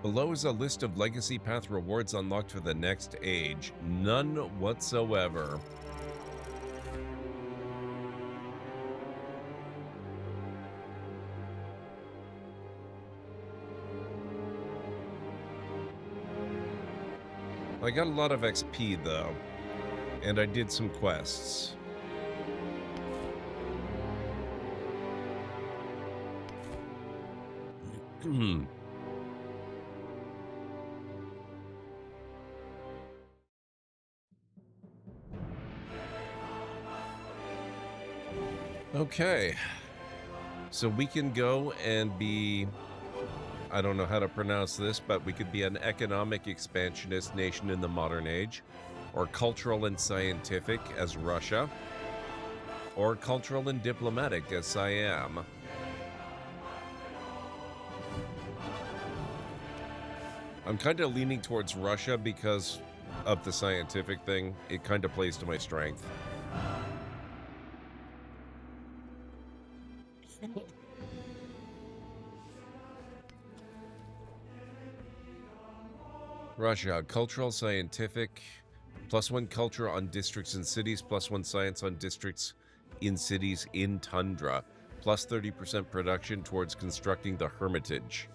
Below is a list of Legacy Path rewards unlocked for the next age. None whatsoever. I got a lot of XP though, and I did some quests. Okay, so we can go and be, I don't know how to pronounce this, but we could be an economic expansionist nation in the modern age, or cultural and scientific as Russia, or cultural and diplomatic as Siam. I'm kind of leaning towards Russia because of the scientific thing. It kind of plays to my strength. Russia, cultural, scientific, +1 culture on districts and cities, +1 science on districts in cities in tundra, +30% production towards constructing the Hermitage.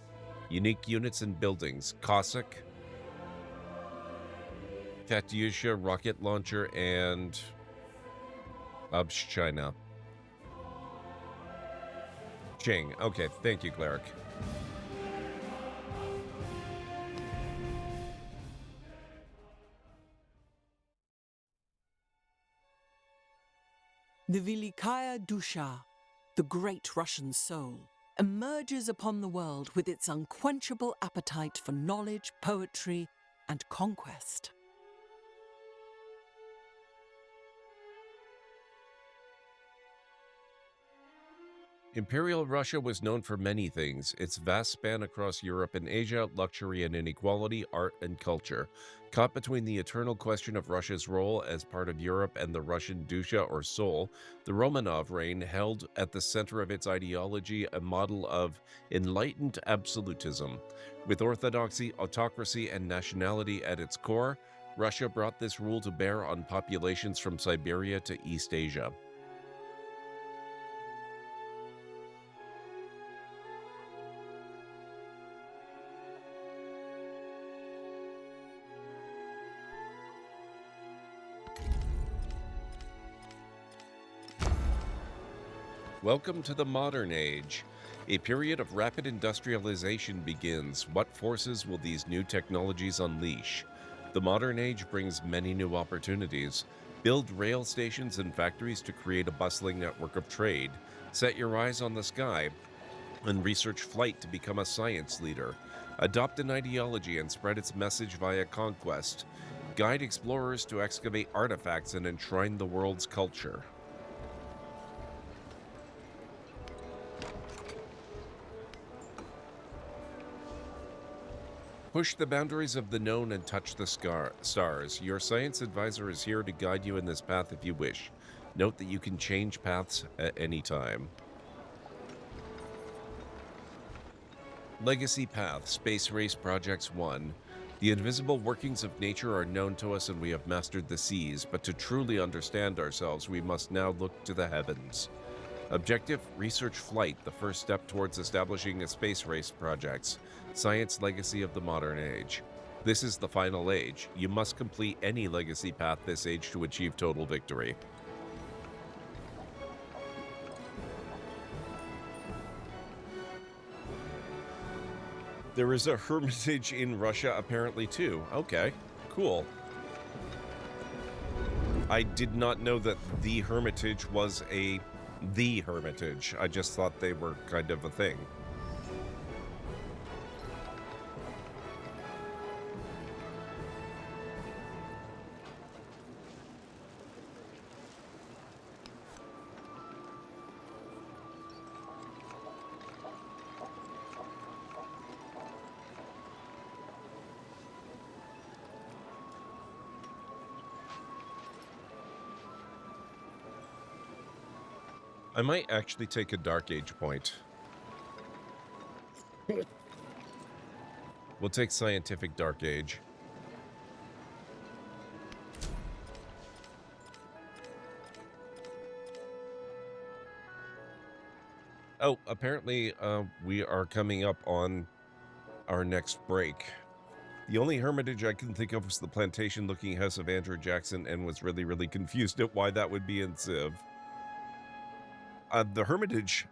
Unique units and buildings, Cossack, Katyusha, rocket launcher, and China. Ching. Okay, thank you, Cleric. The Velikaya Dusha, the great Russian soul, emerges upon the world with its unquenchable appetite for knowledge, poetry, and conquest. Imperial Russia was known for many things: its vast span across Europe and Asia, luxury and inequality, art and culture. Caught between the eternal question of Russia's role as part of Europe and the Russian Dusha or soul, the Romanov reign held at the center of its ideology a model of enlightened absolutism. With orthodoxy, autocracy, and nationality at its core, Russia brought this rule to bear on populations from Siberia to East Asia. Welcome to the modern age. A period of rapid industrialization begins. What forces will these new technologies unleash? The modern age brings many new opportunities. Build rail stations and factories to create a bustling network of trade. Set your eyes on the sky and research flight to become a science leader. Adopt an ideology and spread its message via conquest. Guide explorers to excavate artifacts and enshrine the world's culture. Push the boundaries of the known and touch the stars. Your science advisor is here to guide you in this path if you wish. Note that you can change paths at any time. Legacy Path, Space Race Projects 1. The invisible workings of nature are known to us and we have mastered the seas, but to truly understand ourselves, we must now look to the heavens. Objective, research flight, the first step towards establishing a space race projects. Science legacy of the modern age. This is the final age. You must complete any legacy path this age to achieve total victory. There is a hermitage in Russia apparently too. Okay, cool. I did not know that the hermitage was the hermitage. I just thought they were kind of a thing. I might actually take a Dark Age point. We'll take Scientific Dark Age. Oh, apparently we are coming up on our next break. The only hermitage I can think of was the plantation-looking house of Andrew Jackson, and was really, really confused at why that would be in Civ. The hermitage...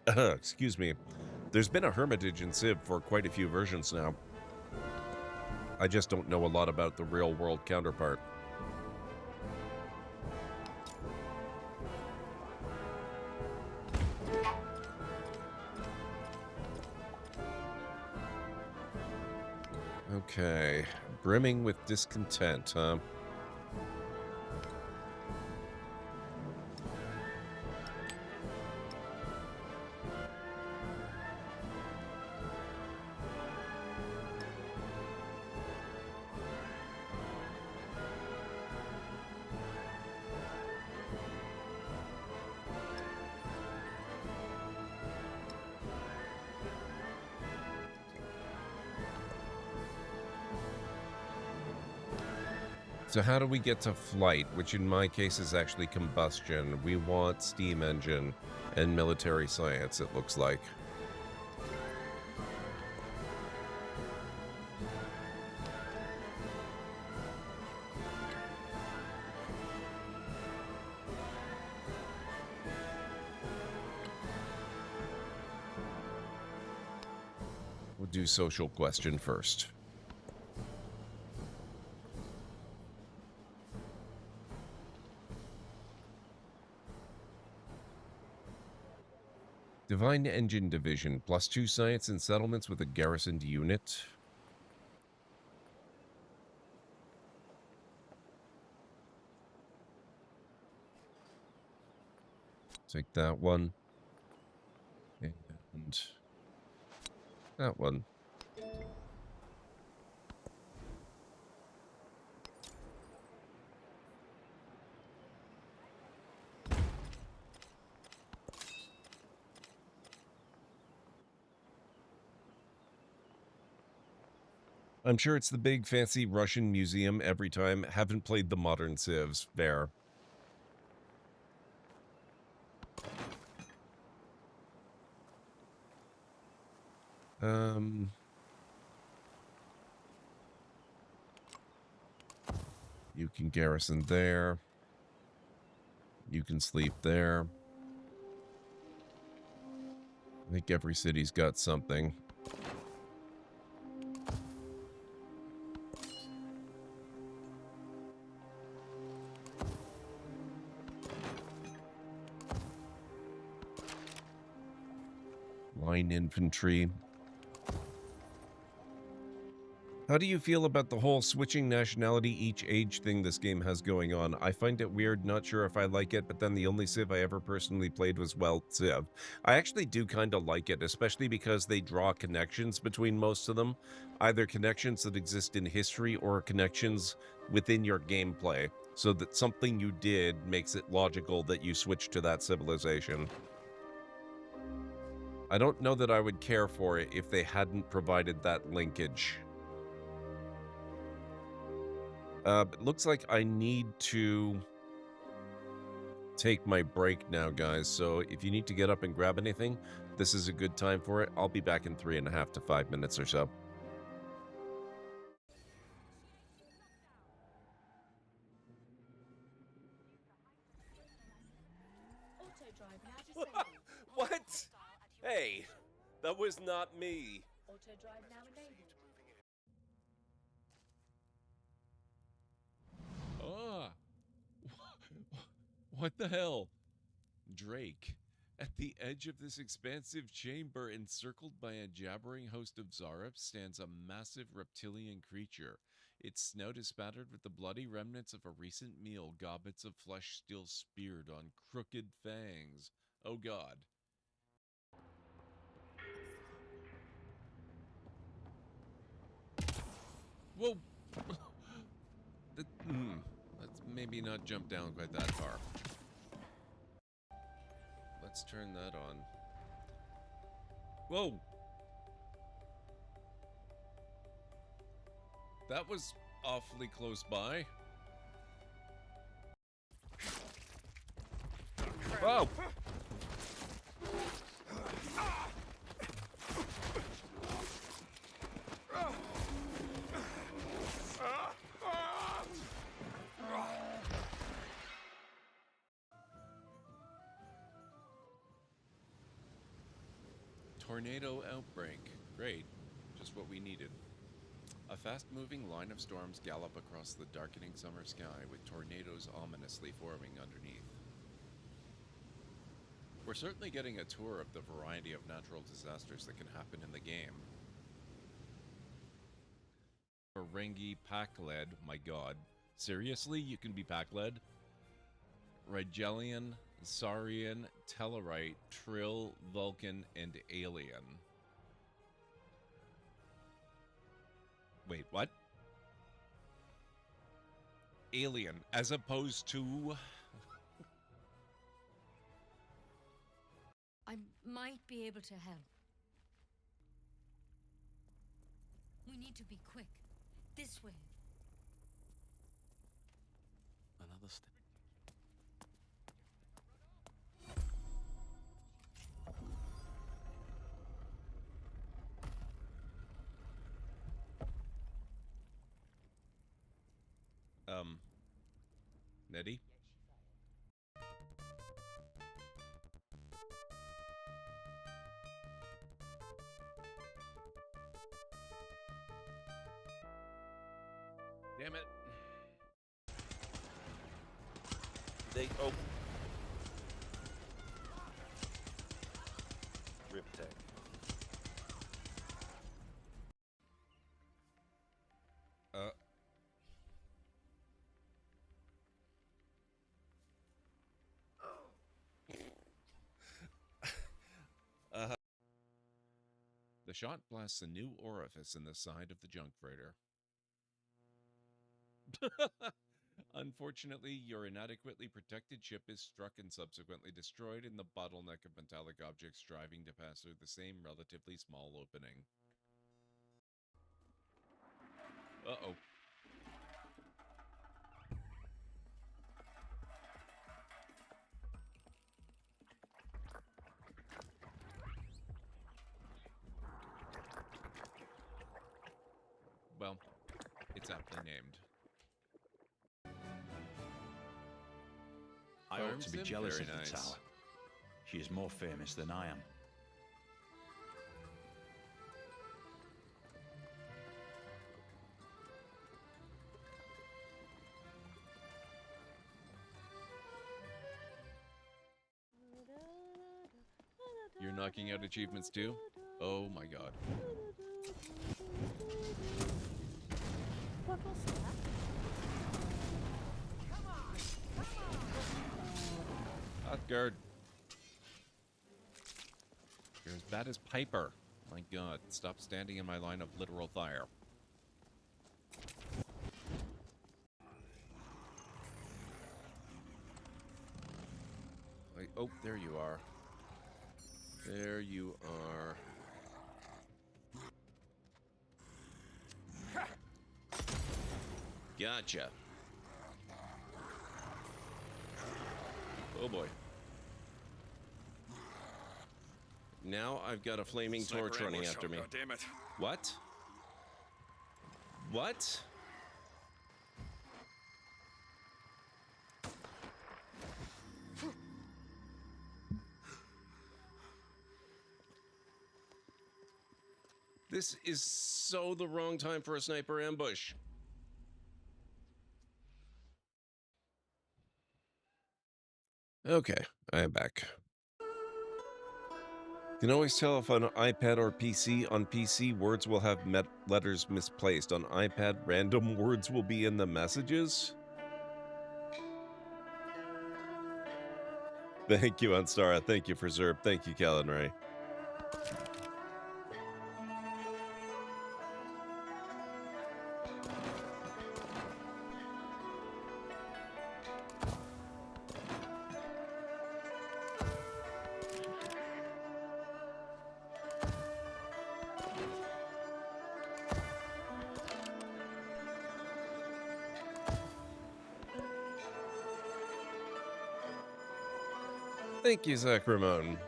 excuse me. There's been a hermitage in Civ for quite a few versions now. I just don't know a lot about the real-world counterpart. Okay. Brimming with discontent, huh? So how do we get to flight, which in my case is actually combustion? We want steam engine and military science, it looks like. We'll do social question first. Divine Engine Division, +2 science and settlements with a garrisoned unit. Take that one. And that one. I'm sure it's the big fancy Russian museum every time. Haven't played the modern Civs. Fair. You can garrison there. You can sleep there. I think every city's got something. Line infantry. How do you feel about the whole switching nationality each age thing this game has going on? I find it weird, not sure if I like it, but then the only Civ I ever personally played was, well, Civ. I actually do kind of like it, especially because they draw connections between most of them. Either connections that exist in history or connections within your gameplay, so that something you did makes it logical that you switch to that civilization. I don't know that I would care for it if they hadn't provided that linkage. It looks like I need to take my break now, guys. So if you need to get up and grab anything, this is a good time for it. I'll be back in 3.5 to 5 minutes or so. What? Hey, that was not me. Ah, what the hell? Drake. At the edge of this expansive chamber, encircled by a jabbering host of Zarep, stands a massive reptilian creature. Its snout is spattered with the bloody remnants of a recent meal, gobbets of flesh still speared on crooked fangs. Oh god. Whoa! Let's maybe not jump down quite that far. Let's turn that on. Whoa! That was awfully close by. Whoa! Tornado outbreak. Great. Just what we needed. A fast-moving line of storms gallop across the darkening summer sky, with tornadoes ominously forming underneath. We're certainly getting a tour of the variety of natural disasters that can happen in the game. Ferengi pack-led. My god. Seriously? You can be pack-led? Rigelian, Saurian, Tellarite, Trill, Vulcan, and Alien. Wait, what? Alien, as opposed to... I might be able to help. We need to be quick. This way. Another step. Nettie? Damn it. Oh. shot blasts a new orifice in the side of the junk freighter. Unfortunately, your inadequately protected ship is struck and subsequently destroyed in the bottleneck of metallic objects striving to pass through the same relatively small opening. Uh-oh. Well, it's aptly named. I ought to be jealous Very of nice. the tower. She is more famous than I am. You're knocking out achievements too? Oh my god. What was that? Hotguard. You're as bad as Piper. My god, stop standing in my line of literal fire. Oh, there you are. There you are. Gotcha. Oh boy. Now I've got a flaming torch running after me. Damn it. What? What? This is so the wrong time for a sniper ambush. Okay, I am back. You can always tell if on iPad or PC. On PC, words will have letters misplaced. On iPad, random words will be in the messages. Thank you, Anstara. Thank you for Zerb. Thank you, Kellen Ray. Thank you, Zach Ramon.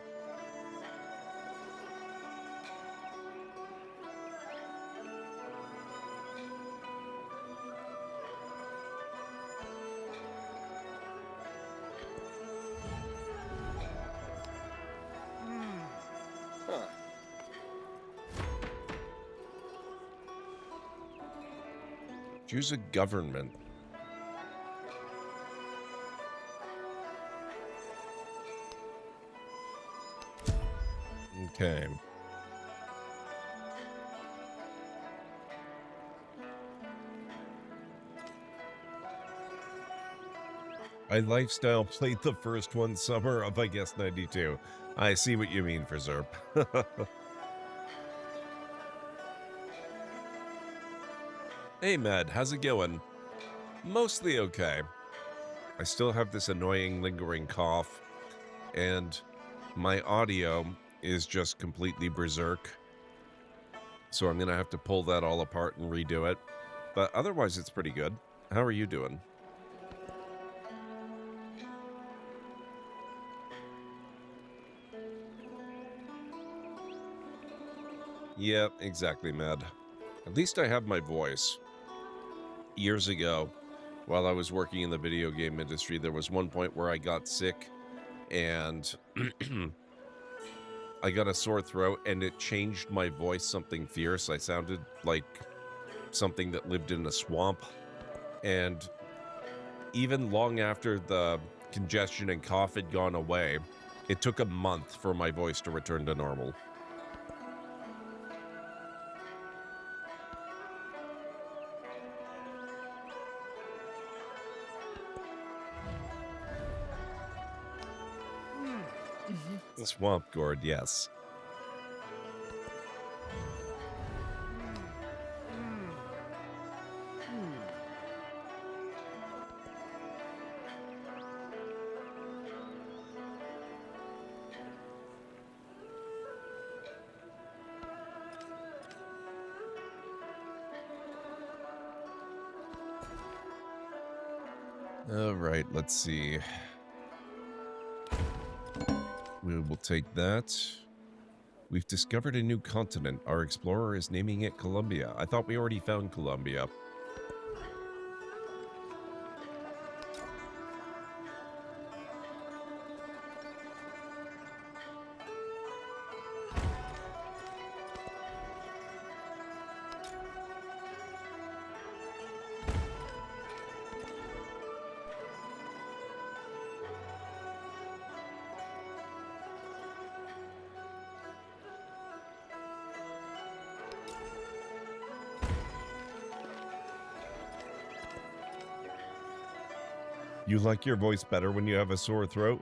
Huh. Choose a government. Okay. I lifestyle played the first one summer of, I guess, 92. I see what you mean for Zerp. Hey, Mad, how's it going? Mostly okay. I still have this annoying lingering cough, and my audio is just completely berserk. So I'm going to have to pull that all apart and redo it. But otherwise, it's pretty good. How are you doing? Yeah, exactly, Mad. At least I have my voice. Years ago, while I was working in the video game industry, there was one point where I got sick and I got a sore throat and it changed my voice something fierce. I sounded like something that lived in a swamp. And even long after the congestion and cough had gone away, it took a month for my voice to return to normal. Swamp Gourd, yes. All right, let's see. We will take that. We've discovered a new continent. Our explorer is naming it Columbia. I thought we already found Columbia. You like your voice better when you have a sore throat?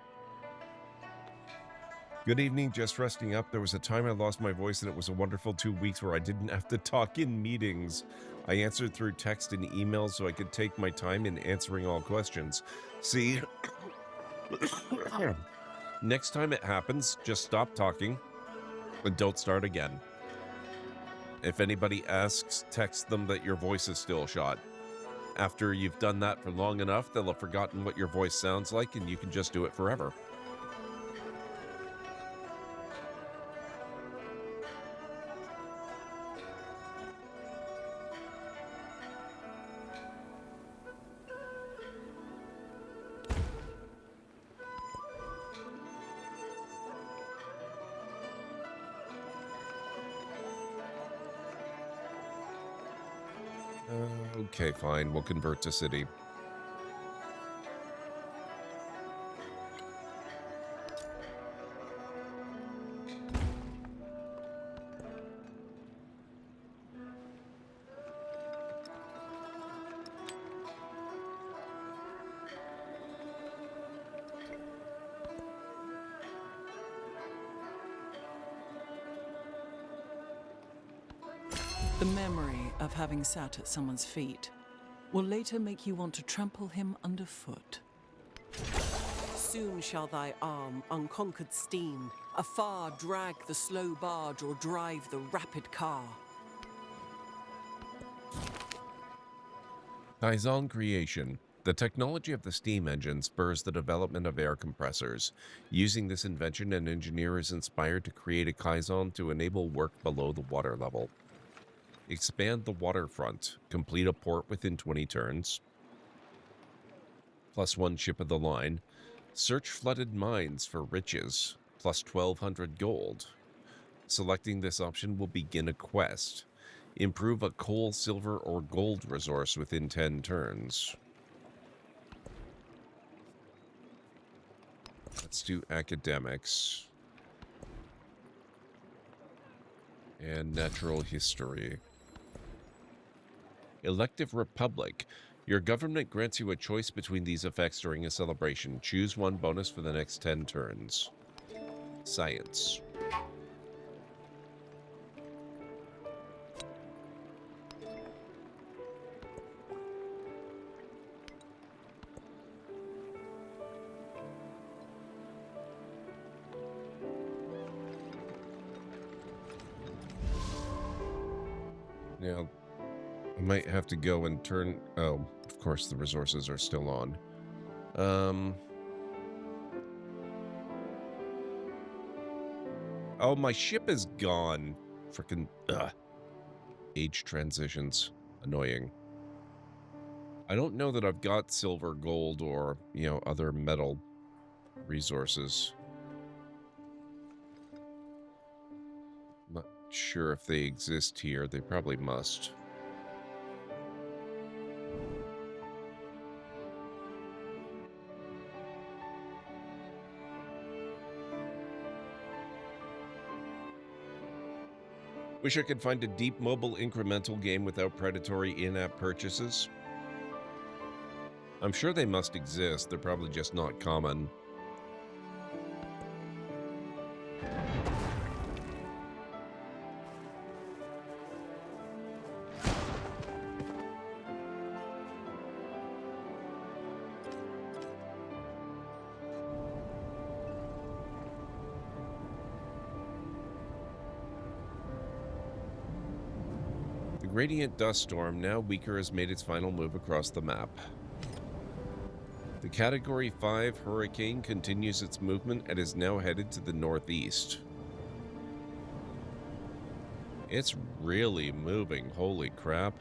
Good evening, just resting up. There was a time I lost my voice and it was a wonderful 2 weeks where I didn't have to talk in meetings. I answered through text and emails so I could take my time in answering all questions. See, next time it happens, just stop talking and don't start again. If anybody asks, text them that your voice is still shot. After you've done that for long enough, they'll have forgotten what your voice sounds like and you can just do it forever. Okay, fine. We'll convert to city. The memory of having sat at someone's feet will later make you want to trample him underfoot. Soon shall thy arm, unconquered steam, afar drag the slow barge or drive the rapid car. Kaizen creation. The technology of the steam engine spurs the development of air compressors. Using this invention, an engineer is inspired to create a Kaizen to enable work below the water level. Expand the waterfront. Complete a port within 20 turns. +1 ship of the line. Search flooded mines for riches. Plus 1,200 gold. Selecting this option will begin a quest. Improve a coal, silver, or gold resource within 10 turns. Let's do academics. And natural history. Elective Republic. Your government grants you a choice between these effects during a celebration. Choose one bonus for the next 10 turns. Science. Now, I might have to go and turn... Oh, of course the resources are still on. Oh, my ship is gone. Frickin' age transitions. Annoying. I don't know that I've got silver, gold, or, other metal resources. Not sure if they exist here. They probably must. Wish I could find a deep mobile incremental game without predatory in-app purchases. I'm sure they must exist. They're probably just not common. Radiant dust storm, now weaker, has made its final move across the map. The Category 5 hurricane continues its movement and is now headed to the northeast. It's really moving, holy crap.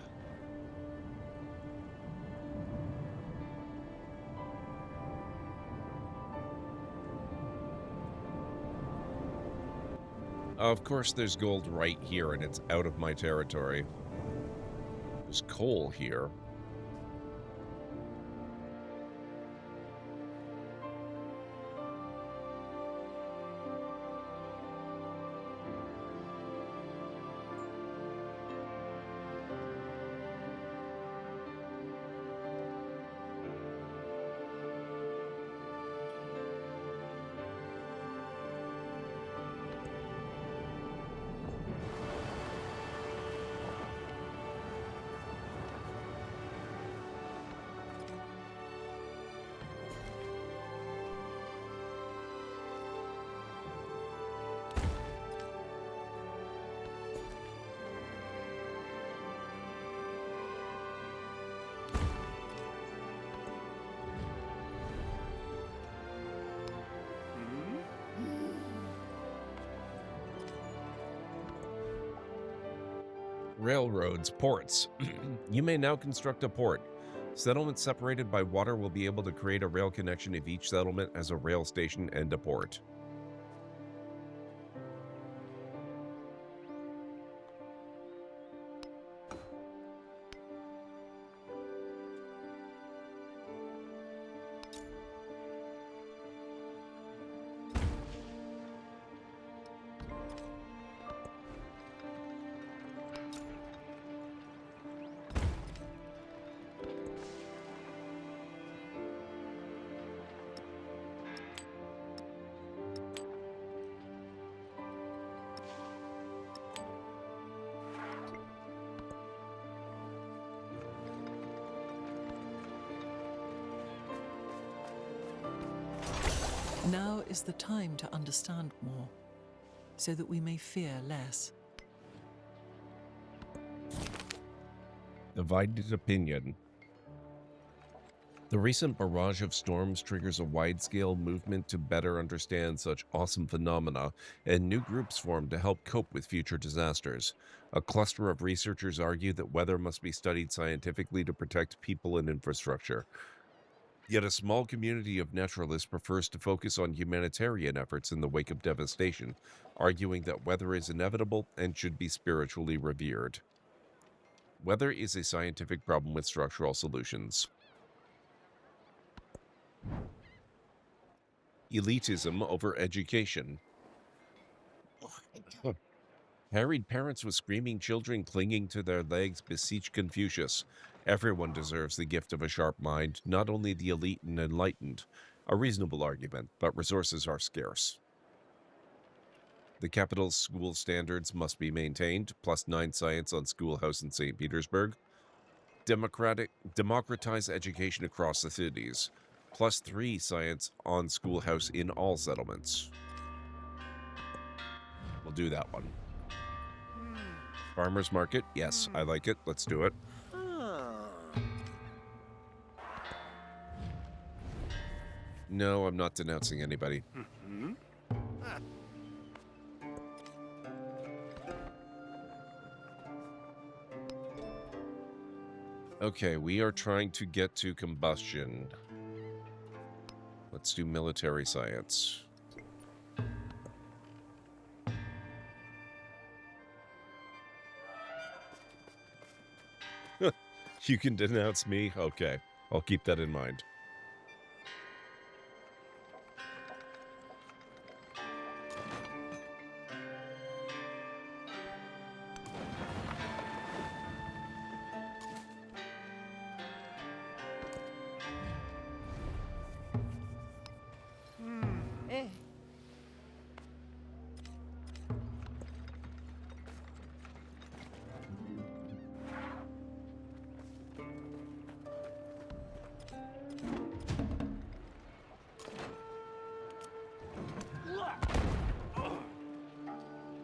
Of course, there's gold right here, and it's out of my territory. There's coal here. Railroads, ports. You may now construct a port. Settlements separated by water will be able to create a rail connection if each settlement has a rail station and a port. Now is the time to understand more, so that we may fear less. Divided opinion. The recent barrage of storms triggers a wide-scale movement to better understand such awesome phenomena, and new groups form to help cope with future disasters. A cluster of researchers argue that weather must be studied scientifically to protect people and infrastructure. Yet a small community of naturalists prefers to focus on humanitarian efforts in the wake of devastation, arguing that weather is inevitable and should be spiritually revered. Weather is a scientific problem with structural solutions. Elitism over education. Harried parents with screaming children clinging to their legs beseech Confucius. Everyone deserves the gift of a sharp mind, not only the elite and enlightened. A reasonable argument, but resources are scarce. The capital's school standards must be maintained, +9 science on schoolhouse in St. Petersburg. Democratize education across the cities, +3 science on schoolhouse in all settlements. We'll do that one. Farmers market, yes, I like it. Let's do it. No, I'm not denouncing anybody. Okay, we are trying to get to combustion. Let's do military science. You can denounce me? Okay, I'll keep that in mind.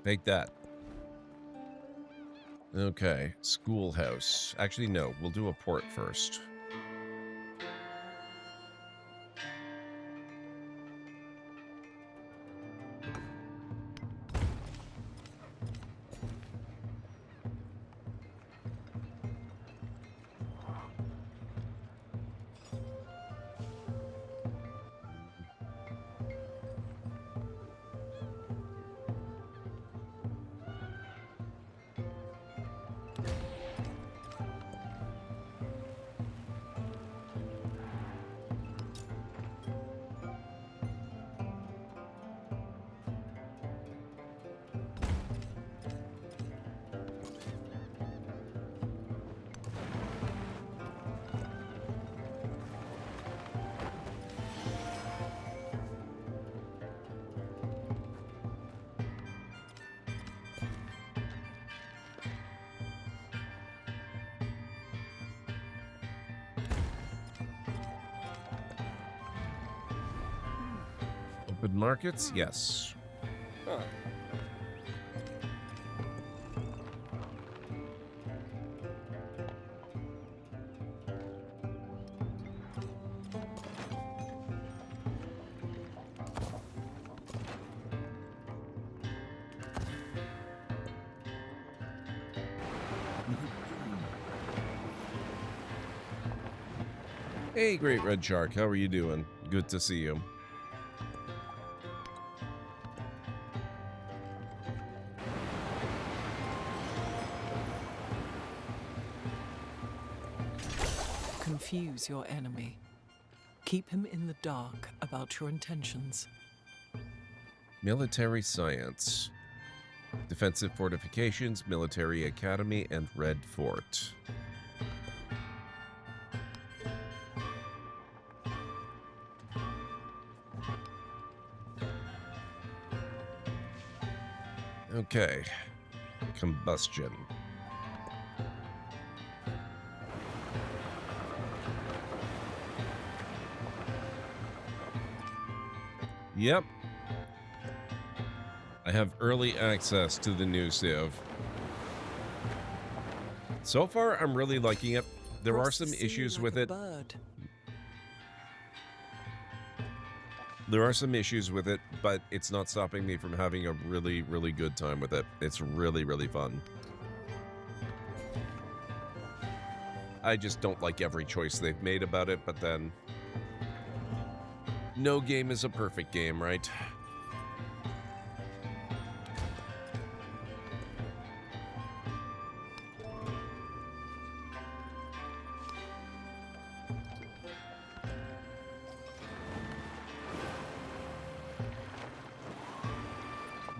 Take that. Okay, schoolhouse. Actually, no, we'll do a port first. Liquid markets? Yes. Huh. Hey, Great Red Shark, how are you doing? Good to see you. Confuse your enemy. Keep him in the dark about your intentions. Military science. Defensive fortifications, military academy, and Red Fort. Okay. Combustion. Yep. I have early access to the new Civ. So far, I'm really liking it. There are some issues with it. There are some issues with it, but it's not stopping me from having a really, really good time with it. It's really, really fun. I just don't like every choice they've made about it, but then no game is a perfect game, right?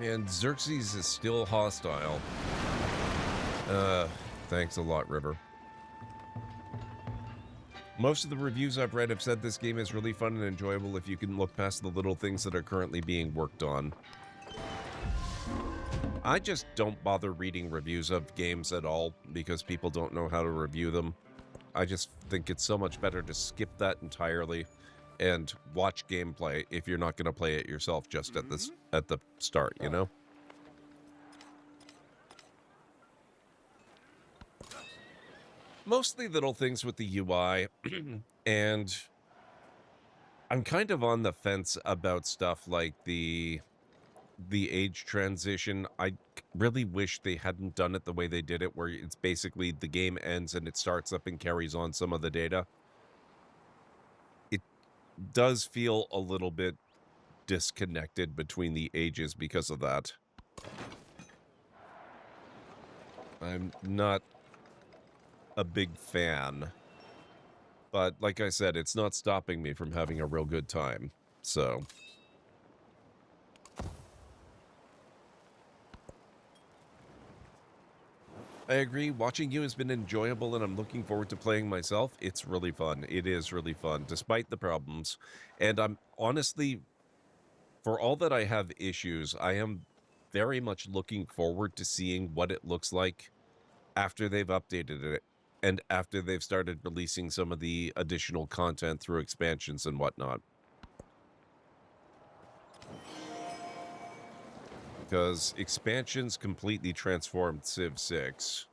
Man, Xerxes is still hostile. Thanks a lot, River. Most of the reviews I've read have said this game is really fun and enjoyable if you can look past the little things that are currently being worked on. I just don't bother reading reviews of games at all because people don't know how to review them. I just think it's so much better to skip that entirely and watch gameplay if you're not going to play it yourself just at the start, you know? Mostly little things with the UI, and I'm kind of on the fence about stuff like the age transition. I really wish they hadn't done it the way they did it, where it's basically the game ends and it starts up and carries on some of the data. It does feel a little bit disconnected between the ages because of that. I'm not a big fan, but like I said, it's not stopping me from having a real good time, so. I agree, watching you has been enjoyable and I'm looking forward to playing myself. It's really fun. It is really fun, despite the problems. And I'm honestly, for all that I have issues, I am very much looking forward to seeing what it looks like after they've updated it and after they've started releasing some of the additional content through expansions and whatnot. Because expansions completely transformed Civ 6.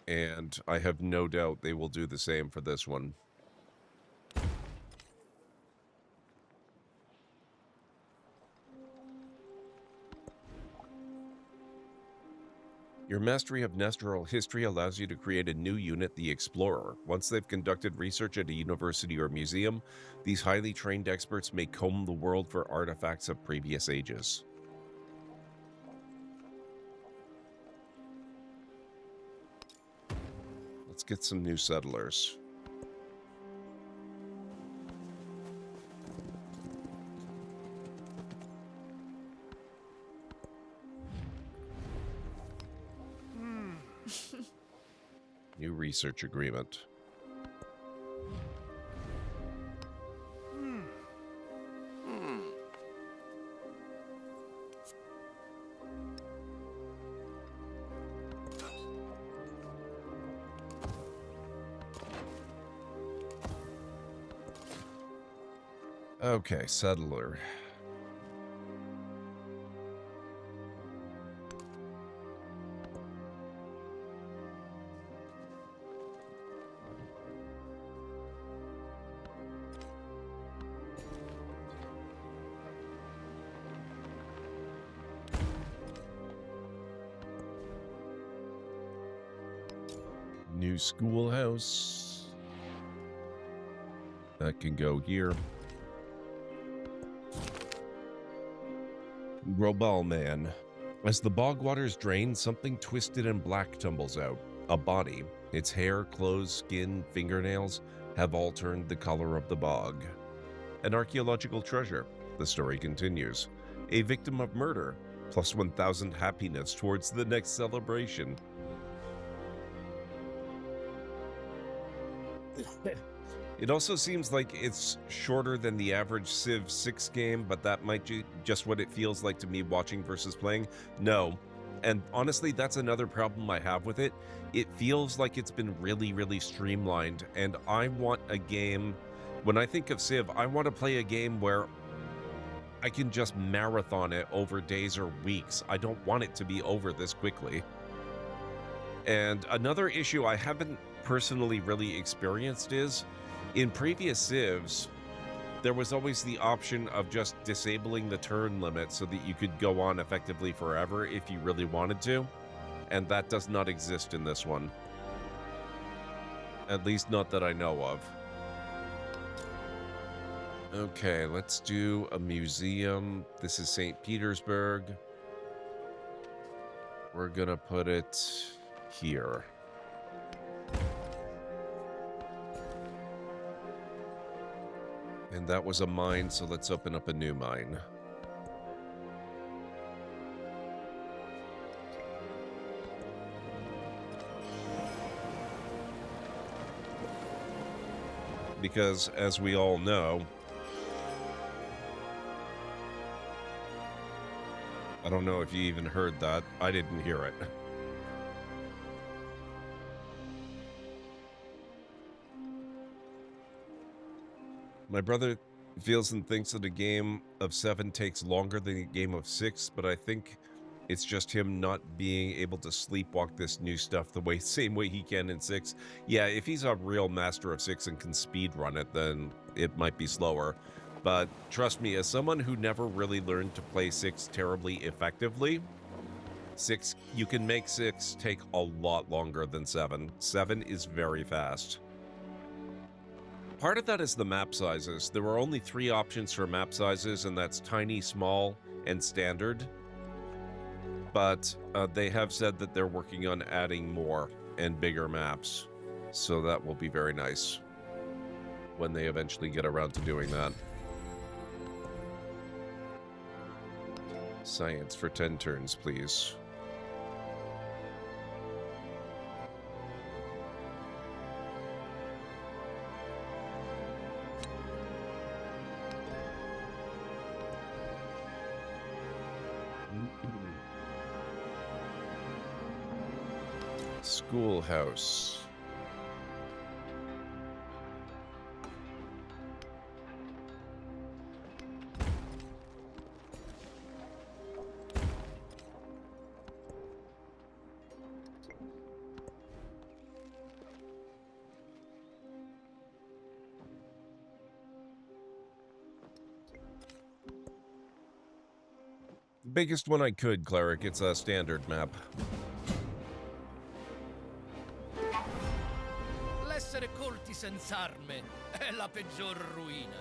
And I have no doubt they will do the same for this one. Your mastery of Nestoral history allows you to create a new unit, the Explorer. Once they've conducted research at a university or museum, these highly trained experts may comb the world for artifacts of previous ages. Let's get some new settlers. New research agreement. Okay, settler. New schoolhouse. That can go here. Grobal man. As the bog waters drain, something twisted and black tumbles out. A body. Its hair, clothes, skin, fingernails have all turned the color of the bog. An archaeological treasure. The story continues. A victim of murder. Plus 1,000 happiness towards the next celebration. It also seems like it's shorter than the average Civ VI game, but that might be just what it feels like to me watching versus playing. No. And honestly, that's another problem I have with it. It feels like it's been really, really streamlined, and I want a game... When I think of Civ, I want to play a game where I can just marathon it over days or weeks. I don't want it to be over this quickly. And another issue I haven't personally really experienced is, in previous Civs, there was always the option of just disabling the turn limit so that you could go on effectively forever if you really wanted to, and that does not exist in this one. At least not that I know of. Okay, let's do a museum. This is St. Petersburg. We're gonna put it here. And that was a mine, so let's open up a new mine. Because, as we all know, I don't know if you even heard that. I didn't hear it. My brother feels and thinks that a game of 7 takes longer than a game of 6, but I think it's just him not being able to sleepwalk this new stuff the same way he can in 6. Yeah, if he's a real master of 6 and can speedrun it, then it might be slower. But trust me, as someone who never really learned to play 6 terribly effectively, you can make 6 take a lot longer than 7. 7 is very fast. Part of that is the map sizes. There were only 3 options for map sizes, and that's tiny, small, and standard. But they have said that they're working on adding more and bigger maps. So that will be very nice when they eventually get around to doing that. Science for 10 turns, please. Schoolhouse. Biggest one I could, Cleric. It's a standard map. L'essere colti senz'arme è la peggior ruina.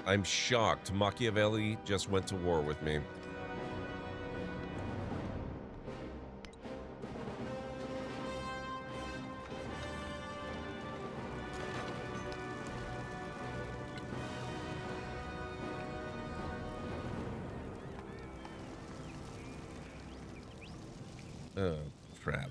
I'm shocked. Machiavelli just went to war with me. Oh, crap.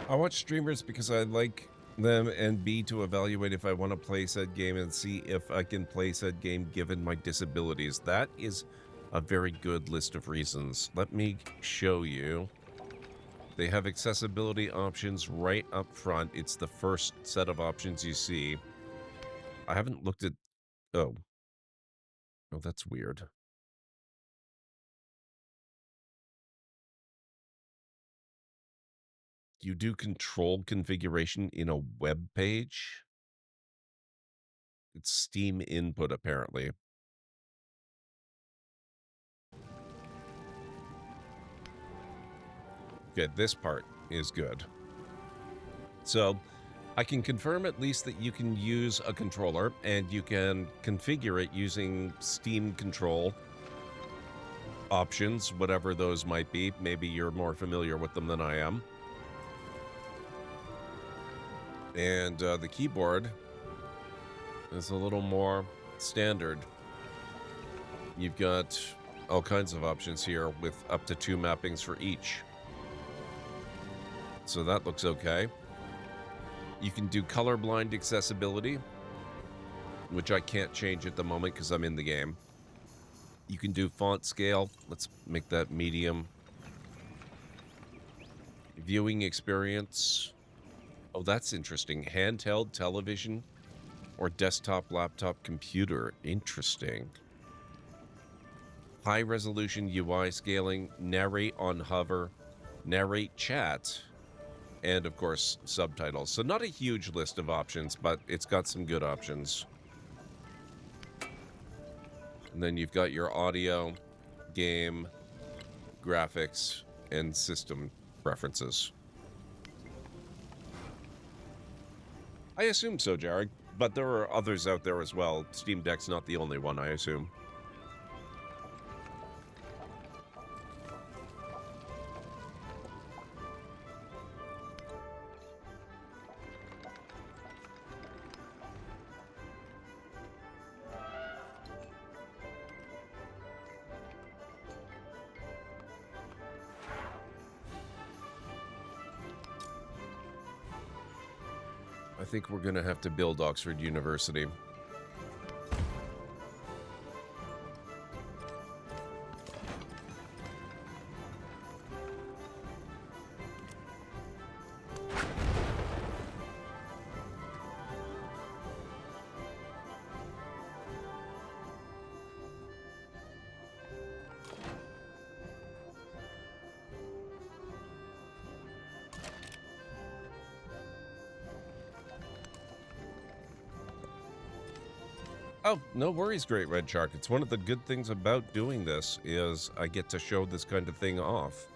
I watch streamers because I like them, and B, to evaluate if I want to play said game, and C, if I can play said game given my disabilities. That is a very good list of reasons. Let me show you. They have accessibility options right up front. It's the first set of options you see. I haven't looked at... Oh, that's weird. You do control configuration in a web page? It's Steam input, apparently. Okay, this part is good. So, I can confirm at least that you can use a controller, and you can configure it using Steam control options, whatever those might be. Maybe you're more familiar with them than I am. And the keyboard is a little more standard. You've got all kinds of options here with up to 2 mappings for each. So that looks okay. You can do colorblind accessibility, which I can't change at the moment because I'm in the game. You can do font scale. Let's make that medium. Viewing experience. Oh, that's interesting. Handheld television or desktop, laptop, computer. Interesting. High resolution UI scaling, narrate on hover, narrate chat, and of course subtitles. So not a huge list of options, but it's got some good options. And then you've got your audio, game, graphics, and system preferences. I assume so, Jared, but there are others out there as well. Steam Deck's not the only one, I assume. I think we're going to have to build Oxford University. Oh, no worries, Great Red Shark. It's one of the good things about doing this is I get to show this kind of thing off.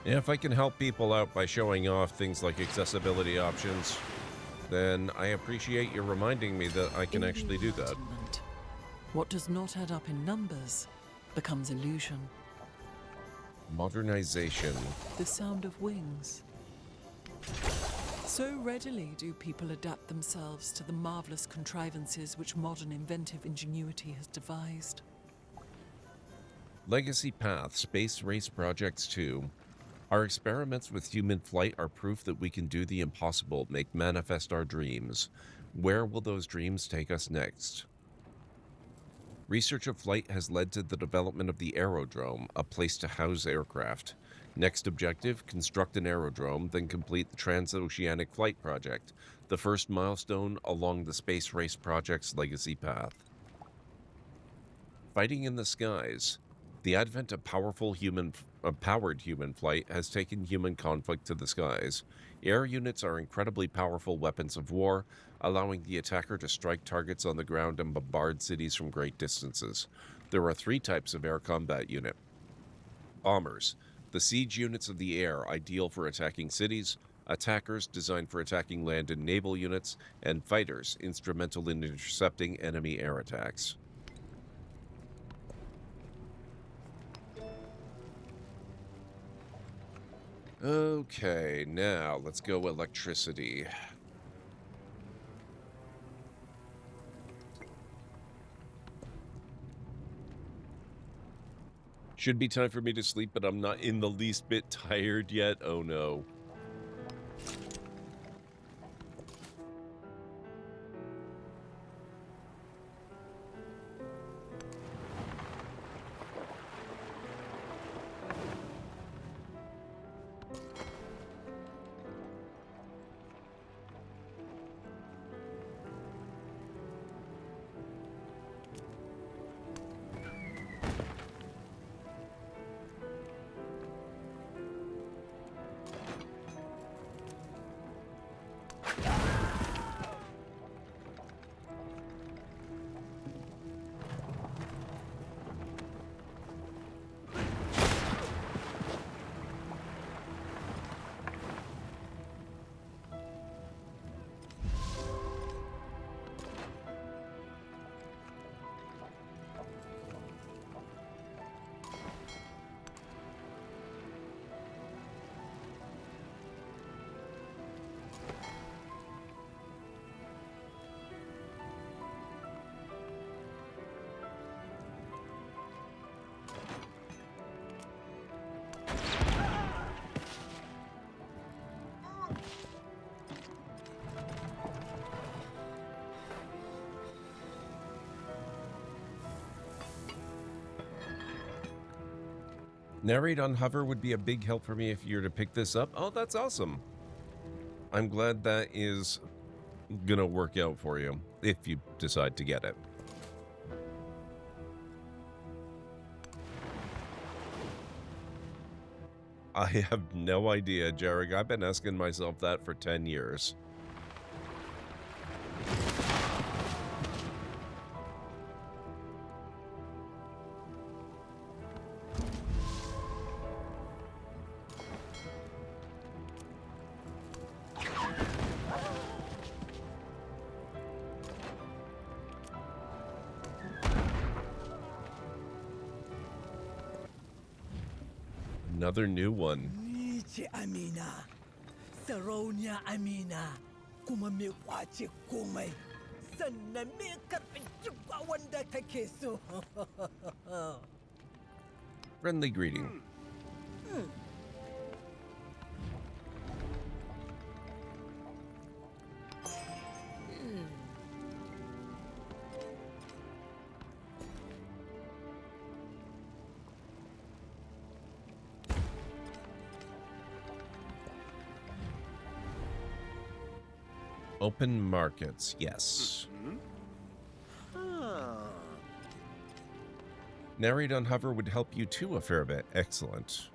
Yeah, if I can help people out by showing off things like accessibility options, then I appreciate you reminding me that I can actually do that. What does not add up in numbers becomes illusion. Modernization. The sound of wings. So readily do people adapt themselves to the marvelous contrivances which modern inventive ingenuity has devised. Legacy Path Space Race Projects 2. Our experiments with human flight are proof that we can do the impossible, make manifest our dreams. Where will those dreams take us next? Research of flight has led to the development of the aerodrome, a place to house aircraft. Next objective, construct an aerodrome, then complete the Transoceanic Flight Project, the first milestone along the Space Race Project's legacy path. Fighting in the skies. The advent of powered human flight has taken human conflict to the skies. Air units are incredibly powerful weapons of war, allowing the attacker to strike targets on the ground and bombard cities from great distances. There are 3 types of air combat unit. Bombers, the siege units of the air, ideal for attacking cities. Attackers, designed for attacking land and naval units. And fighters, instrumental in intercepting enemy air attacks. Okay, now let's go electricity. Should be time for me to sleep, but I'm not in the least bit tired yet. Oh no. Narrate on hover would be a big help for me if you were to pick this up. Oh, that's awesome. I'm glad that is gonna work out for you if you decide to get it. I have no idea, Jarek. I've been asking myself that for 10 years. Another new one. Niche Amina. Saronia Amina. Kumame wache kumai. Sannan me karɓi jibba wanda kake so. Friendly greeting. Open markets, yes. Narrate on hover would help you too a fair bit. Excellent.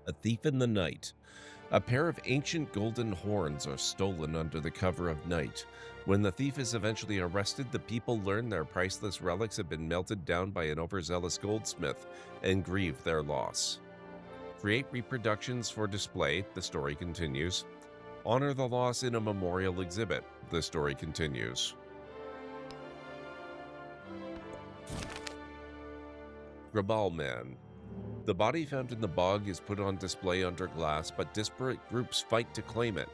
A thief in the night. A pair of ancient golden horns are stolen under the cover of night. When the thief is eventually arrested, the people learn their priceless relics have been melted down by an overzealous goldsmith and grieve their loss. Create reproductions for display, the story continues. Honor the loss in a memorial exhibit, the story continues. Grabal Man. The body found in the bog is put on display under glass, but disparate groups fight to claim it.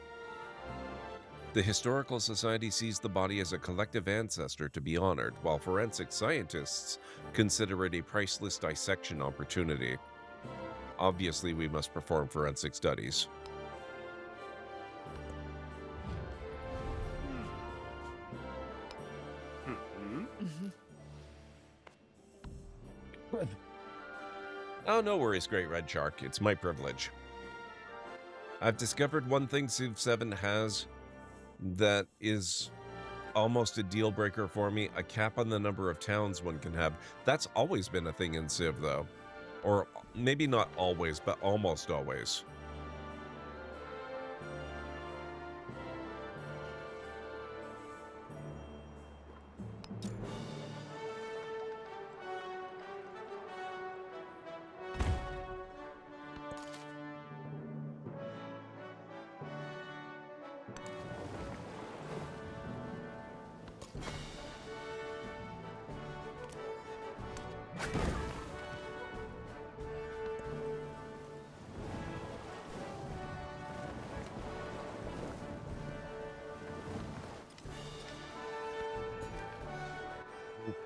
The Historical Society sees the body as a collective ancestor to be honored, while forensic scientists consider it a priceless dissection opportunity. Obviously, we must perform forensic studies. Oh, no worries, Great Red Shark. It's my privilege. I've discovered one thing Civ VII has that is almost a deal breaker for me: a cap on the number of towns one can have. That's always been a thing in Civ, though. Or maybe not always, but almost always.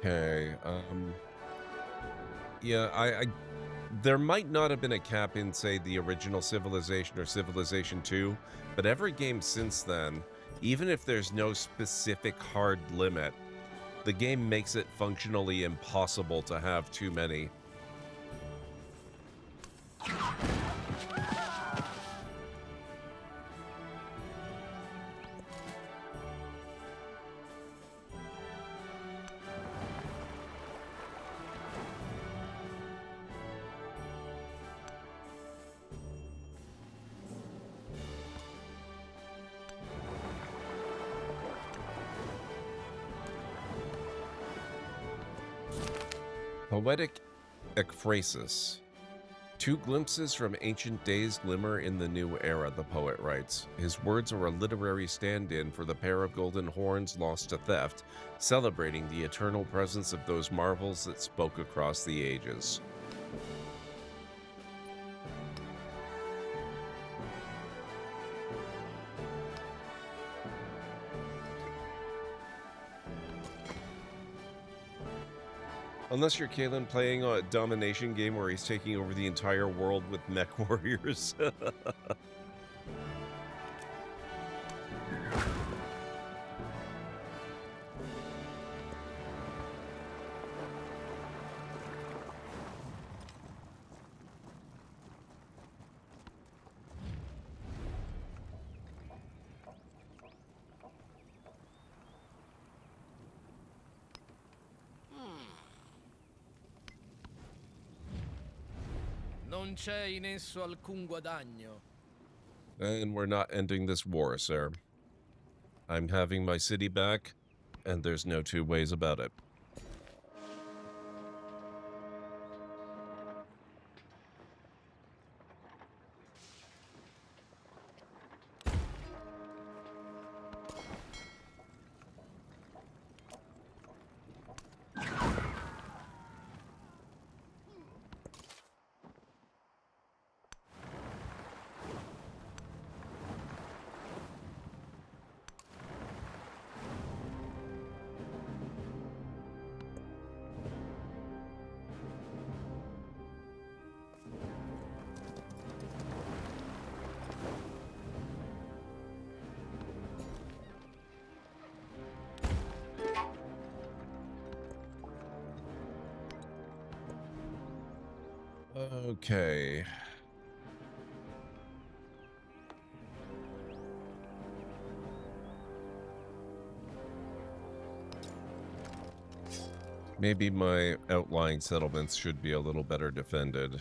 Okay, yeah, there might not have been a cap in, say, the original Civilization or Civilization 2, but every game since then, even if there's no specific hard limit, the game makes it functionally impossible to have too many. Poetic ekphrasis. Two glimpses from ancient days glimmer in the new era, the poet writes. His words are a literary stand-in for the pair of golden horns lost to theft, celebrating the eternal presence of those marvels that spoke across the ages. Unless you're Kalen playing a domination game where he's taking over the entire world with mech warriors. Non c'è in esso alcun guadagno. And we're not ending this war, sir. I'm having my city back, and there's no two ways about it. Okay. Maybe my outlying settlements should be a little better defended.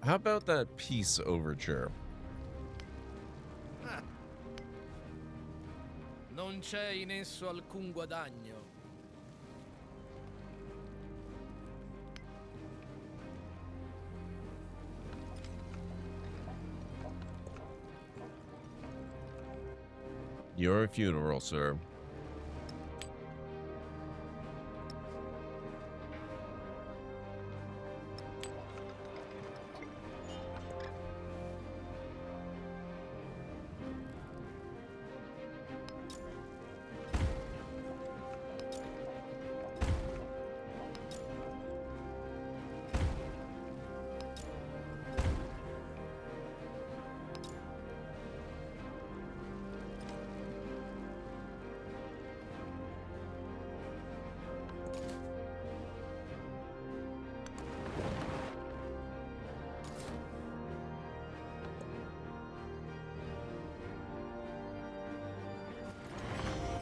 How about that peace overture? Non c'è in esso alcun guadagno. Your funeral, sir.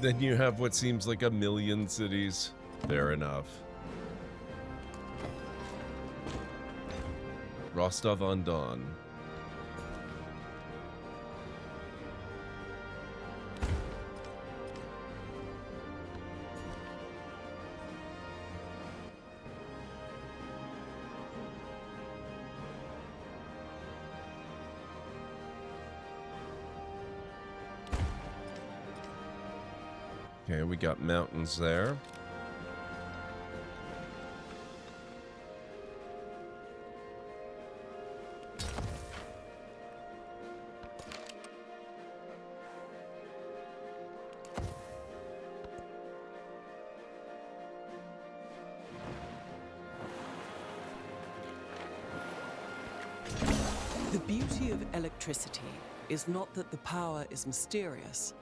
Then you have what seems like a million cities. Fair enough. Rostov-on-Don. Okay, we got mountains there. The beauty of electricity is not that the power is mysterious,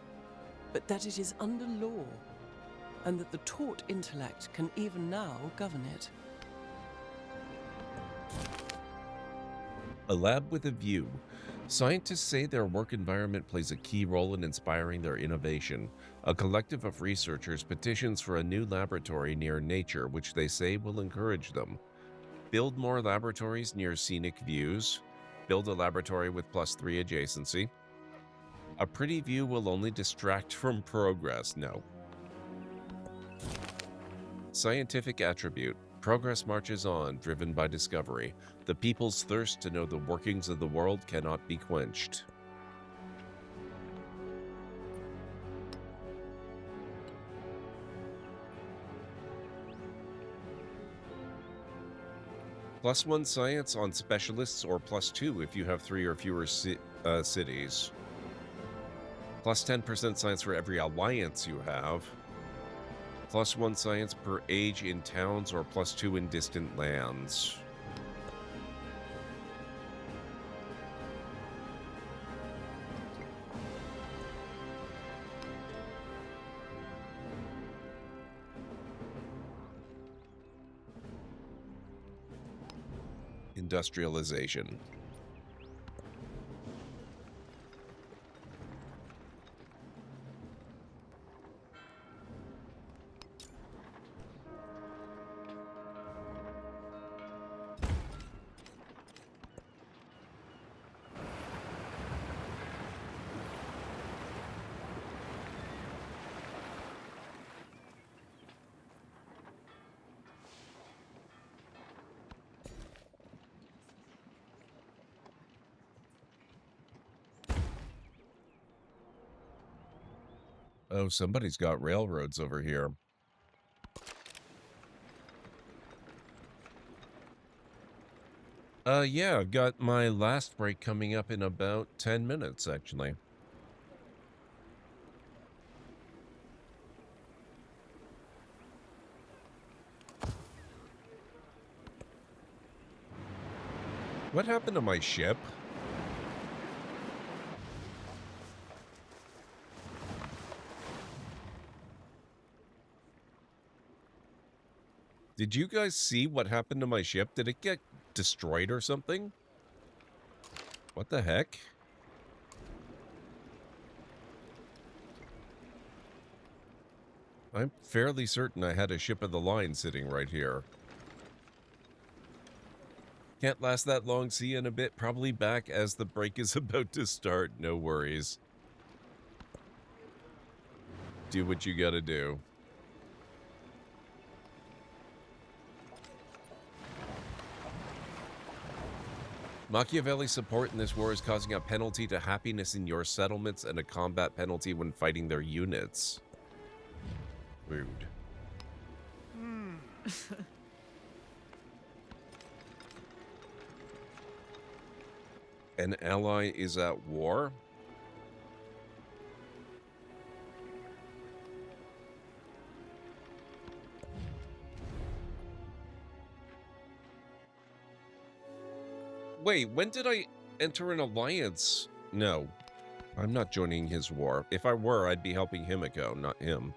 but that it is under law, and that the taught intellect can even now govern it. A lab with a view. Scientists say their work environment plays a key role in inspiring their innovation. A collective of researchers petitions for a new laboratory near nature, which they say will encourage them. Build more laboratories near scenic views. Build a laboratory with +3 adjacency. A pretty view will only distract from progress. No. Scientific attribute. Progress marches on, driven by discovery. The people's thirst to know the workings of the world cannot be quenched. +1 science on specialists, or +2 if you have 3 or fewer cities. +10% science for every alliance you have. +1 science per age in towns, or +2 in distant lands. Industrialization. Oh, somebody's got railroads over here. Yeah, I've got my last break coming up in about 10 minutes, actually. What happened to my ship? Did you guys see what happened to my ship? Did it get destroyed or something? What the heck? I'm fairly certain I had a ship of the line sitting right here. Can't last that long. See you in a bit. Probably back as the break is about to start. No worries. Do what you gotta do. Machiavelli's support in this war is causing a penalty to happiness in your settlements and a combat penalty when fighting their units. Rude. An ally is at war? Wait, when did I enter an alliance? No, I'm not joining his war. If I were, I'd be helping Himiko, not him.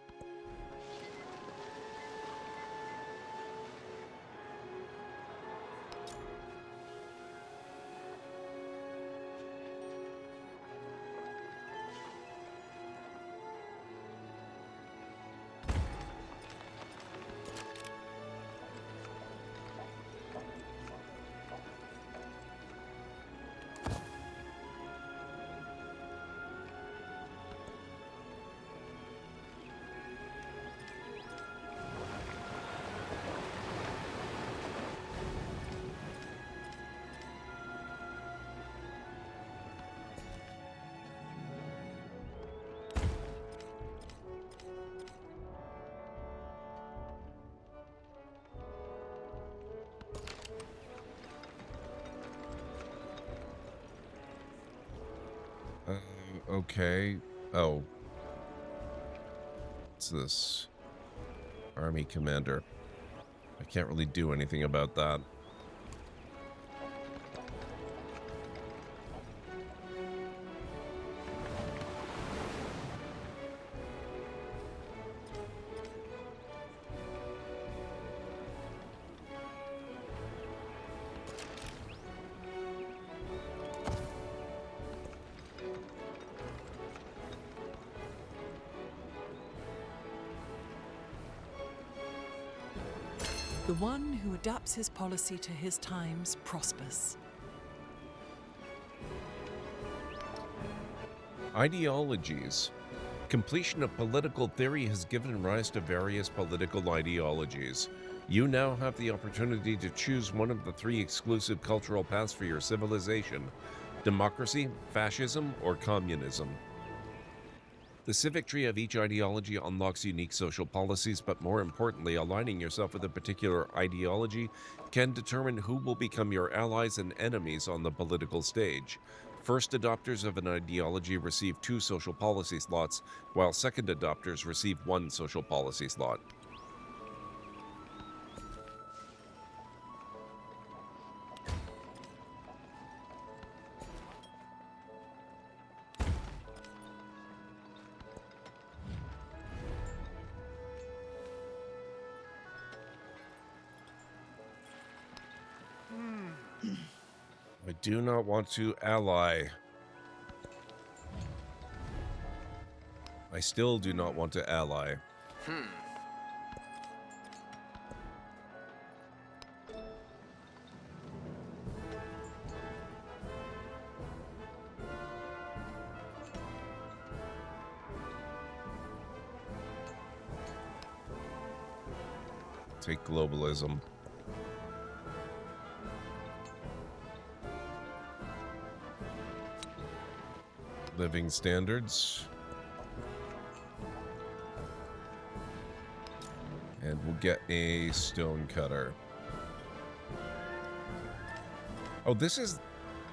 Okay. Oh. What's this? Army commander. I can't really do anything about that. The one who adapts his policy to his times prospers. Ideologies. Completion of political theory has given rise to various political ideologies. You now have the opportunity to choose one of the 3 exclusive cultural paths for your civilization: democracy, fascism, or communism. The civic tree of each ideology unlocks unique social policies, but more importantly, aligning yourself with a particular ideology can determine who will become your allies and enemies on the political stage. First adopters of an ideology receive 2 social policy slots, while second adopters receive 1 social policy slot. I do not want to ally. I still do not want to ally. Take globalism. Living standards. And we'll get a stone cutter. Oh, this is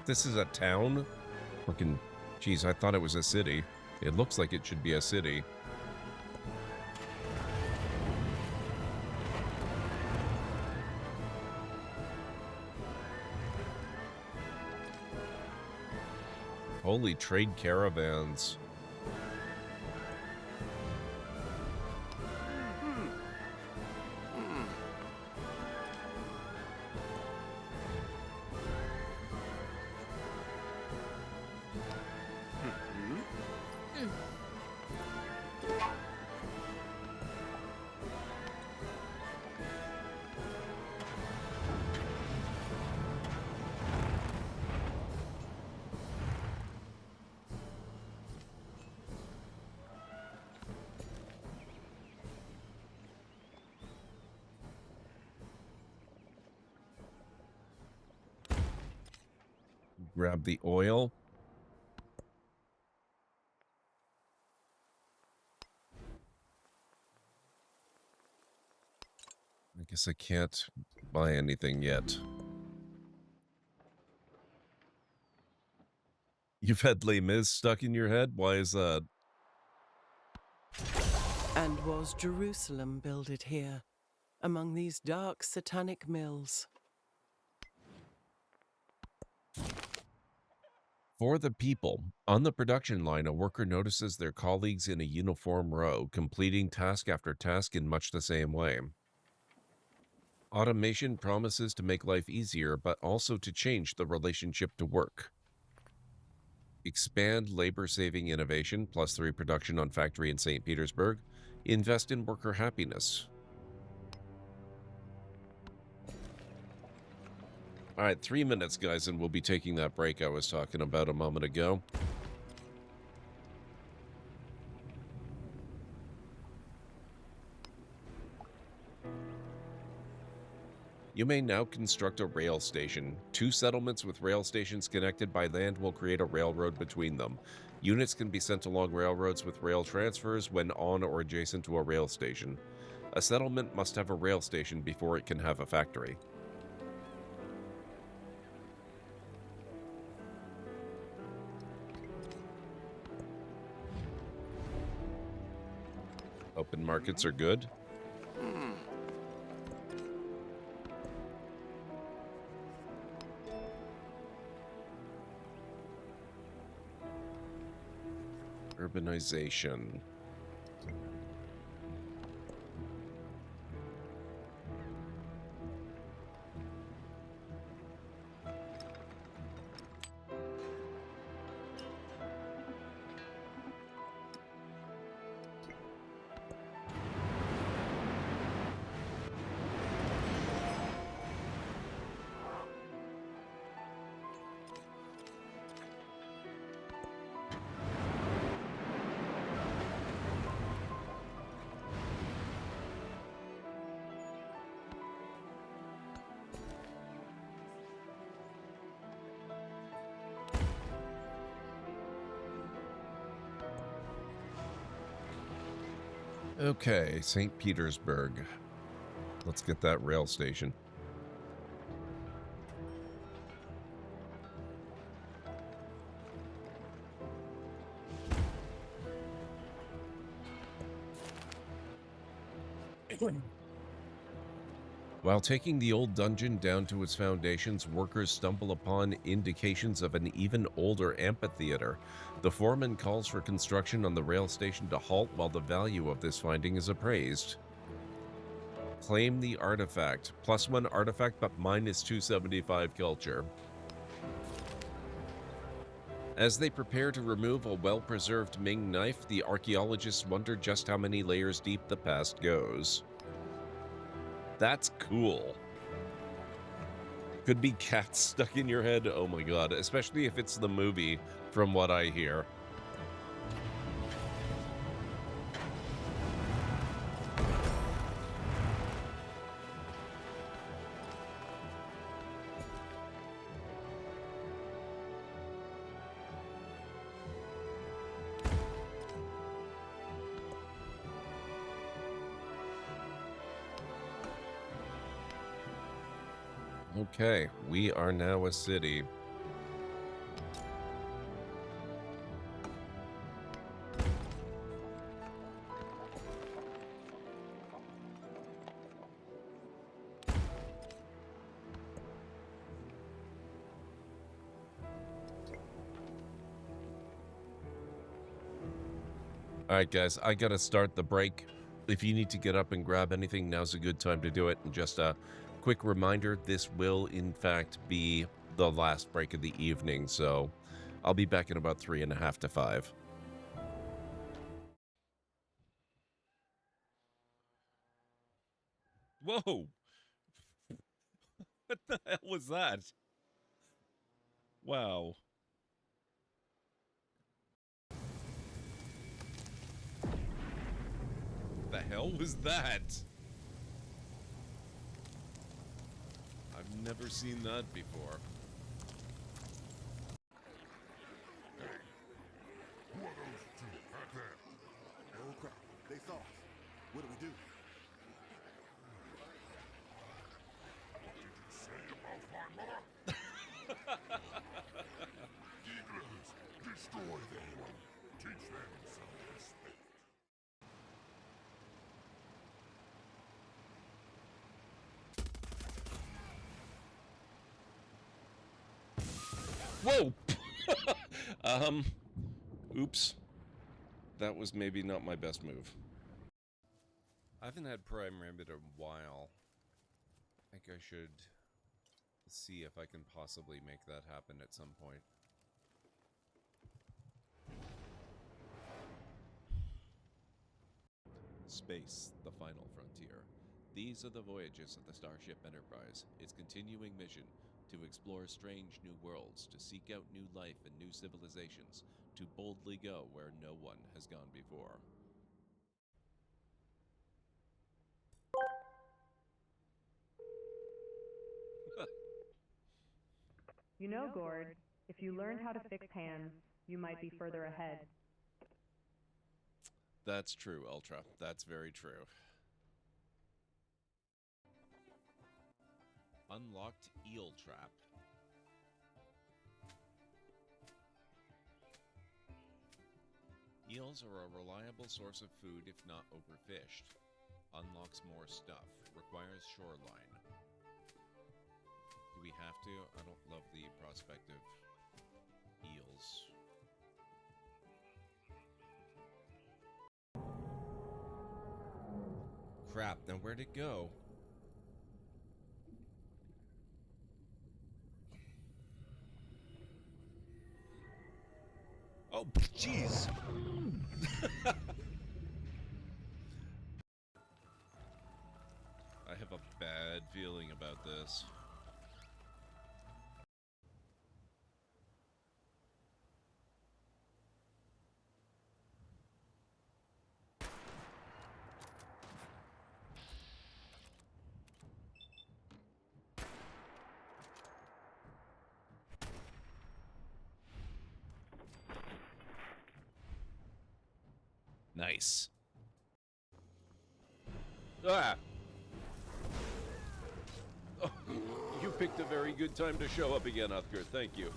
a town? Fucking, geez, I thought it was a city. It looks like it should be a city. Holy trade caravans. Grab the oil. I guess I can't buy anything yet. You've had Les Mis stuck in your head? Why is that? And was Jerusalem builded here, among these dark satanic mills? For the people, on the production line, a worker notices their colleagues in a uniform row, completing task after task in much the same way. Automation promises to make life easier, but also to change the relationship to work. Expand labor-saving innovation, +3 production on factory in St. Petersburg. Invest in worker happiness. All right, 3 minutes, guys, and we'll be taking that break I was talking about a moment ago. You may now construct a rail station. 2 settlements with rail stations connected by land will create a railroad between them. Units can be sent along railroads with rail transfers when on or adjacent to a rail station. A settlement must have a rail station before it can have a factory. Open markets are good. Urbanization. Okay, St. Petersburg. Let's get that rail station. While taking the old dungeon down to its foundations, workers stumble upon indications of an even older amphitheater. The foreman calls for construction on the rail station to halt while the value of this finding is appraised. Claim the artifact. +1 artifact, but -275 culture. As they prepare to remove a well-preserved Ming knife, the archaeologists wonder just how many layers deep the past goes. That's cool. Could be cats stuck in your head. Oh my god, especially if it's the movie, from what I hear. Okay, we are now a city. Alright guys, I gotta start the break. If you need to get up and grab anything, now's a good time to do it. And just a quick reminder, this will in fact be the last break of the evening, so I'll be back in about 3.5 to 5. Whoa! What the hell was that? Wow. The hell was that? I've never seen that before. off. What do we do? Destroy them. Teach them some respect. Whoa! Oops. That was maybe not my best move. I haven't had Prime Rabbit in a while. I think I should see if I can possibly make that happen at some point. Space, the final frontier. These are the voyages of the Starship Enterprise, its continuing mission to explore strange new worlds, to seek out new life and new civilizations, to boldly go where no one has gone before. You know, Gord, if you learned how to fix hands, you might be further ahead. That's true, Ultra. That's very true. Unlocked eel trap. Eels are a reliable source of food if not overfished. Unlocks more stuff. Requires shoreline. Do we have to? I don't love the prospect of eels. Crap, now where'd it go? Oh, jeez! I have a bad feeling about this. Nice. Ah! Oh, you picked a very good time to show up again, Uthgar. Thank you.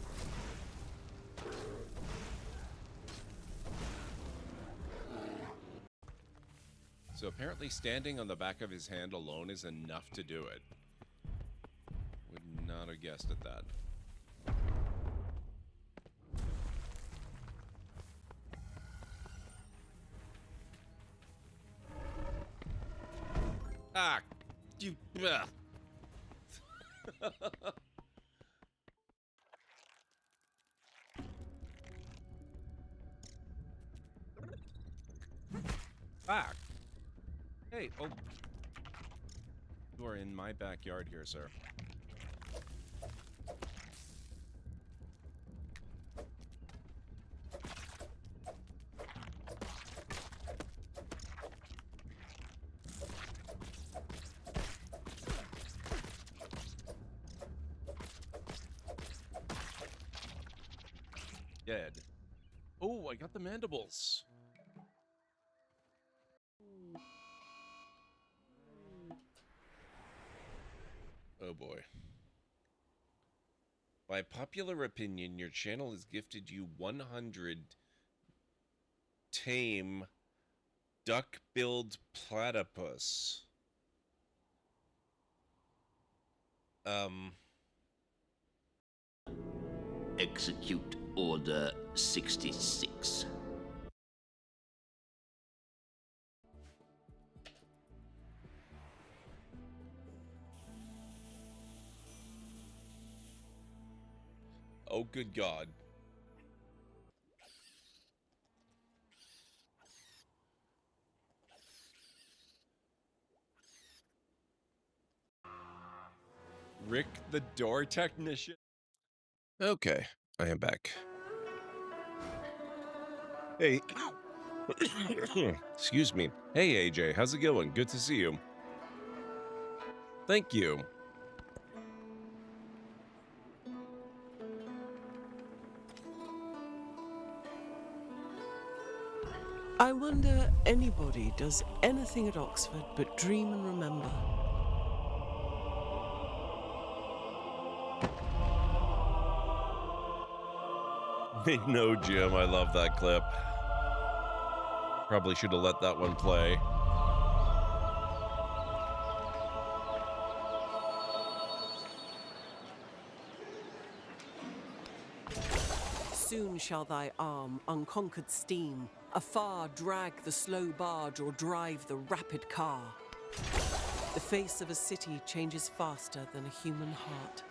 So apparently standing on the back of his hand alone is enough to do it. Would not have guessed at that. Ah! You... Ah! Hey, oh... You are in my backyard here, sir. Dead. Oh, I got the mandibles. Oh boy. By popular opinion, your channel has gifted you 100 tame duck-billed platypus. Execute Order 66. Oh, good God. Rick the door technician? Okay, I am back. Hey. Excuse me. Hey, AJ, how's it going? Good to see you. Thank you. I wonder anybody does anything at Oxford but dream and remember. No, Jim, I love that clip. Probably should have let that one play. Soon shall thy arm, unconquered steam, afar drag the slow barge or drive the rapid car. The face of a city changes faster than a human heart.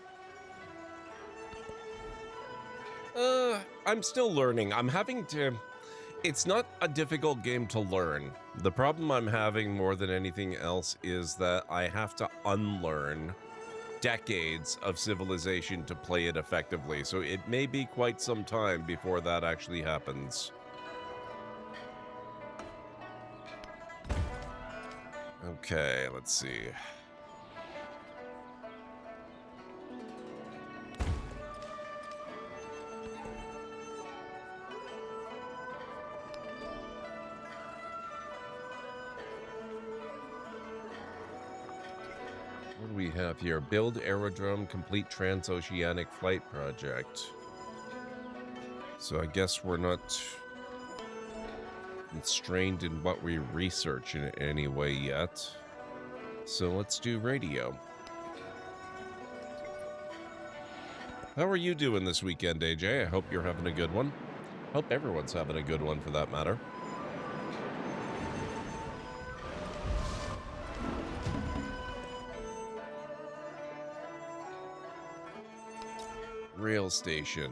I'm still learning. I'm having to... It's not a difficult game to learn. The problem I'm having more than anything else is that I have to unlearn decades of civilization to play it effectively, so it may be quite some time before that actually happens. Okay, let's see. What do we have here? Build aerodrome, complete transoceanic flight project. So I guess we're not constrained in what we research in any way yet. So let's do radio. How are you doing this weekend, AJ? I hope you're having a good one. Hope everyone's having a good one for that matter. Rail station.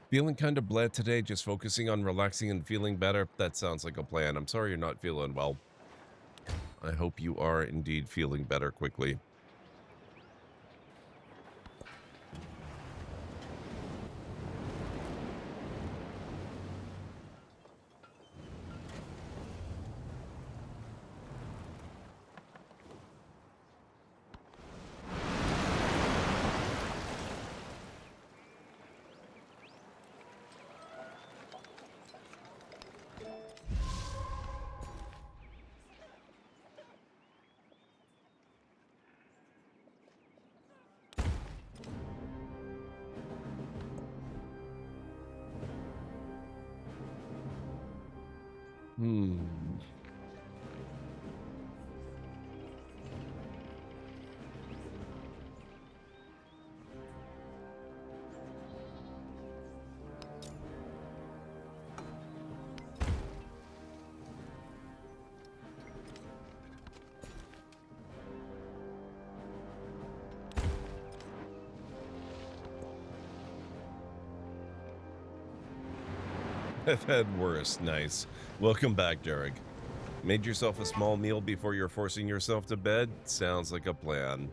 Feeling kind of bled today, just focusing on relaxing and feeling better. That sounds like a plan. I'm sorry you're not feeling well. I hope you are indeed feeling better quickly. I've had worse. Nice. Welcome back, Derek. Made yourself a small meal before you're forcing yourself to bed? Sounds like a plan.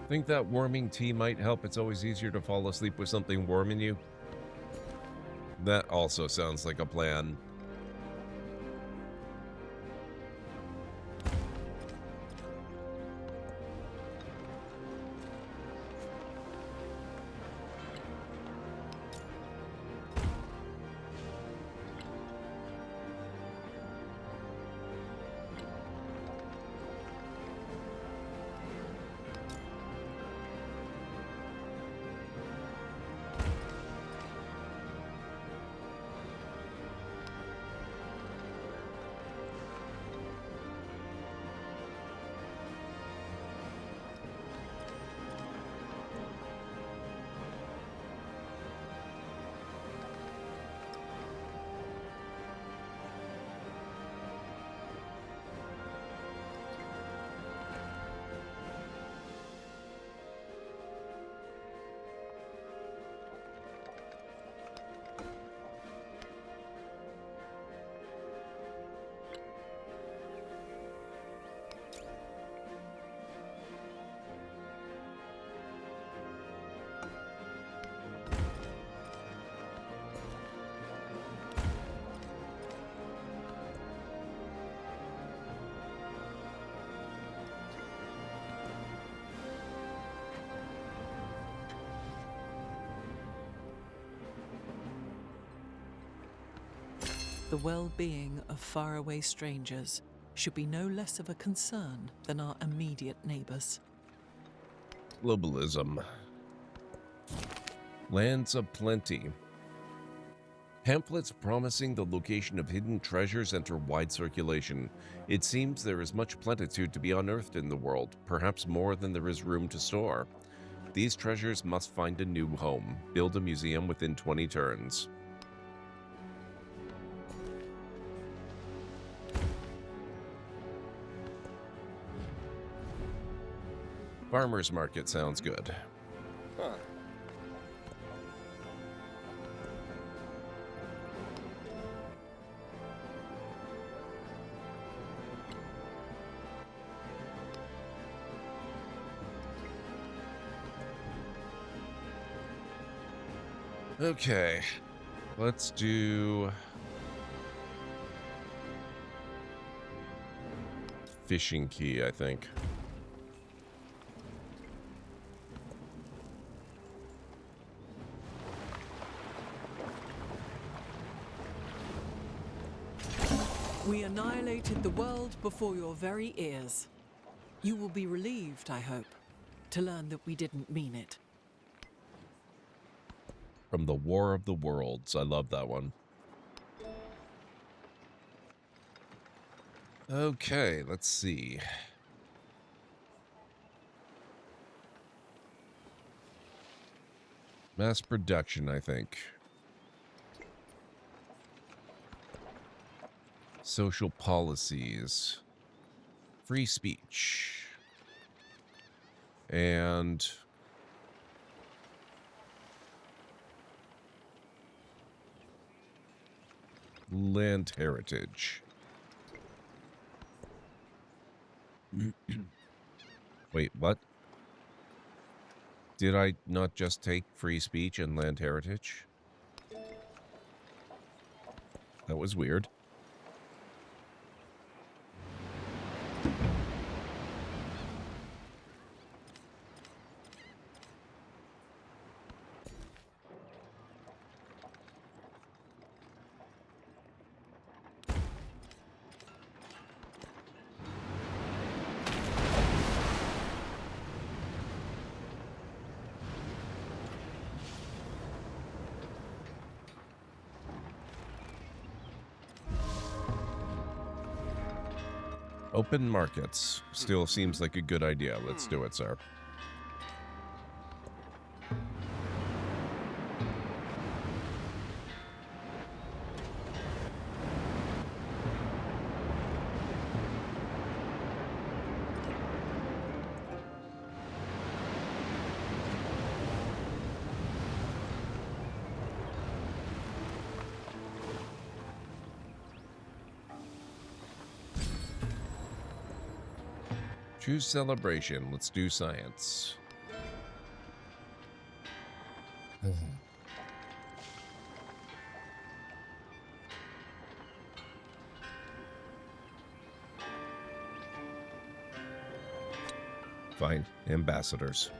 Think that warming tea might help? It's always easier to fall asleep with something warm in you. That also sounds like a plan. The well-being of faraway strangers should be no less of a concern than our immediate neighbors. Globalism. Lands of plenty. Pamphlets promising the location of hidden treasures enter wide circulation. It seems there is much plenitude to be unearthed in the world, perhaps more than there is room to store. These treasures must find a new home. Build a museum within 20 turns. Farmer's market sounds good. Huh. Okay, let's do fishing key, I think. We annihilated the world before your very ears. You will be relieved, I hope, to learn that we didn't mean it. From the War of the Worlds. I love that one. Okay, let's see. Mass production, I think. Social policies. Free speech. And land heritage. Wait, what? Did I not just take free speech and land heritage? That was weird. Open markets. Still seems like a good idea. Let's do it, sir. Choose celebration. Let's do science. Fine, ambassadors.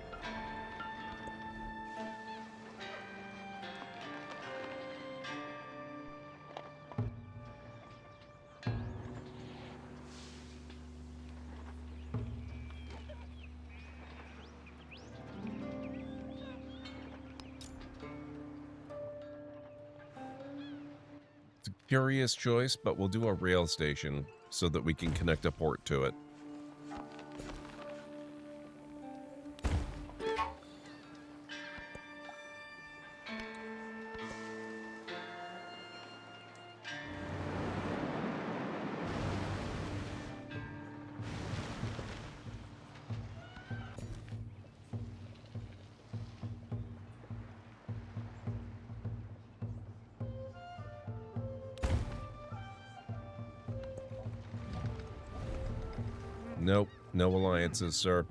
It's a curious choice, but we'll do a rail station so that we can connect a port to it. Nope, no alliances, sir.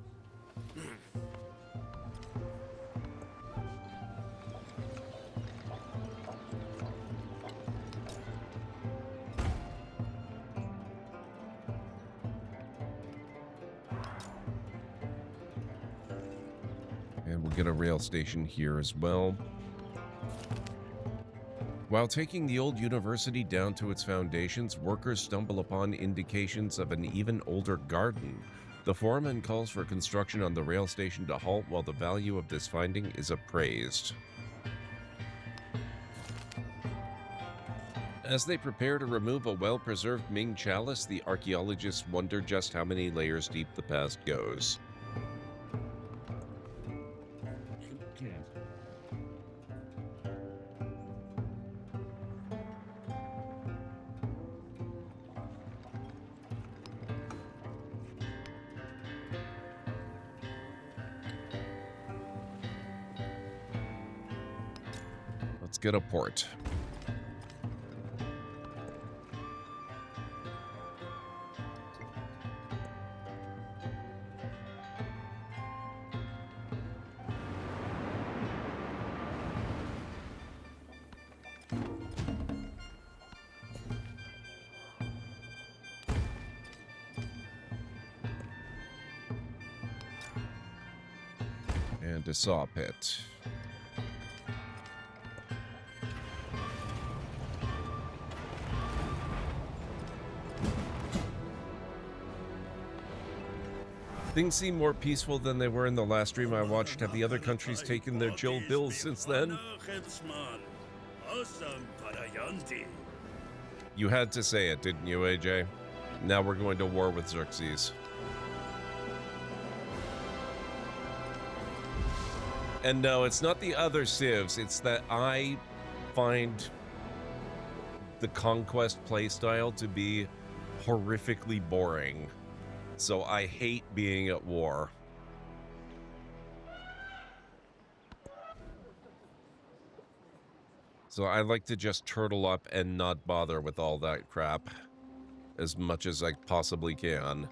And we'll get a rail station here as well. While taking the old university down to its foundations, workers stumble upon indications of an even older garden. The foreman calls for construction on the rail station to halt while the value of this finding is appraised. As they prepare to remove a well-preserved Ming chalice, the archaeologists wonder just how many layers deep the past goes. Let's get a port. And a saw pit. Things seem more peaceful than they were in the last stream I watched. Have the other countries taken their chill bills since then? You had to say it, didn't you, AJ? Now we're going to war with Xerxes. And no, it's not the other civs, it's that I find the conquest playstyle to be horrifically boring. So I hate being at war. So I like to just turtle up and not bother with all that crap as much as I possibly can.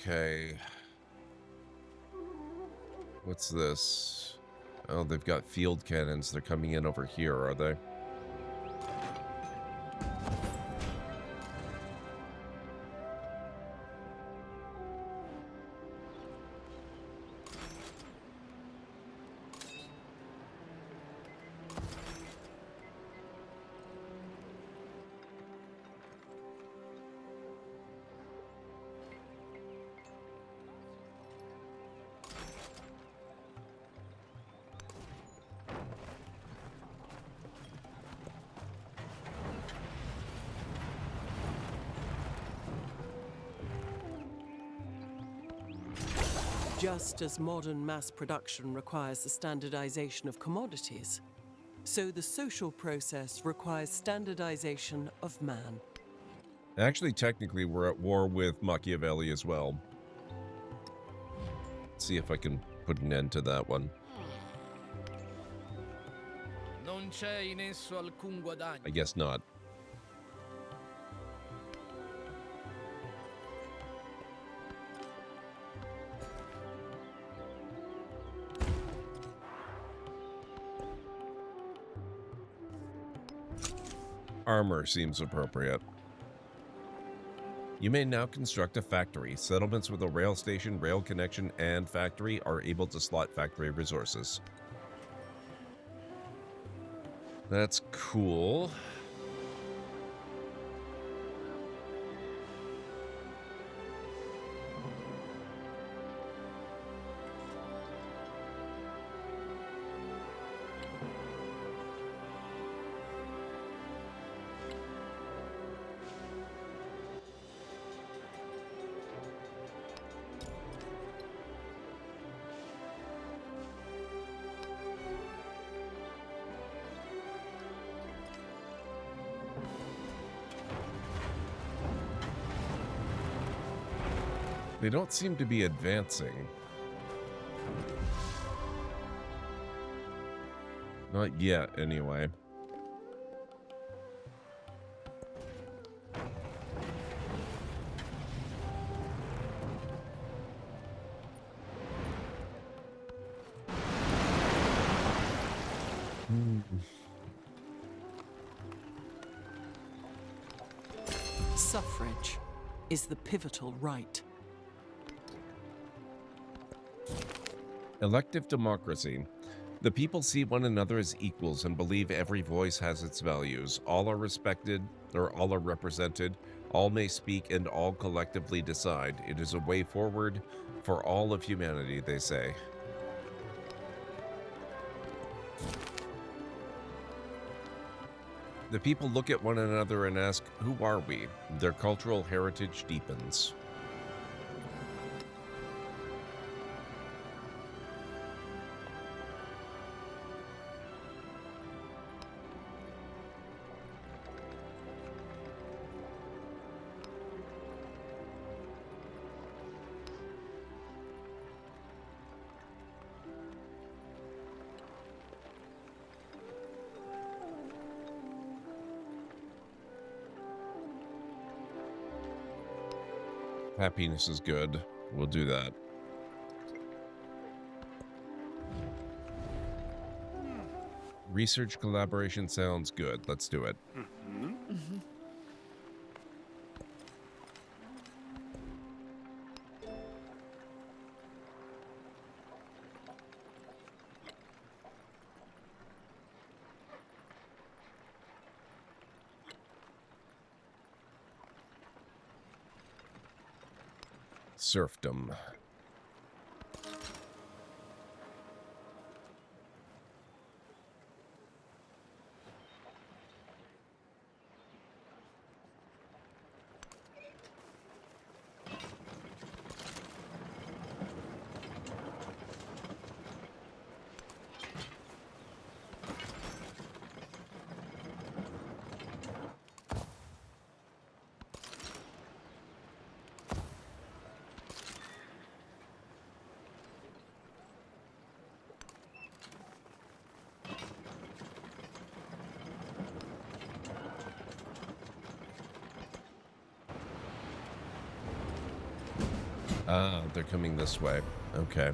Okay. What's this? Oh, they've got field cannons. They're coming in over here, are they? Just as modern mass production requires the standardization of commodities, so the social process requires standardization of man. Actually, technically, we're at war with Machiavelli as well. Let's see if I can put an end to that one. Non c'è in esso alcun guadagno. I guess not. Armor seems appropriate. You may now construct a factory. Settlements with a rail station, rail connection, and factory are able to slot factory resources. That's cool. They don't seem to be advancing. Not yet, anyway. Suffrage is the pivotal right. Elective democracy. The people see one another as equals and believe every voice has its values. All are respected, or all are represented. All may speak and all collectively decide. It is a way forward for all of humanity, they say. The people look at one another and ask, who are we? Their cultural heritage deepens. Happiness is good. We'll do that. Research collaboration sounds good. Let's do it. Serfdom. Ah, they're coming this way. Okay.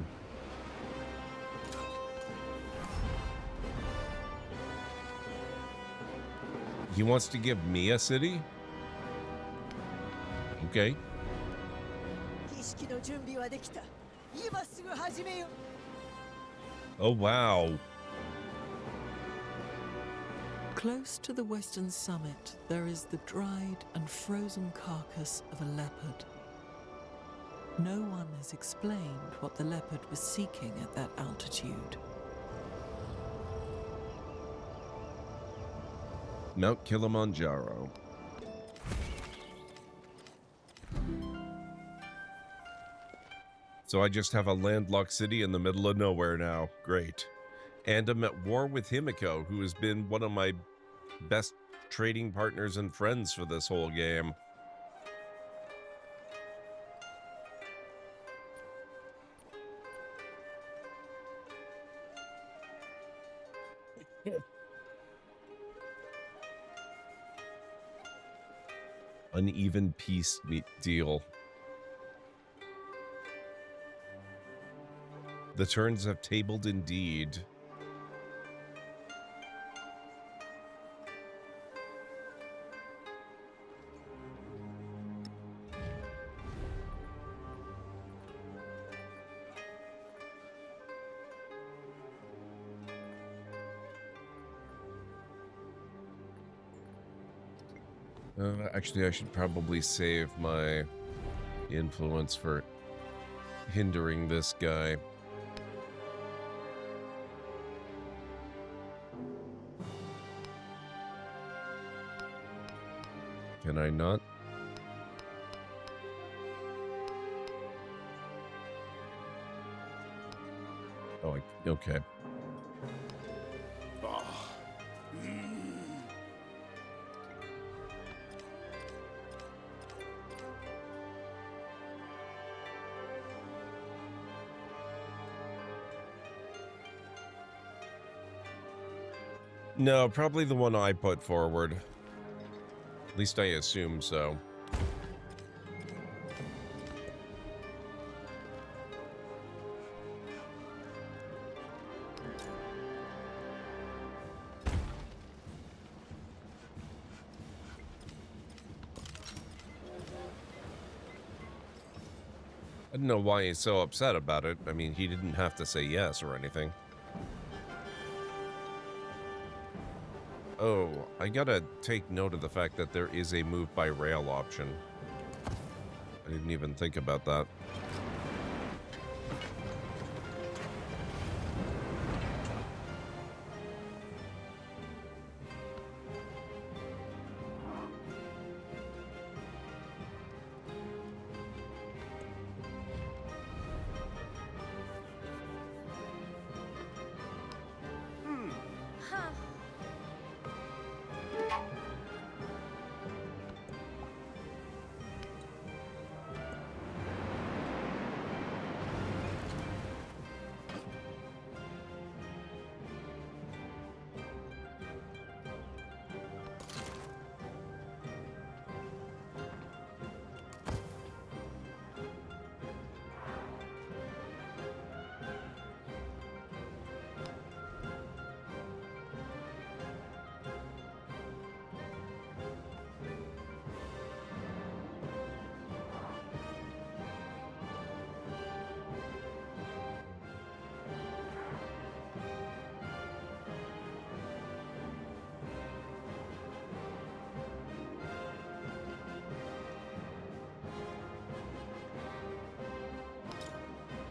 He wants to give me a city? Okay. Oh, wow. Close to the western summit, there is the dried and frozen carcass of a leopard. No one has explained what the leopard was seeking at that altitude. Mount Kilimanjaro. So I just have a landlocked city in the middle of nowhere now. Great. And I'm at war with Himiko, who has been one of my best trading partners and friends for this whole game. Uneven peace deal. The turns have tabled indeed. Actually, I should probably save my influence for hindering this guy. Can I not? Oh, okay. No, probably the one I put forward. At least I assume so. I don't know why he's so upset about it. I mean, he didn't have to say yes or anything. Oh, I gotta take note of the fact that there is a move by rail option. I didn't even think about that.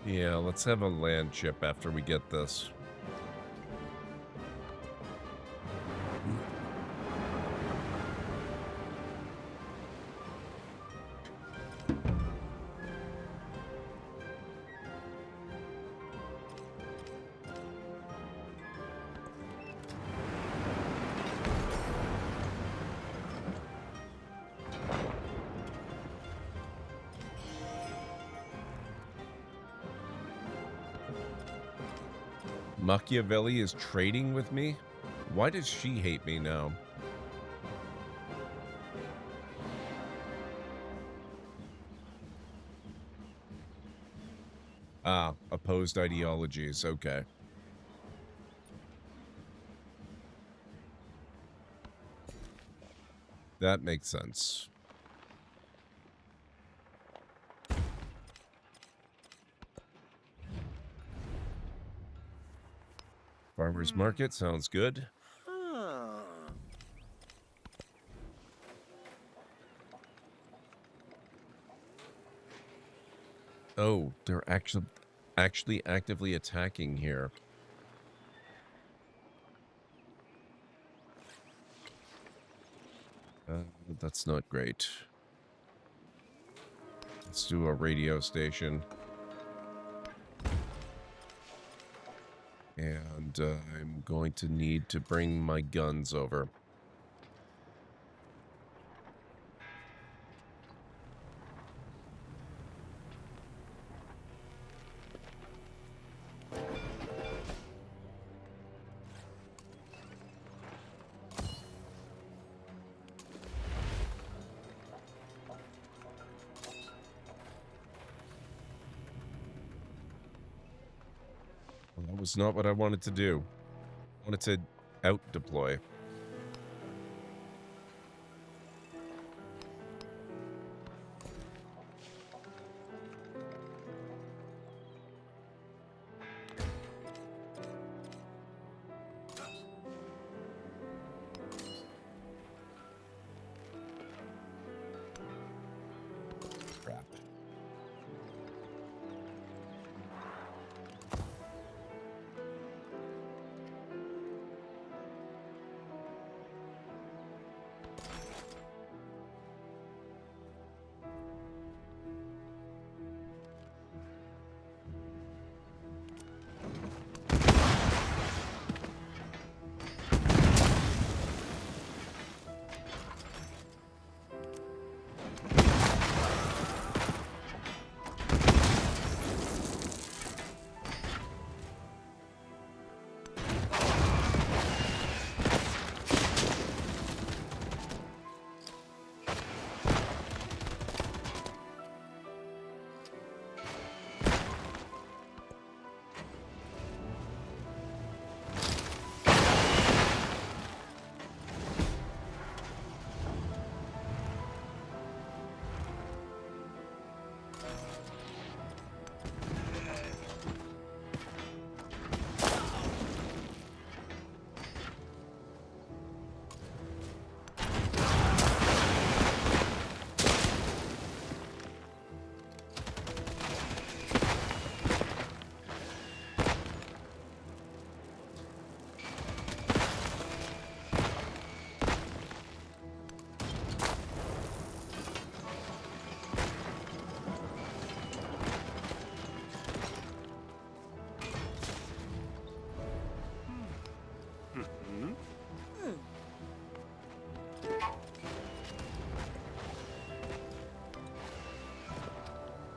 Yeah, let's have a land chip after we get this. Machiavelli is trading with me? Why does she hate me now? Ah, opposed ideologies, okay. That makes sense. Farmer's market sounds good. Oh, they're actually actively attacking here. That's not great. Let's do a radio station. And I'm going to need to bring my guns over. was not what I wanted to do. I wanted to out-deploy.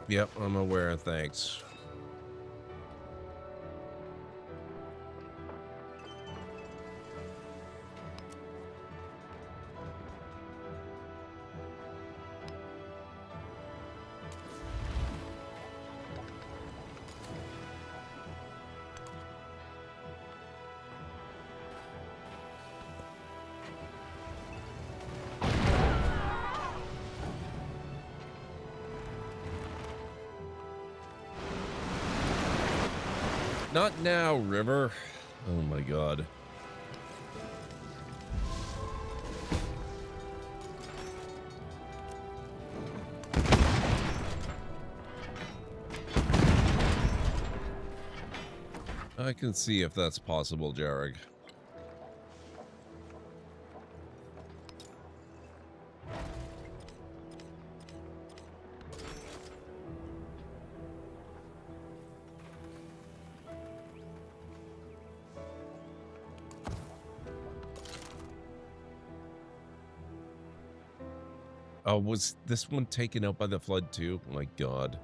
Yep, I'm aware, thanks. Not now, River. Oh my god. I can see if that's possible, Jarrag. Oh, was this one taken out by the flood too? Oh my god.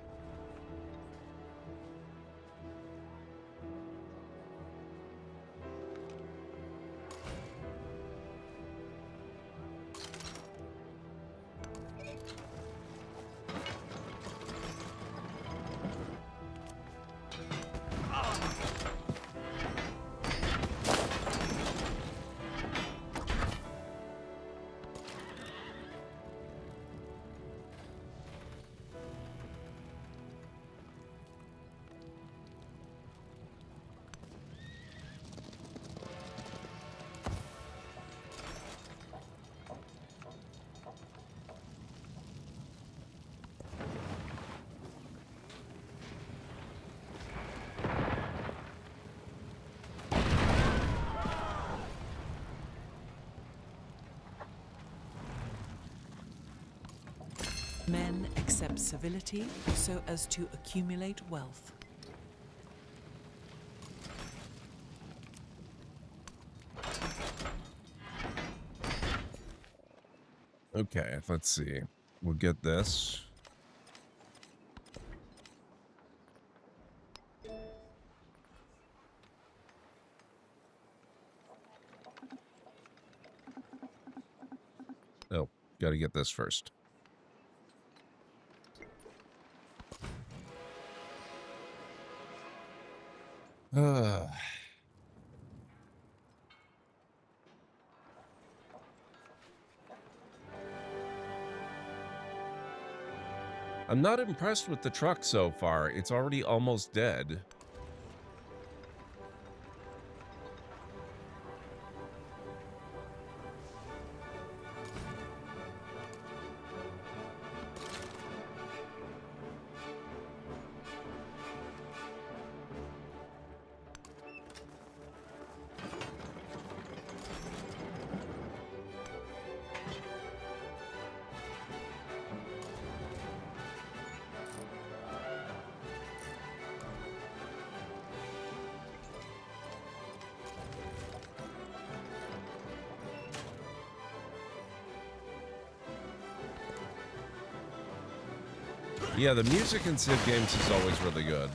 Men accept civility so as to accumulate wealth. Okay, let's see. We'll get this. Oh, gotta get this first. I'm not impressed with the truck so far. It's already almost dead. Yeah, the music in Civ games is always really good.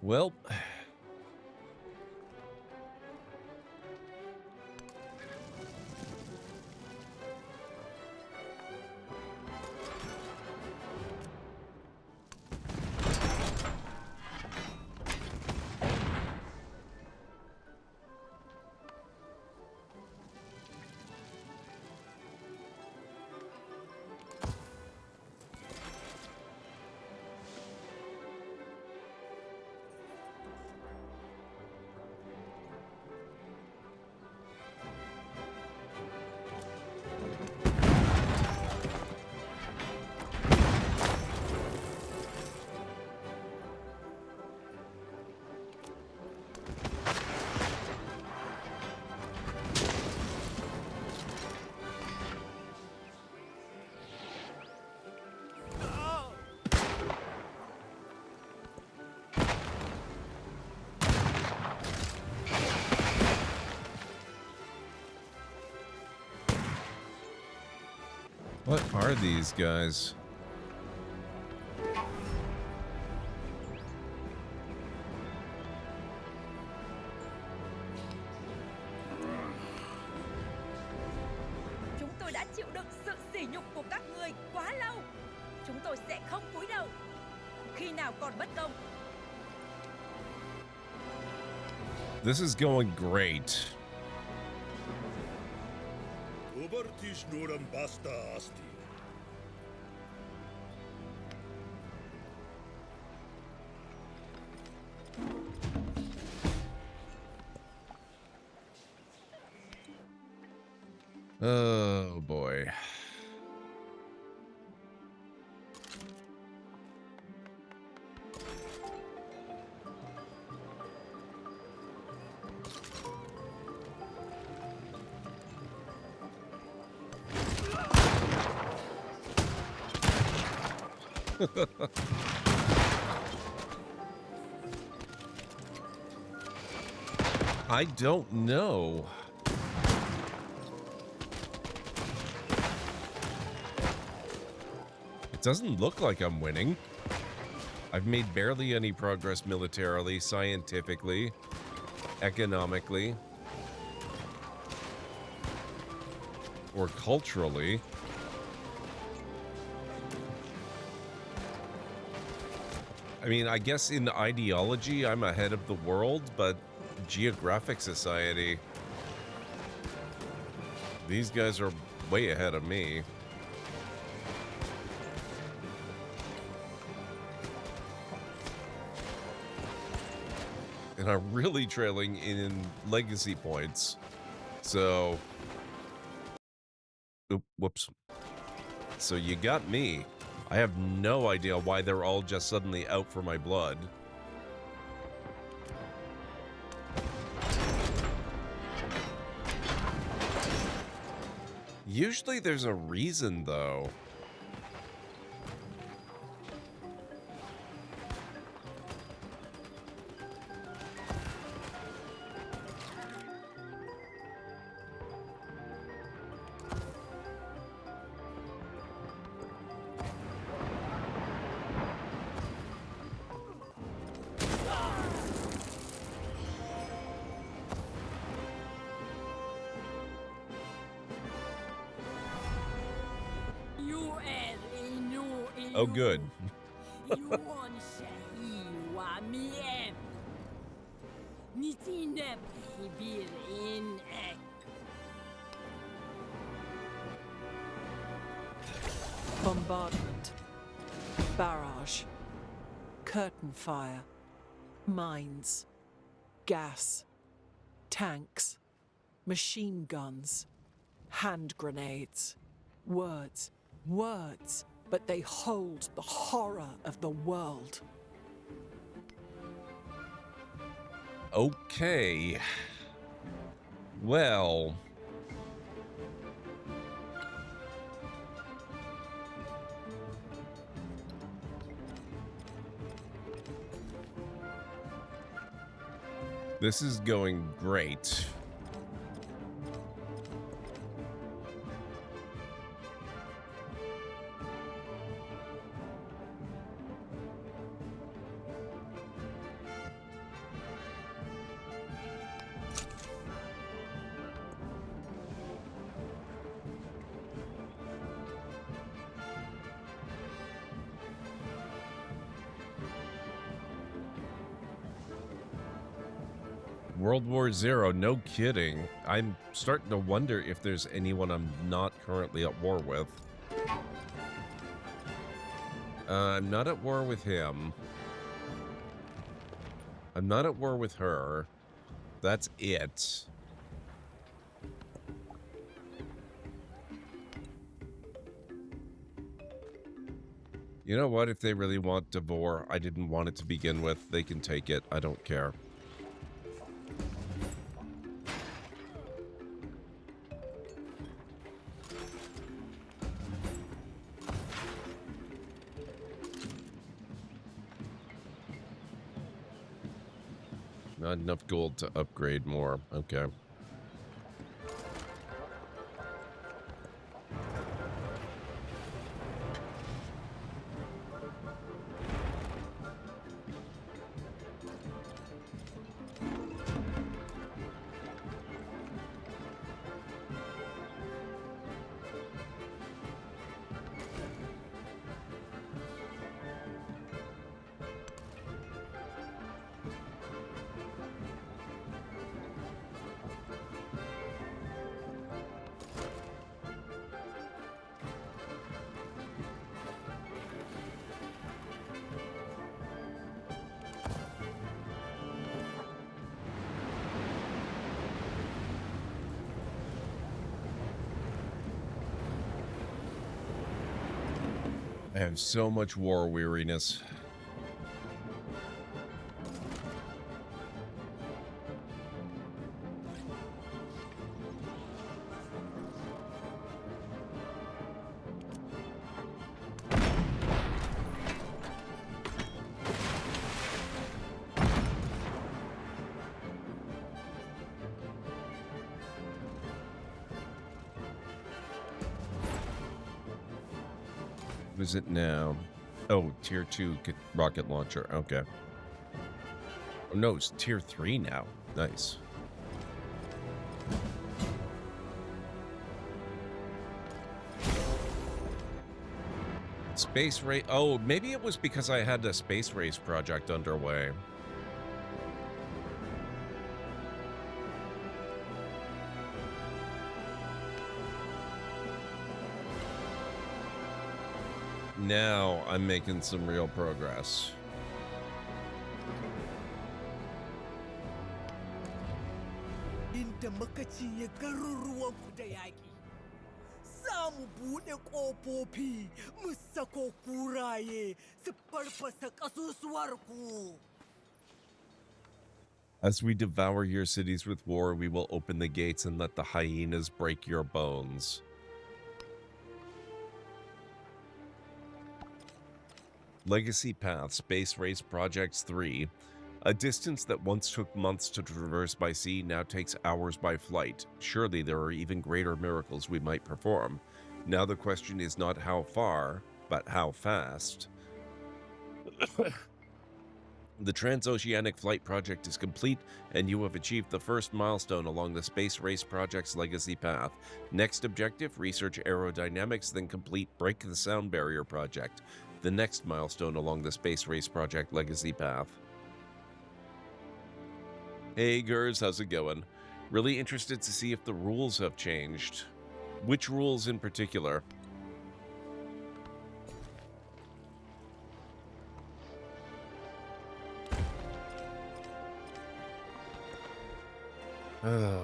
Well, what are these guys? Chúng tôi đã chịu đựng sự sỉ nhục của các người quá lâu. Chúng tôi sẽ không cúi đầu. Khi nào còn bất công? This is going great. Oh boy. I don't know. It doesn't look like I'm winning. I've made barely any progress militarily, scientifically, economically, or culturally. I mean, I guess in ideology, I'm ahead of the world, but geographic society, these guys are way ahead of me. And I'm really trailing in legacy points. So, whoops. So you got me. I have no idea why they're all just suddenly out for my blood. Usually there's a reason, though. Oh, good. Bombardment, barrage, curtain fire, mines, gas, tanks, machine guns, hand grenades. Words, words, but they hold the horror of the world. Okay. Well. This is going great. World War Zero, no kidding. I'm starting to wonder if there's anyone I'm not currently at war with. I'm not at war with him. I'm not at war with her. That's it. You know what? If they really want Devore, I didn't want it to begin with. They can take it. I don't care. Not enough gold to upgrade more. Okay. I have so much war weariness. Is it now? Oh, tier 2 rocket launcher. Okay. Oh, no, it's tier 3 now. Nice. Space race. Oh, maybe it was because I had a space race project underway. Now I'm making some real progress. Inda muka cinye garuruwanku da yaƙi, za mu buɗe ƙofofi mu sako kuraye su farfasa ƙasusuwarku. As we devour your cities with war, we will open the gates and let the hyenas break your bones. Legacy Path Space Race Projects 3. A distance that once took months to traverse by sea now takes hours by flight. Surely there are even greater miracles we might perform. Now the question is not how far, but how fast. The transoceanic flight project is complete, and you have achieved the first milestone along the Space Race Project's legacy path. Next objective, research aerodynamics, then complete Break the Sound Barrier project. the next milestone along the Space Race Project legacy path. Hey, Gers, how's it going? Really interested to see if the rules have changed. Which rules in particular? Oh.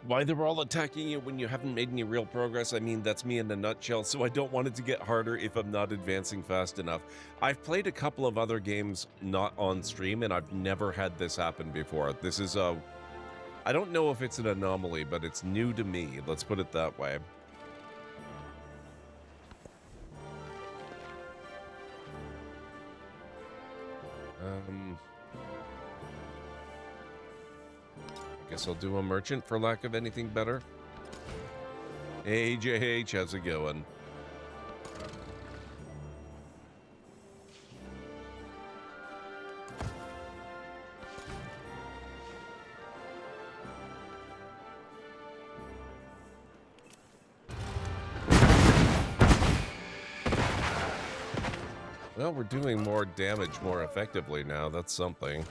Why they're all attacking you when you haven't made any real progress? I mean, that's me in a nutshell, so I don't want it to get harder if I'm not advancing fast enough. I've played a couple of other games not on stream, and I've never had this happen before. This is a... I don't know if it's an anomaly, but it's new to me. Let's put it that way. Guess I'll do a merchant for lack of anything better. Hey, JH, how's it going? Well, we're doing more damage more effectively now. That's something.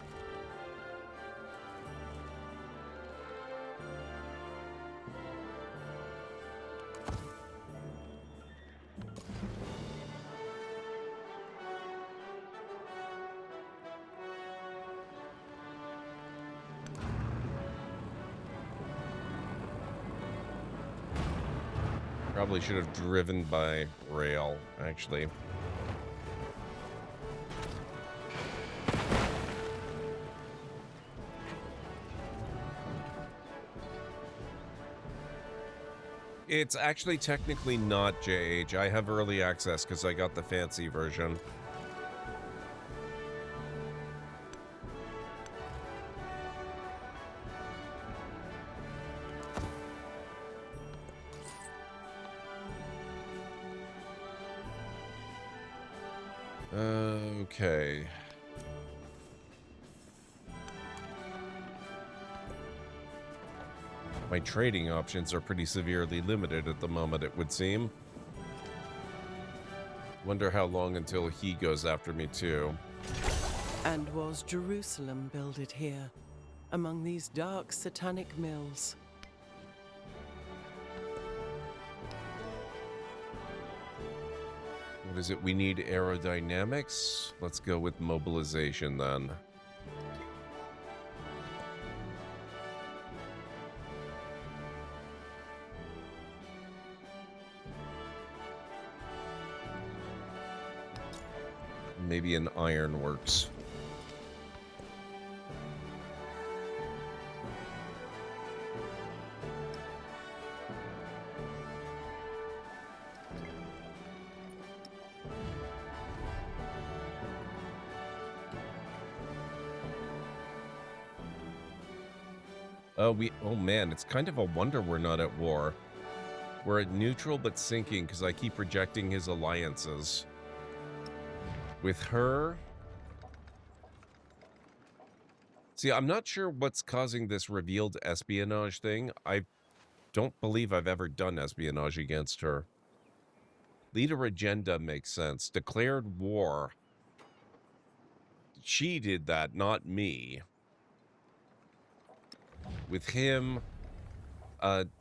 Probably should have driven by rail, actually. It's actually technically not JH. I have early access because I got the fancy version. Okay. My trading options are pretty severely limited at the moment, it would seem. Wonder how long until he goes after me, too. And was Jerusalem builded here, among these dark satanic mills? What is it? We need aerodynamics? Let's go with mobilization, then. Maybe an ironworks. Oh man, it's kind of a wonder we're not at war. We're at neutral but sinking because I keep rejecting his alliances. With her... See, I'm not sure what's causing this revealed espionage thing. I don't believe I've ever done espionage against her. Leader agenda makes sense. Declared war. She did that, not me. With him,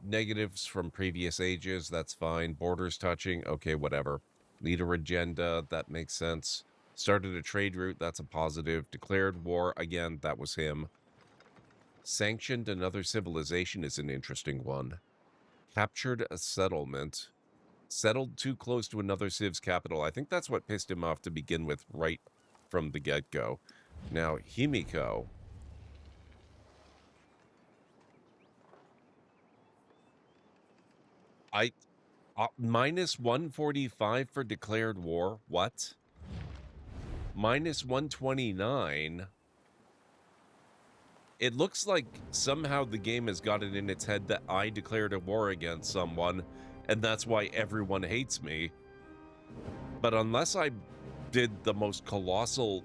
negatives from previous ages, that's fine. Borders touching, okay, whatever. Leader agenda, that makes sense. Started a trade route, that's a positive. Declared war, again, that was him. Sanctioned another civilization is an interesting one. Captured a settlement. Settled too close to another Civ's capital. I think that's what pissed him off to begin with right from the get-go. Now, Himiko. Minus 145 for declared war? What? Minus 129? It looks like somehow the game has got it in its head that I declared a war against someone, and that's why everyone hates me. But unless I did the most colossal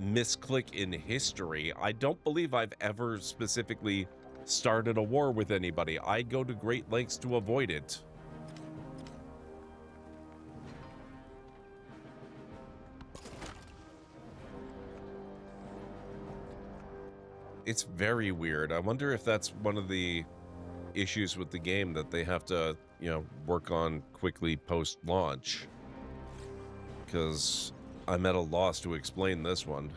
misclick in history, I don't believe I've ever specifically started a war with anybody. I go to great lengths to avoid it. It's very weird. I wonder if that's one of the issues with the game that they have to, you know, work on quickly post-launch. Because I'm at a loss to explain this one.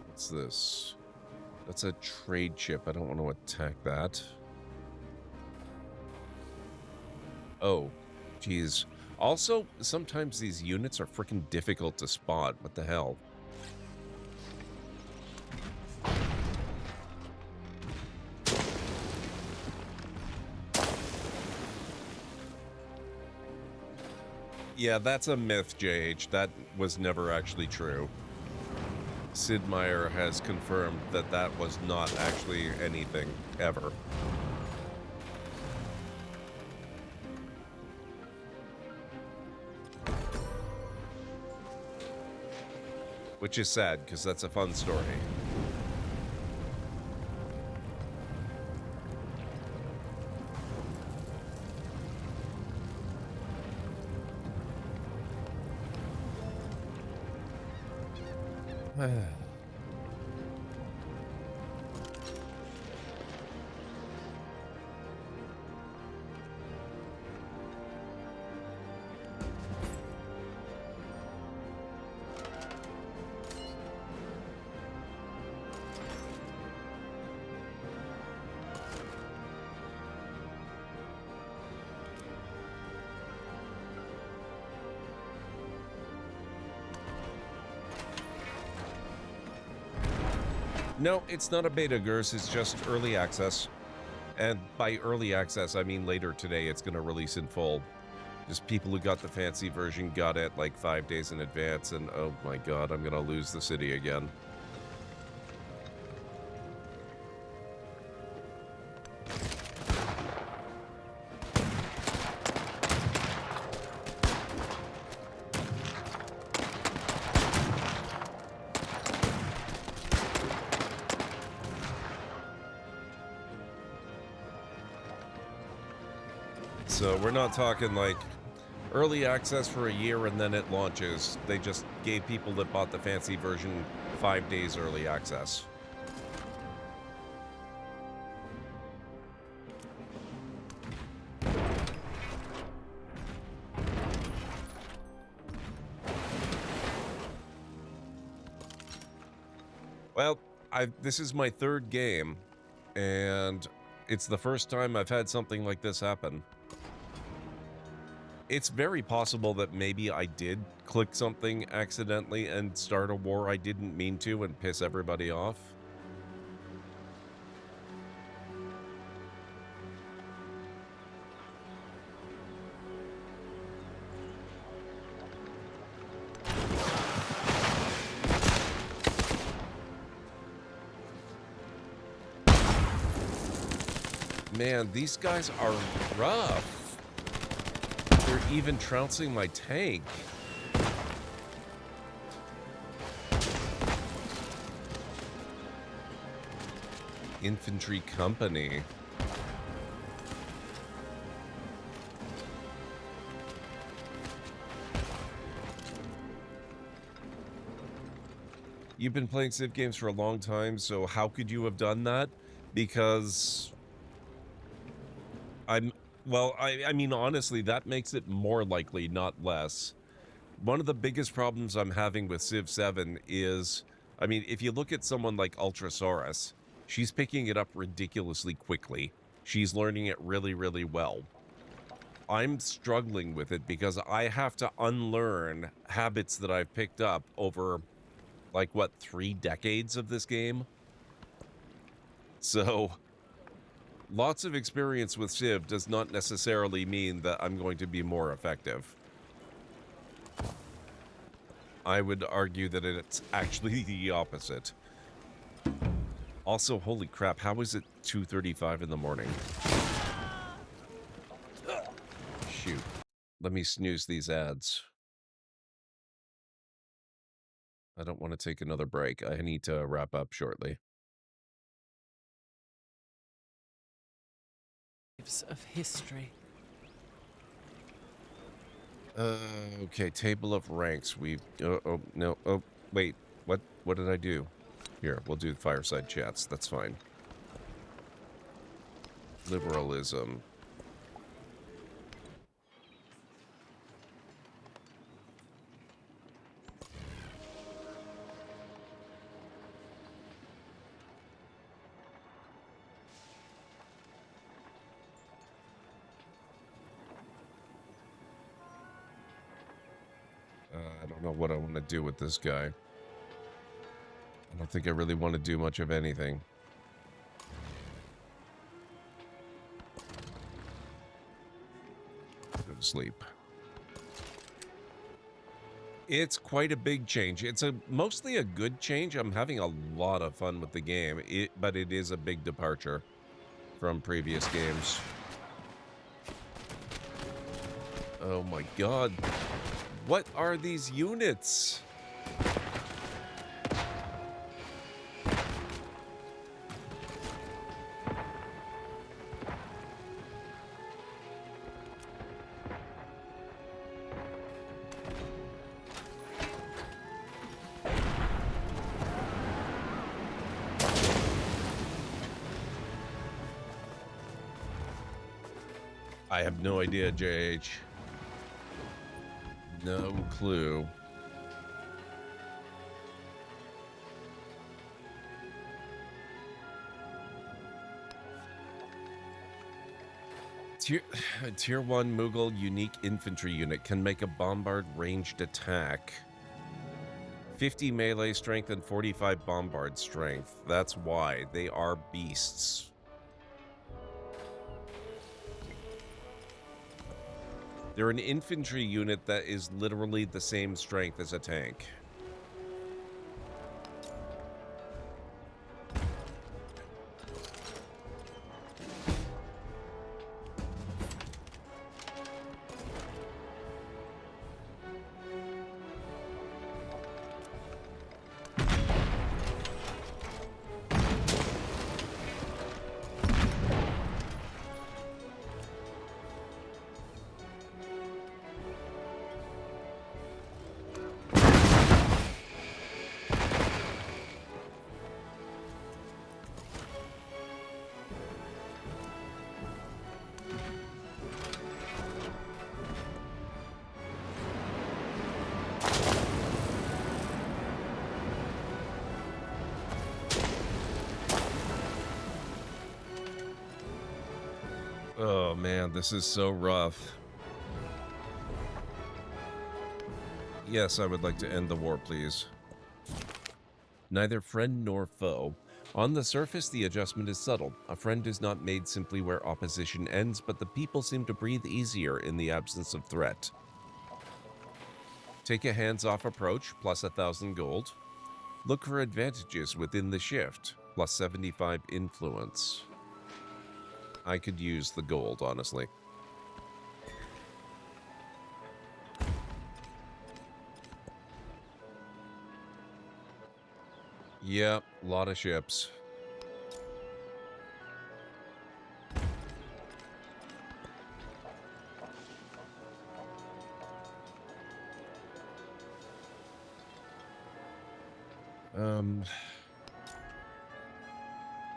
What's this? That's a trade chip. I don't want to attack that. Oh, geez. Also, sometimes these units are freaking difficult to spot. What the hell? Yeah, that's a myth, JH. That was never actually true. Sid Meier has confirmed that that was not actually anything, ever. Which is sad, because that's a fun story. No, it's not a beta, Gers. It's just early access. And by early access, I mean later today. It's going to release in full. Just people who got the fancy version got it like 5 days in advance, and oh my god, I'm going to lose the city again. So we're not talking like early access for a year and then it launches. They just gave people that bought the fancy version 5 days early access. Well, this is my third game, and it's the first time I've had something like this happen. It's very possible that maybe I did click something accidentally and start a war I didn't mean to and piss everybody off. Man, these guys are rough. They're even trouncing my tank. Infantry company. You've been playing Civ games for a long time, so how could you have done that? Because well, I mean, honestly, that makes it more likely, not less. One of the biggest problems I'm having with Civ 7 is, I mean, if you look at someone like Ultrasaurus, she's picking it up ridiculously quickly. She's learning it really, really well. I'm struggling with it because I have to unlearn habits that I've picked up over, like, what, 3 decades of this game? So, lots of experience with Civ does not necessarily mean that I'm going to be more effective. I would argue that it's actually the opposite. Also, holy crap, how is it 2:35 in the morning? Shoot. Let me snooze these ads. I don't want to take another break. I need to wrap up shortly. Of history. Okay, table of ranks. We've... oh, no. Oh, wait. What did I do? Here, we'll do fireside chats. That's fine. Liberalism. I don't know what I want to do with this guy. I don't think I really want to do much of anything. Go to sleep. It's quite a big change. It's mostly a good change. I'm having a lot of fun with the game, but it is a big departure from previous games. Oh my god. What are these units? I have no idea, JH. No clue. Tier 1 Mughal unique infantry unit can make a bombard ranged attack. 50 melee strength and 45 bombard strength. That's why. They are beasts. They're an infantry unit that is literally the same strength as a tank. Oh man, this is so rough. Yes, I would like to end the war, please. Neither friend nor foe. On the surface, the adjustment is subtle. A friend is not made simply where opposition ends, but the people seem to breathe easier in the absence of threat. Take a hands-off approach, plus 1,000 gold. Look for advantages within the shift, plus 75 influence. I could use the gold, honestly. Yep, a lot of ships.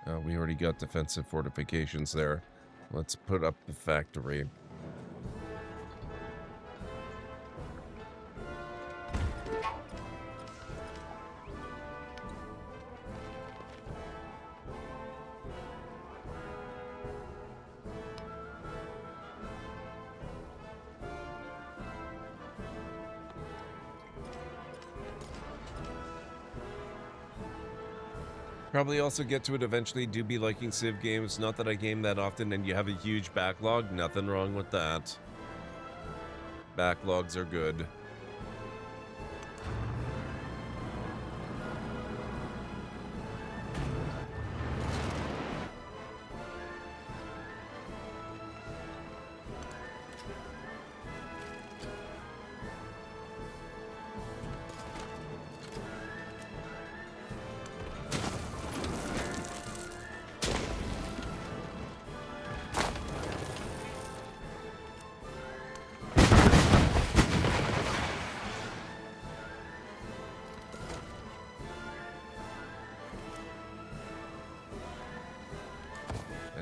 Oh, we already got defensive fortifications there. Let's put up the factory. Probably also get to it eventually. Do be liking Civ games. Not that I game that often and you have a huge backlog. Nothing wrong with that. Backlogs are good.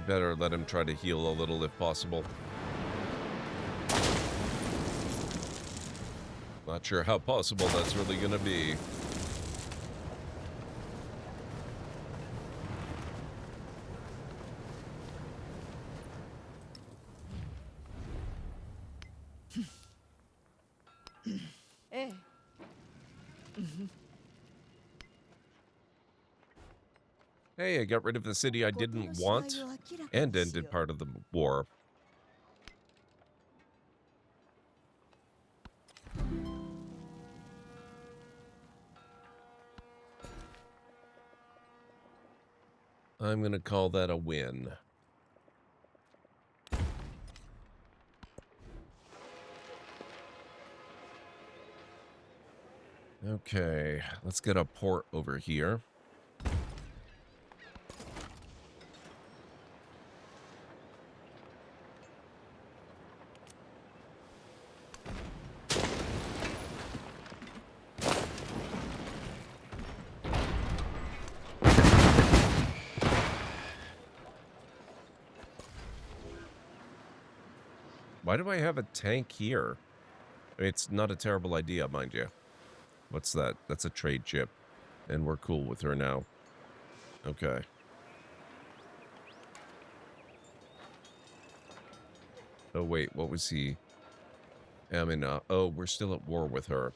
Better let him try to heal a little if possible. Not sure how possible that's really gonna be. Hey. Hey, I got rid of the city I didn't want and ended part of the war. I'm gonna call that a win. Okay, let's get a port over here. Why do I have a tank here? I mean, it's not a terrible idea, mind you. What's that? That's a trade ship. And we're cool with her now. Okay. Oh, wait, what was he? I mean, oh, we're still at war with her.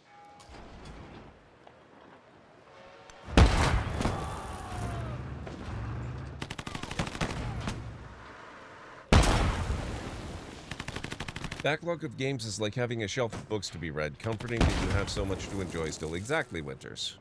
Backlog of games is like having a shelf of books to be read. Comforting that you have so much to enjoy still. Exactly, Winters.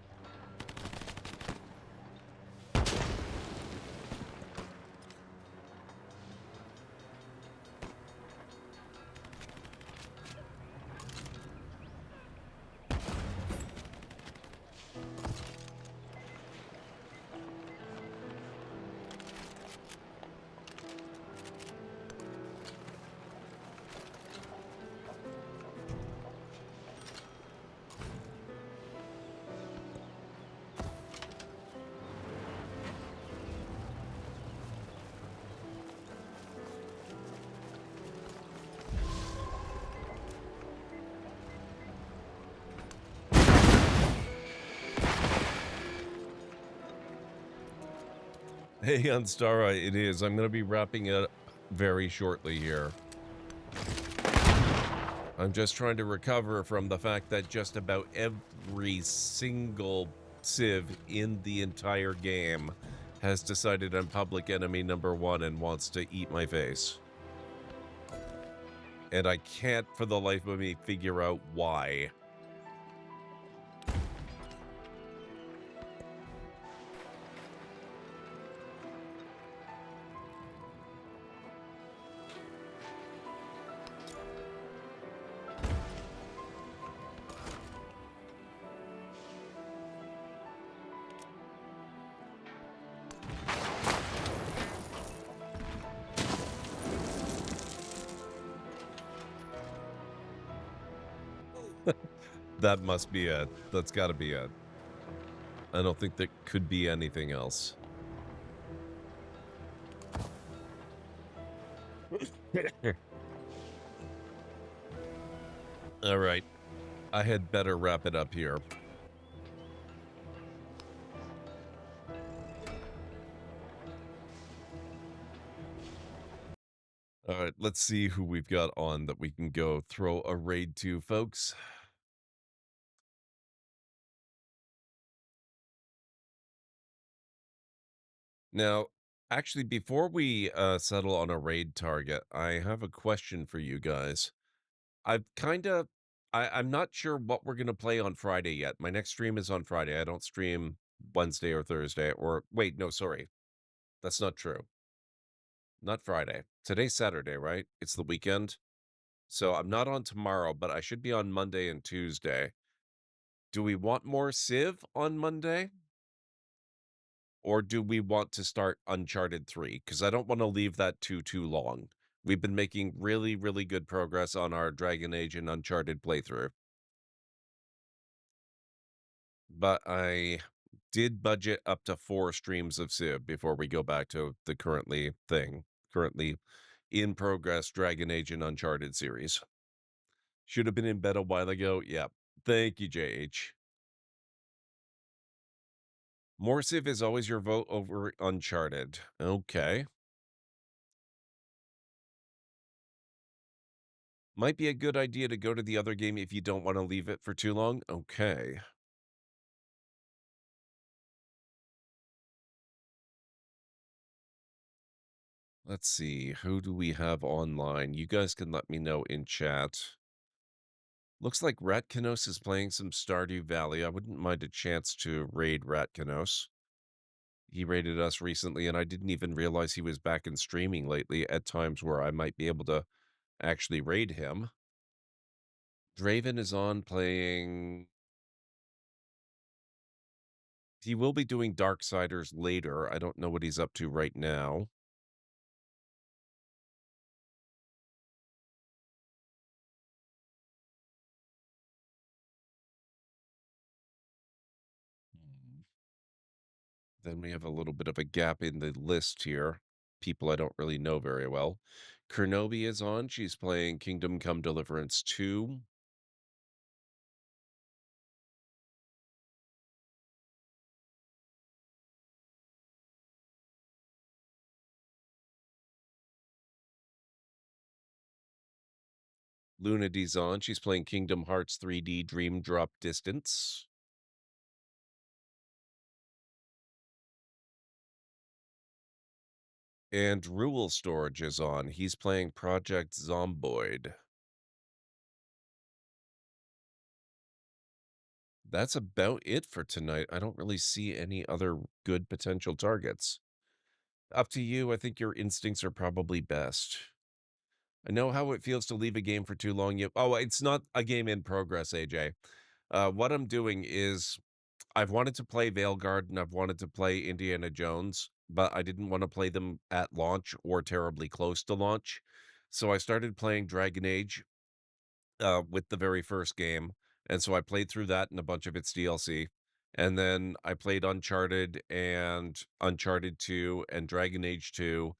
Hey, Unstara, it is. I'm going to be wrapping it up very shortly here. I'm just trying to recover from the fact that just about every single Civ in the entire game has decided I'm public enemy #1 and wants to eat my face. And I can't for the life of me figure out why. That must be it. That's got to be it. I don't think there could be anything else. All right. I had better wrap it up here. All right, let's see who we've got on that we can go throw a raid to, folks. Now, actually, before we settle on a raid target, I have a question for you guys. I've kind of, I'm not sure what we're going to play on Friday yet. My next stream is on Friday. I don't stream Wednesday or Thursday, or wait, no, sorry. That's not true. Not Friday. Today's Saturday, right? It's the weekend. So I'm not on tomorrow, but I should be on Monday and Tuesday. Do we want more Civ on Monday? Or do we want to start Uncharted 3? Because I don't want to leave that too long. We've been making really, really good progress on our Dragon Age and Uncharted playthrough. But I did budget up to 4 streams of Civ before we go back to the currently in progress Dragon Age and Uncharted series. Should have been in bed a while ago. Yeah. Thank you, JH. More Civ is always your vote over Uncharted. Okay. Might be a good idea to go to the other game if you don't want to leave it for too long. Okay. Let's see. Who do we have online? You guys can let me know in chat. Looks like Ratkanos is playing some Stardew Valley. I wouldn't mind a chance to raid Ratkanos. He raided us recently, and I didn't even realize he was back in streaming lately at times where I might be able to actually raid him. Draven is on playing... He will be doing Darksiders later. I don't know what he's up to right now. Then we have a little bit of a gap in the list here. People I don't really know very well. Kernobi is on. She's playing Kingdom Come Deliverance 2. Luna D's on. She's playing Kingdom Hearts 3D Dream Drop Distance. And Rule Storage is on. He's playing Project Zomboid. That's about it for tonight. I don't really see any other good potential targets. Up to you. I think your instincts are probably best. I know how it feels to leave a game for too long. Oh, it's not a game in progress, AJ. What I'm doing is I've wanted to play Veilguard and I've wanted to play Indiana Jones, but I didn't want to play them at launch or terribly close to launch. So I started playing Dragon Age with the very first game. And so I played through that and a bunch of its DLC. And then I played Uncharted and Uncharted 2 and Dragon Age 2.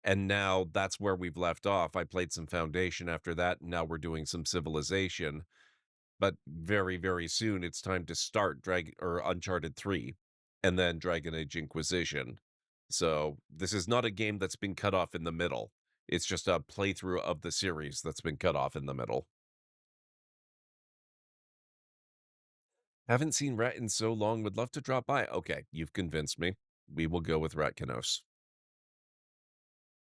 And now that's where we've left off. I played some Foundation after that. And now we're doing some Civilization. But very, very soon it's time to start Uncharted 3 and then Dragon Age Inquisition. So this is not a game that's been cut off in the middle. It's just a playthrough of the series that's been cut off in the middle. Haven't seen Rat in so long. Would love to drop by. Okay, you've convinced me. We will go with Ratkanos.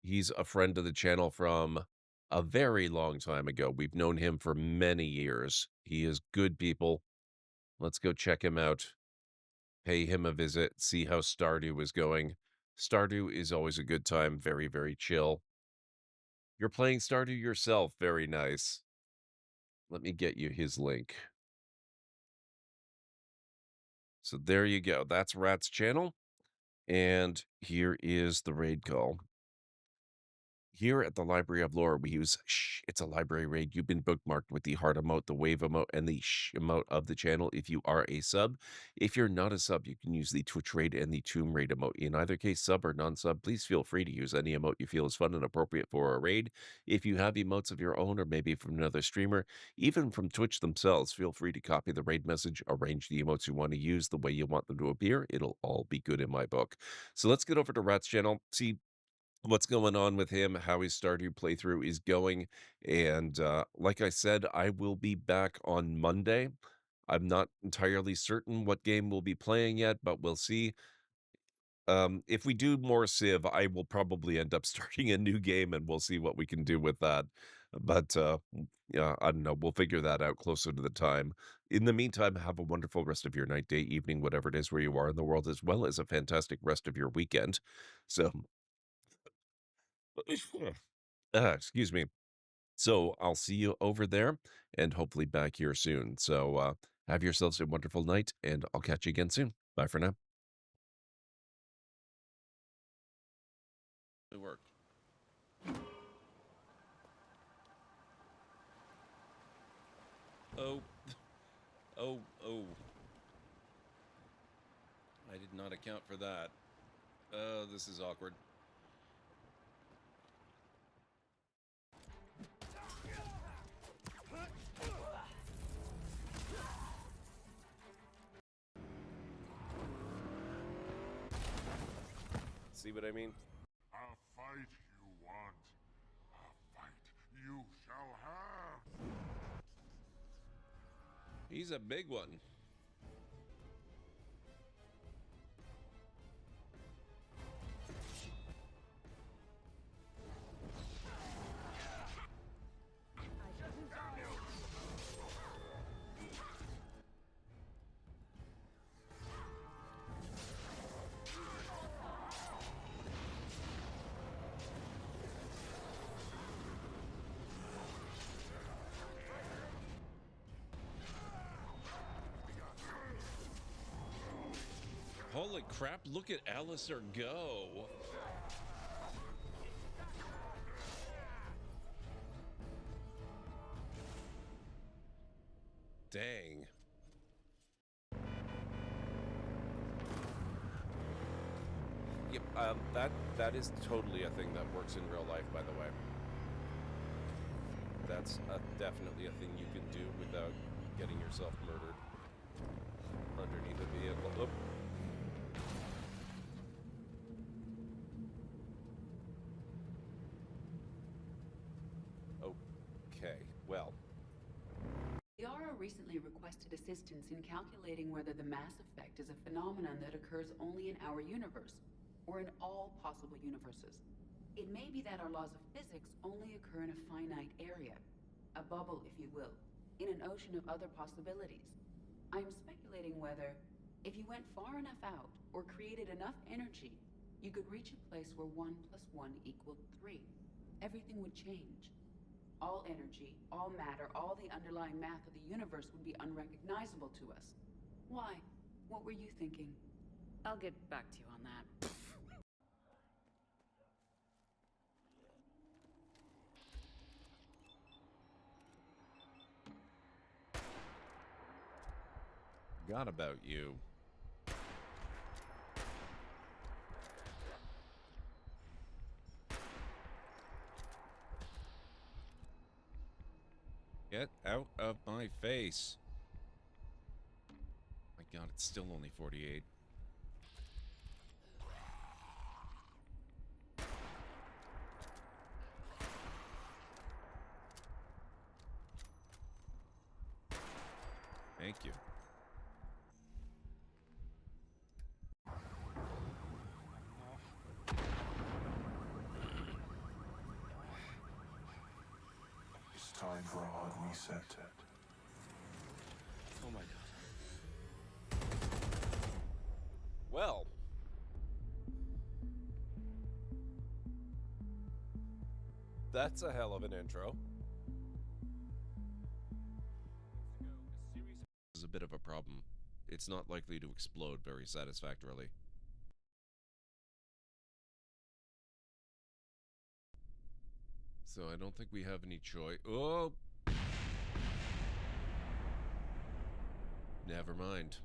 He's a friend of the channel from a very long time ago. We've known him for many years. He is good people. Let's go check him out. Pay him a visit. See how Stardew is going. Stardew is always a good time. Very, very chill. You're playing Stardew yourself. Very nice. Let me get you his link. So there you go. That's Rat's channel. And here is the raid call. Here at the Library of Lore, we use shh. It's a library raid. You've been bookmarked with the heart emote, the wave emote, and the shh emote of the channel if you are a sub. If you're not a sub, you can use the Twitch raid and the Tomb raid emote. In either case, sub or non-sub, please feel free to use any emote you feel is fun and appropriate for a raid. If you have emotes of your own or maybe from another streamer, even from Twitch themselves, feel free to copy the raid message, arrange the emotes you want to use the way you want them to appear. It'll all be good in my book. So let's get over to Rat's channel. See what's going on with him, how his Stardew playthrough is going. And like I said, I will be back on Monday. I'm not entirely certain what game we'll be playing yet, but we'll see. If we do more Civ, I will probably end up starting a new game, and we'll see what we can do with that. But, yeah, I don't know. We'll figure that out closer to the time. In the meantime, have a wonderful rest of your night, day, evening, whatever it is where you are in the world, as well as a fantastic rest of your weekend. So, excuse me. So I'll see you over there and hopefully back here soon. So have yourselves a wonderful night, and I'll catch you again soon. Bye for now. It worked. Oh, oh, oh. I did not account for that. This is awkward. See what I mean? A fight you want, a fight you shall have. He's a big one. Holy crap, look at Alistair go. Dang. Yep, that is totally a thing that works in real life, by the way. That's definitely a thing you can do without getting yourself murdered underneath a vehicle. Oh. Okay, well. Yara recently requested assistance in calculating whether the mass effect is a phenomenon that occurs only in our universe, or in all possible universes. It may be that our laws of physics only occur in a finite area, a bubble, if you will, in an ocean of other possibilities. I am speculating whether, if you went far enough out, or created enough energy, you could reach a place where 1 + 1 = 3. Everything would change. All energy, all matter, all the underlying math of the universe would be unrecognizable to us. Why? What were you thinking? I'll get back to you on that. Forgot about you. Get out of my face. My god, it's still only 48. Thank you. It's time for a hard reset. Oh my god. Well. That's a hell of an intro. This is a bit of a problem. It's not likely to explode very satisfactorily. So I don't think we have any choice. Oh! Never mind.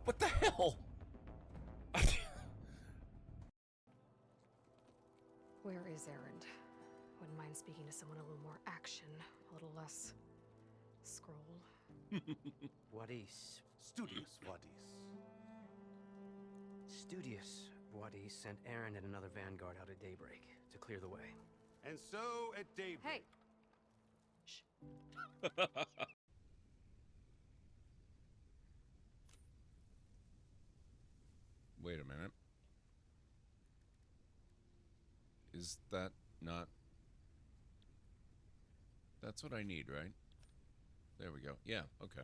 What the hell? Where is Erend? Wouldn't mind speaking to someone a little more action, a little less scroll. Wadis. Studious Wadis. Studious Wadis sent Erend and another vanguard out at daybreak to clear the way. And so at daybreak. Hey! Shh. Wait a minute. Is that not... That's what I need, right? There we go. Yeah, okay.